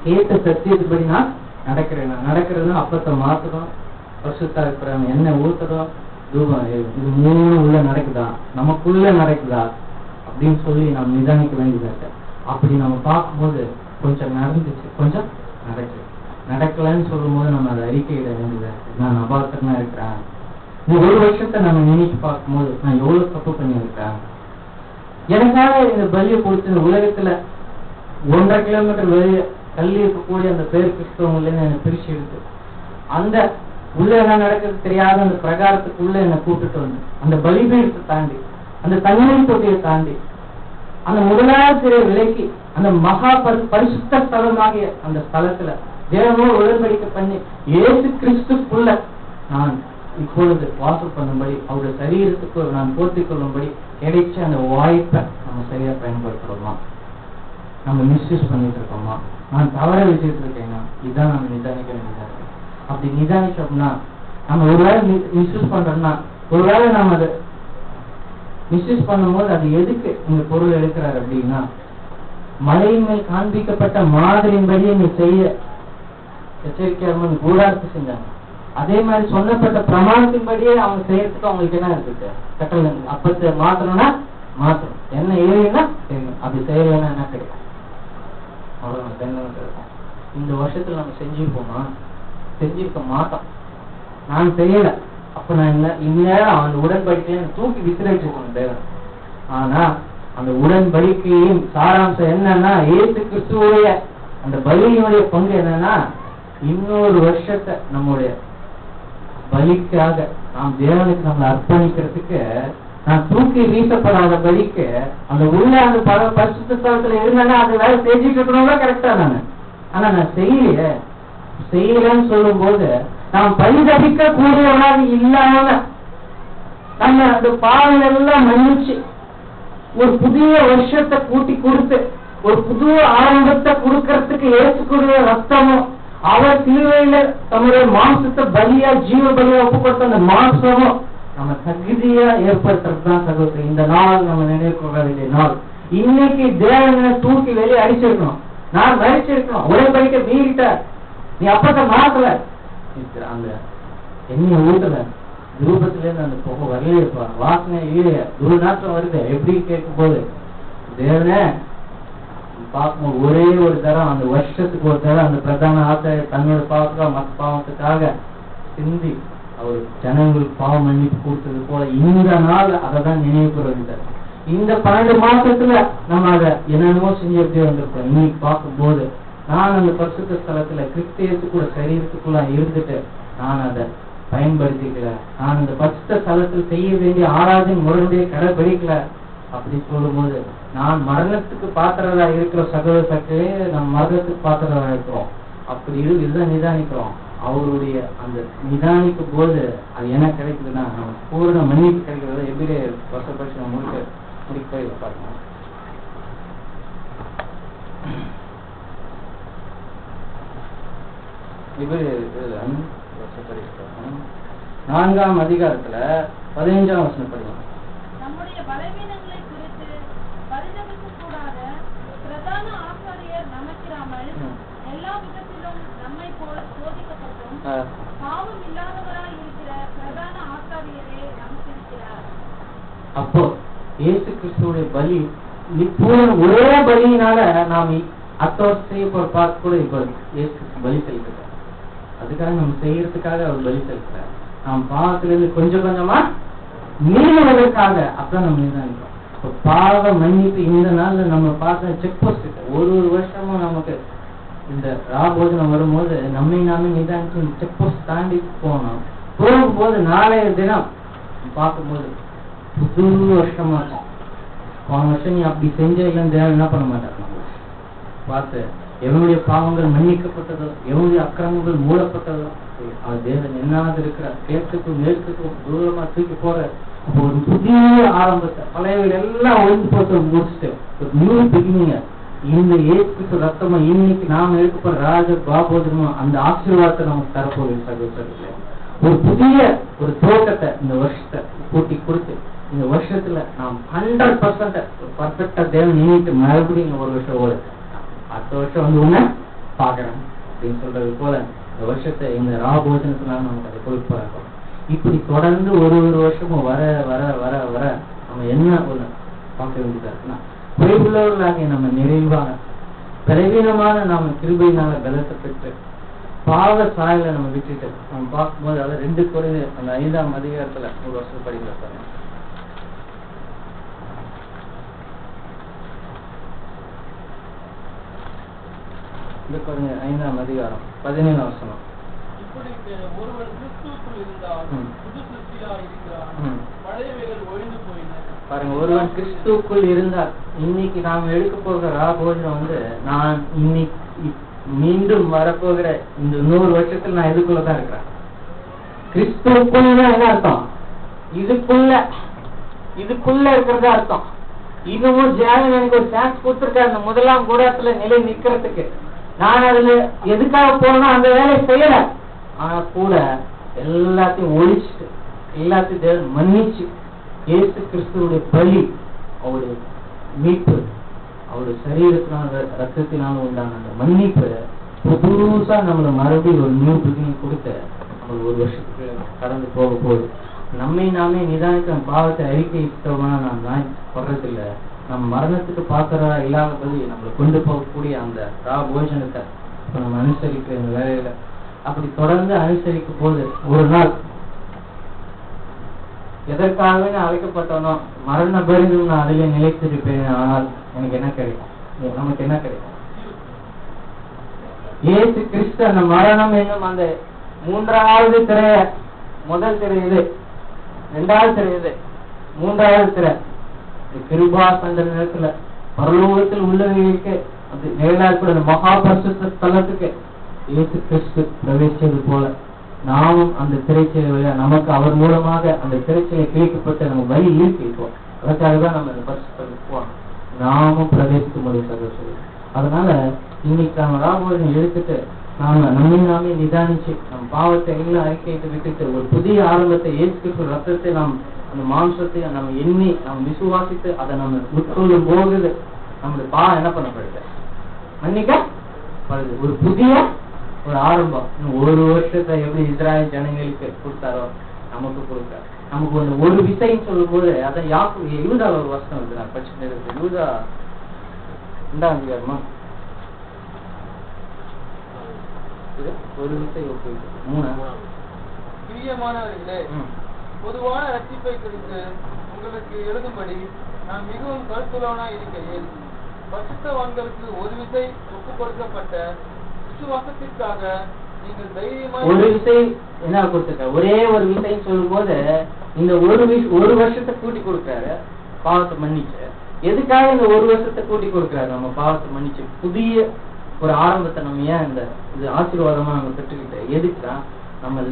கேட்ட சத்தியத்துப்படி நான் நடக்கிறதுனா அப்பத்தை மாத்தணும், பரிசுத்தா இருக்கிறவங்க என்ன ஊத்தணும், தூபம், இது 3 உள்ள நடக்குதா, நமக்குள்ள நடக்குதா அப்படின்னு சொல்லி நம்ம நிதானிக்க வேண்டியது. அப்படி நம்ம பார்க்கும்போது கொஞ்சம் நடந்துச்சு, கொஞ்சம் நடக்கலன்னு சொல்லும் போது நம்ம அதை அறிக்கையிட வேண்டியது. நான் அபார்த்தமா இருக்கிறேன். இந்த 1 வருஷத்தை நம்ம நினைச்சு பார்க்கும்போது நான் எவ்வளவு தப்பு பண்ணியிருக்கேன், எனக்காக இந்த பலியை கொடுத்து இந்த உலகத்துல 1.5 கிலோமீட்டர் வெளியே தள்ளி இருக்கக்கூடிய அந்த பேர் கிறிஸ்தவங்கள என்னை பிரிச்சு எடுத்து அந்த உள்ள என்ன நடக்கிறது தெரியாத அந்த பிரகாரத்துக்குள்ள என்னை கூப்பிட்டு வந்து அந்த பலிபீடத்தை தாண்டி அந்த தண்ணீர் தொட்டியை தாண்டி அந்த முதலாவது சிறை விலைக்கு அந்த மகா பரிசுத்த ஸ்தலமாகிய அந்த ஸ்தலத்துல தேவனோடு உடன்படிக்கை பண்ணி இயேசு கிறிஸ்துக்குள்ள நான் இப்பொழுது வாசல் பண்ணும்படி அவருடைய சரீரத்துக்கு நான் போர்த்திக் கொள்ளும்படி கிடைச்ச அந்த வாய்ப்பை நம்ம சரியா பயன்படுத்துறோமா, நம்ம மிஸ்யூஸ் பண்ணிட்டு இருக்கோமா, நான் தவற வச்சுட்டு இருக்கேன்னா இதுதான் நம்ம நிதானிக்க வேண்டியதா இருக்கு. அப்படி நிதானிச்சோம்னா நம்ம ஒருவேளை மிஸ்யூஸ் பண்றோம்னா ஒருவேளை நம்ம அதை மிஸ்யூஸ் பண்ணும்போது அது எதுக்கு இந்த பொருள் எடுக்கிறாரு அப்படின்னா மலையின் மேல் காண்பிக்கப்பட்ட மாதிரியின்படியே நீ செய்ய எச்சரிக்கையாக கூடாரத்து செஞ்சாங்க. அதே மாதிரி சொன்னப்பட்ட பிரமாணத்தின்படியே அவங்க செய்யறதுக்கு அவங்களுக்கு என்ன இருக்கு கட்டளை. அப்ப மாத்தணும்னா மாத்தணும், என்ன ஏறினா செய்யணும், அப்படி செய்யலைன்னா என்ன கிடைக்கும் அவ்வளவு. இந்த வருஷத்துல நம்ம செஞ்சிருப்போமா? செஞ்சிருக்க மாட்டோம். நான் செய்யல, அப்ப நான் இந்நேரம் அந்த உடன்படிக்கையை தூக்கி விசிறிச்சிருக்கணும் தேவன். ஆனா அந்த உடன்படிக்கையின் சாராம்சம் என்னன்னா இயேசு கிறிஸ்துவுடைய அந்த பலியினுடைய பங்கு என்னன்னா இன்னொரு வருஷத்தை நம்முடைய பலிக்காக நாம் தேவனுக்கு நம்மளை அர்ப்பணிக்கிறதுக்கு நான் தூக்கி வீசப்படாத பலிக்கு அந்த உள்ள அந்த பரிசுத்த ஸ்தலத்துல இருந்தானா அது வேலை செஞ்சுட்டு இருக்கணும்னா கரெக்டா நானு. ஆனா நான் செய்யலன்னு சொல்லும் போது நாம் பரிதபிக்க கூடியவனாக இல்லாம நம்ம அந்த பாவங்கள் எல்லாம் மன்னிச்சு ஒரு புதிய வருஷத்தை கூட்டி கொடுத்து ஒரு புது ஆரம்பத்தை கொடுக்கறதுக்கு ஏற்றுக்கூடிய ரத்தமும் அவர் சிலுவையில தம்முடைய மாம்சத்தை பலியா ஜீவ பலியா ஒப்பு கொடுத்த அந்த மாம்சமும் நம்ம தகுதியா ஏற்படுத்துறதுதான் சகோதரி இந்த நாள் நம்ம நினைவு கொள்ள வேண்டிய நாள். இன்னைக்கு தேவனை தூக்கி வெளியே அடிச்சிருக்கணும், நான் மறிச்சிருக்கணும், உடன்படிக்கை மீறிட்டார், நீ அப்பத்தை மாத்தல, அந்த எண்ணெய் ஊட்டல, ரூபத்துல இருந்து அந்த புகை வரலையப்பா, வாசனை இல்லையா, ஒரு நாட்டம் வருது எப்படி கேட்கும் போது தேவனே பார்க்கும்போது ஒரே ஒரு தரம் அந்த வருஷத்துக்கு ஒரு தரம் அந்த பிரதான ஆசிரியர் தன்னோட பாவத்துக்காக மற்ற பாவத்துக்காக சிந்தி அவர் ஜனங்களுக்கு பாவம் மன்னிப்பு கொடுத்தது போல இந்த நாள் அதை தான் நினைவு கூறுகிறார். இந்த 12 மாசத்துல நம்ம அதை என்னென்னமோ செஞ்சு எப்படி வந்திருக்கோம். இன்னைக்கு பார்க்கும்போது நான் அந்த பரிசுத்த ஸ்தலத்துல கிறிஸ்தியத்துக்கு கூட சரீரத்துக்குள்ள இருந்துட்டு நான் அதை பயன்படுத்திக்கல, நான் அந்த பரிசுத்த ஸ்தலத்தில் செய்ய வேண்டிய ஆராதனை முறையுடைய கடைபிடிக்கல. அப்படி சொல்லும் போது நான் மரணத்துக்கு பாத்திரதா இருக்கிற சகோதரே நம்ம மரணத்துக்கு பாத்திரதா இருக்கிறோம். அப்படி இதுதான் நிதானிக்கிறோம். அவருடைய அந்த நிதானிக்கும் போது அது என்ன கிடைக்குதுன்னா நம்ம பூர்ண மன்னிப்பு கிடைக்கிறத எப்படி வருஷப்பட்டு முடிக்க பார்க்கணும். நான்காம் அதிகாரத்துல 15ஆம் வசனம் படிக்கணும். நம்முடைய பலவீனங்களை குறித்து பரிதபிக்க கூடாத பிரதான ஆசாரியர் நமக்கிராமல் எல்லா விதத்திலும் நம்மை போல சோதிக்கப்பட்டும் பாவம் இல்லாதவராய் இருக்கிற பிரதான ஆசாரியரே நமக்கு இருக்கிறார். அப்போ இயேசு கிறிஸ்துவோட பலி ஒரே பலியினால நாம் அத்தோசையை பார்க்க கூட இப்ப இயேசு பலி செலுத்துறார். அதுக்காக நம்ம செய்யறதுக்காக அவர் பலி செலுத்துறார். நாம் பாவத்திலிருந்து கொஞ்சம் கொஞ்சமா மீறுவதற்காக அப்பதான் நம்ம நிதானிக்கிறோம். இப்போ பாவ மன்னிப்பு இந்த நாள்ல நம்ம பார்த்த செக் போஸ்ட் ஒரு வருஷமும் நமக்கு இந்த ராபோஜனம் வரும்போது நம்மை நாமே நிதானிச்சு செக் போஸ்ட் தாண்டி போகும்போது நாளைய தினம் பார்க்கும்போது புது வருஷமா இருக்கும். போன வருஷம் நீ அப்படி செஞ்ச இல்லைன்னு தேவன் என்ன பண்ண மாட்டாங்க பார்த்து எவனுடைய பாவங்கள் மன்னிக்கப்பட்டதோ எவனுடைய அக்கிரமங்கள் மூடப்பட்டதோ அது தேவன் என்னாவது இருக்கிற கேட்டுக்கும் மேற்குக்கும் தூரமா தூக்கி போற ஒரு புதிய ஆரம்பத்தை பழையவர்கள் எல்லாம் ஒழிஞ்சு போட்டு முடிச்சுட்டு ஒரு நியூ பிகினிங்க இந்த ஏற்று ரத்தமா இன்னைக்கு நாம எடுக்கப்படுற ராஜ பாபோதனமா அந்த ஆசீர்வாதத்தை நமக்கு தரப்போகுது சகோதரர்களே. ஒரு புதிய ஒரு தோட்டத்தை இந்த வருஷத்தை கூட்டி கொடுத்து இந்த வருஷத்துல நாம் 100% பர்ஃபெக்டா தேவன் நினைத்து மறுபடியும் ஒரு வருஷம் ஓடு அடுத்த வருஷம் வந்து ஒண்ணு பாக்குறேன் அப்படின்னு சொல்றது போல இந்த வருஷத்தை இந்த ராபோஜனத்தினால நமக்கு அதை கொடுப்பாங்க. இப்படி தொடர்ந்து ஒரு வருஷமும் வர வர வர வர நம்ம என்ன ஒண்ணு பார்க்க வேண்டியதா இருக்குன்னா குறைவுள்ளவர்களாக நம்ம நிறைவான பலவீனமான நாம கிருபையினால பலத்தை பெற்று பாவ சாயலை நம்ம விட்டுட்டு நம்ம பார்க்கும்போது அதை 2 Corinthians அந்த 5ஆம் அதிகாரத்துல ஒரு வருஷம் படிக்கிறாங்க. இந்த பாருங்க 5ஆம் அதிகாரம் 17ஆம் வசனம். இப்படி ஒருவன் கிறிஸ்துவுக்குள் இருந்தால் புது சிருஷ்டியாக இருக்கிறான், பழையவைகள் ஒழிந்து போயின. பாருங்க, ஒருவன் கிறிஸ்துவுக்குள் இருந்தால், இன்னைக்கு நாம் எடுக்க போகிற ராபோஜனம் நான் இன்னைக்கு மீண்டும் வரப்போகிற இந்த 100 வருஷத்துல நான் இதுக்குள்ளதான் இருக்கிறேன். கிறிஸ்துவுக்குள்ள என்ன அர்த்தம்? இதுக்குள்ள இருக்கிறதா அர்த்தம். இன்னமும் ஜாமீன் எனக்கு ஒரு சான்ஸ் கொடுத்துருக்காரு அந்த 1ஆம் கூடத்துல நிலை நிக்கிறதுக்கு. நான் அதுல எதுக்காக போனா அந்த வேலையை செய்யல. ஆனா கூட எல்லாத்தையும் ஒழிச்சுட்டு, எல்லாத்தையும் தேவன் மன்னிச்சு, இயேசு கிறிஸ்துவுடைய பலி, அவருடைய மீட்பு, அவருடைய சரீரத்தினால ரத்தத்தினால உண்டான அந்த மன்னிப்பு புதுசா நம்மள மறுபடியும் ஒரு நியூ பிகினிங் கொடுத்த நம்மளுக்கு 1 வருஷத்துக்கு கடந்து போக போகுது. நம்மை நாமே நிதானித்த பாவத்தை அறிக்கையிட்டோம்னா நான் படுறதில்ல. நம்ம மரணத்துக்கு பாக்குறதா இல்லாதபடி நம்மளை கொண்டு போகக்கூடிய அந்த போஜனத்தை இப்ப நம்ம அனுசரிக்கிற இந்த வேலையில அப்படி தொடர்ந்து அனுசரிக்கும் போது ஒரு நாள் எதற்காகவே நான் அழைக்கப்பட்டனோ மரண பெருந்தும் நான் அதிலே நிலைத்திருப்பேன். ஆனால் எனக்கு என்ன கிடைக்கும்? நமக்கு என்ன கிடைக்கும்? இயேசு கிறிஸ்து அந்த மரணம் என்னும் அந்த 3வது திரைய, முதல் திரை இது, 2வது திரை இது, 3வது திரை கிருபா சந்த நேரத்துல பரலோகத்தில் உள்ளவர்களுக்கு அது நேரக்கூட அந்த மகா பரிசுத்த ஸ்தலத்துக்கு இயேசு கிறிஸ்து பிரவேசிச்சது போல நாமும் அந்த திரைச்சலை வழியா நமக்கு அவர் மூலமாக அந்த திரைச்சலை கிழிக்கப்பட்டு நம்ம வழி ஈர்ப்பிப்போம். அதற்காகதான் நம்ம அந்த பரிசுத்தலுக்கு போனோம். நாமும் பிரவேசிக்க முடியும் சகோதரர். அதனால இன்னைக்கு நம்ம ராபோஜனம் எடுத்துட்டு நாமே நிதானிச்சு நம்ம பாவத்தை எல்லாம் அறிக்கையிட்டு விட்டுட்டு ஒரு புதிய ஆரம்பத்தை இயேசு ரத்தத்தை நாம் அந்த மாம்சத்தை நம்ம எண்ணி நாம் விசுவாசித்து அதை நம்ம உட்கொள்ளும் போகுது நம்மளுடைய பாவம் என்ன பண்ணப்படுது? மன்னிக்கப்படுது. ஒரு புதிய ஒரு ஆரம்பம். 1 வருஷத்தை எப்படி இஸ்ராயல் ஜனங்களுக்கு கொடுத்தாரோ நமக்கு கொடுத்தாரு. நமக்கு ஒரு விசைன்னு சொல்லும் போது அதான் யூதா ஒரு வசனம் இருக்கு. நான் படிச்சுட்டு யூதா 2ஆம் அதிகாரமா ஒரு விசை 3. பிரியமானவர்களே, பொதுவான ரட்சிப்பை குறித்து உங்களுக்கு எழுதும்படி நான் மிகவும் கருத்துள்ளவனாய் இருக்கிறேன். பரிசுத்தவான்களுக்கு ஒரு விசை ஒப்புக் கொடுக்கப்பட்ட விசுவாசத்திற்காக நீங்கள் தைரியமாக ஒரு விசை என்ன கொடுத்துருக்க? ஒரே ஒரு விசைன்னு சொல்லும் போது இந்த ஒரு வருஷத்தை கூட்டி கொடுக்கிறாரு பாவத்தை மன்னிச்சு. எதுக்காக இந்த 1 வருஷத்தை கூட்டி கொடுக்கிறாரு? நம்ம பாவத்தை மன்னிச்சு புதிய ஒரு ஆரம்பத்தை நம்ம ஏன் இந்த இது ஆசீர்வாதமா நம்ம பெற்றுக்கிட்டு எதுக்குதான் நம்ம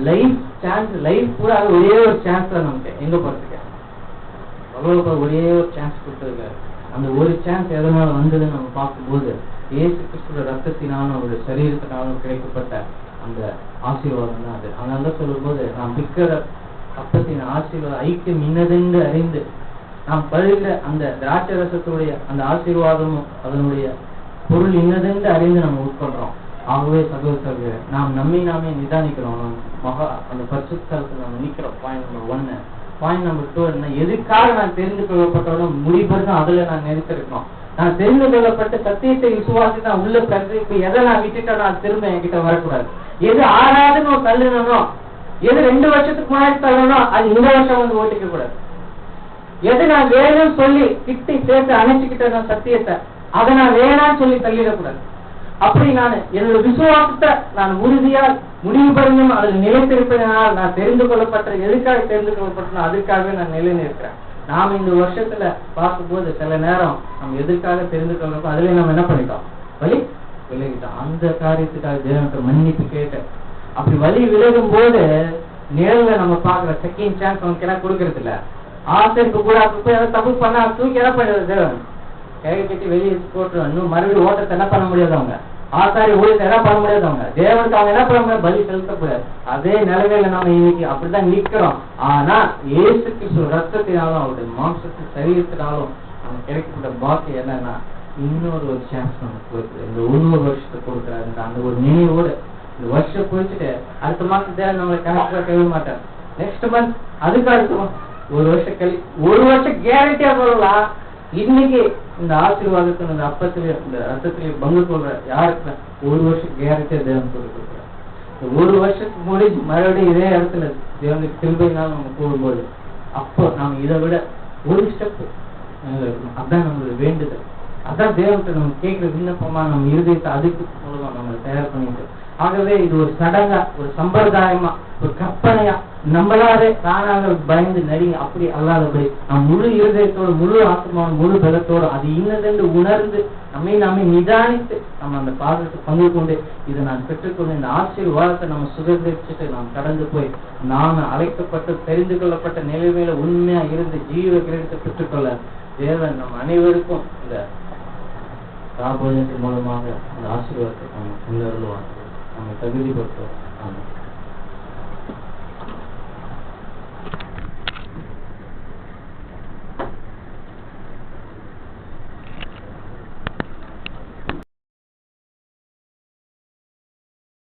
லைஃப் கூட ஒரே ஒரு சான்ஸ் தான் நமக்கு எங்க போறதுக்கு அவ்வளவு ஒரே ஒரு சான்ஸ் கொடுத்துருக்காரு. அந்த ஒரு சான்ஸ் எதனால வந்ததுன்னு நம்ம பார்க்கும்போது இயேசு கிறிஸ்துவோட ரத்தத்தினாலும் அவருடைய சரீரத்தினாலும் கிடைக்கப்பட்ட அந்த ஆசீர்வாதம் தான் அது. அதனால சொல்லும் போது நாம் விற்கிற அப்பத்தின் ஆசீர்வாதம் ஐக்கியம் இன்னதென்று அறிந்து நாம் பழுகிற அந்த திராட்சை ரசத்துடைய அந்த ஆசீர்வாதமும் அதனுடைய பொருள் இன்னதென்று அறிந்து நம்ம உட்கொள்றோம். ஆகவே சகோதரர்களே, நாம் நாமே நிதானிக்கிறோம். அந்த பரிசுத்தலத்துல நம்ம நிக்கிறோம். Point number 1. பாயிண்ட் நம்பர் 2 என்ன? எதுக்காக நான் தெரிந்து கொள்ளப்பட்டோம் முடிபெறும் அதுல நான் நினைத்திருக்கோம். நான் தெரிந்து கொள்ளப்பட்ட சத்தியத்தை விசுவாசி நான் உள்ள கருத்து எதை நான் விட்டுட்டா நான் திரும்ப என்கிட்ட வரக்கூடாது. எது ஆறாதுன்னு தள்ளுனோ, எது 2 வருஷத்துக்கு முன்னாடி தள்ளனோ அது இந்த வருஷம் வந்து ஓட்டிக்க கூடாது. எது நான் வேணும்னு சொல்லி கிட்டி சேர்த்து அணைச்சுக்கிட்ட சத்தியத்தை அதை நான் வேணான்னு சொல்லி தள்ளிடக்கூடாது. அப்படி நான் என்னோட விசுவாசத்தை நான் உறுதியா முடிவு பண்ணும் அதில் நிலைத்திருப்பதனால் நான் தெரிந்து கொள்ளப்பட்ட எதுக்காக தெரிந்து கொள்ளப்பட்டனோ அதுக்காகவே நான் நிலை நிற்கிறேன். நாம் இந்த வருஷத்துல பார்க்கும்போது சில நேரம் நம்ம எதுக்காக தெரிந்து கொள்ளப்போ அதுல நம்ம என்ன பண்ணிட்டோம்? வழி விலகிட்டோம். அந்த காரியத்துக்காக தேவனுக்கு மன்னிப்பு கேட்டேன். அப்படி வழி விலகும் போது நேரில் நம்ம பாக்குற செகண்ட் சான்ஸ் நமக்கு என்ன கொடுக்கறது இல்ல. ஆசைக்கு கூட ஏதாவது தப்பு பண்ணா தூக்கி என்ன பண்ணுறது? தேவன் கை கட்டி வெளியே போட்டுருவாங்க. இன்னும் மறுபடியும் ஓட்டத்தை என்ன பண்ண முடியாது. அவங்க ஆசாரி ஊழியத்தை என்ன பண்ண முடியாது. அவங்க தேவனுக்கு அவங்க என்ன பண்ண முடியாது? பலி செலுத்தக்கூடாது. அதே நிலைமையில நாம இன்னைக்கு அப்படிதான் நிக்கிறோம். ஆனா இயேசு கிறிஸ்து ரத்தத்தினாலும் அவருடைய மாம்சத்தின் சரீரத்தினாலும் நமக்கு கிடைக்கப்பட்ட பாக்கியம் என்னன்னா இன்னொரு ஒரு சான்ஸ் நமக்கு கொடுக்குது. இந்த 1 வருஷத்தை கொடுக்குறாரு. அந்த ஒரு நினைவோடு இந்த வருஷம் போயிட்டு அடுத்த மாசம் தேவை நம்மளை கணக்கு கழுவ மாட்டார். நெக்ஸ்ட் மந்த் அதுக்கு அடுத்த 1 வருஷம் கழி 1 வருஷம் கேரண்டியா சொல்லலாம். இன்னைக்கு இந்த ஆசீர்வாதத்தின் இந்த அப்பத்திலே இந்த ரத்தத்திலே பங்கு கொள்ற யாருக்கு 1 வருஷம் கேரண்டியா தேவன் கொடுக்குறாரு. 1 வருஷத்துக்கு முடிஞ்சு மறுபடியும் இதே இடத்துல தேவனுக்கு திரும்பினாலும் நம்ம போகும்போது அப்போ நாம இதை விட ஒரு ஸ்டெப் அதான் நம்மளுடைய வேண்டுதல். அதான் தேவத்தை நம்ம கேட்கிற விண்ணப்பமா நம்ம இருதயத்தை அதுக்கு மூலமா நம்ம தயார் பண்ணிட்டு. ஆகவே இது ஒரு சடங்கா, ஒரு சம்பிரதாயமா, ஒரு கற்பனையா, நம்மளாவே தானாக பயந்து நடிங்க அப்படி அல்லாதபடி நம் முழு இருதயத்தோடு, முழு ஆத்மாவோடு, முழு பலத்தோடு அது இன்னதென்று உணர்ந்து நம்மை நிதானித்து நம்ம அந்த பாதத்தை பங்கு கொண்டு இதை நான் பெற்றுக்கொண்டு இந்த ஆசீர்வாதத்தை நம்ம சுதந்திரிச்சுட்டு நாம் கடந்து போய் நாம அழைக்கப்பட்டு தெரிந்து கொள்ளப்பட்ட நிலைமையில உண்மையா இருந்து ஜீவ கிரகத்தை பெற்றுக்கொள்ள தேவன் நம் அனைவருக்கும் இந்த ராபோஜனத்தின் மூலமாக அந்த ஆசீர்வாதத்தை நம்ம கொண்டு வருவாங்க. நம்ம தகுதிப்பட்டோம்.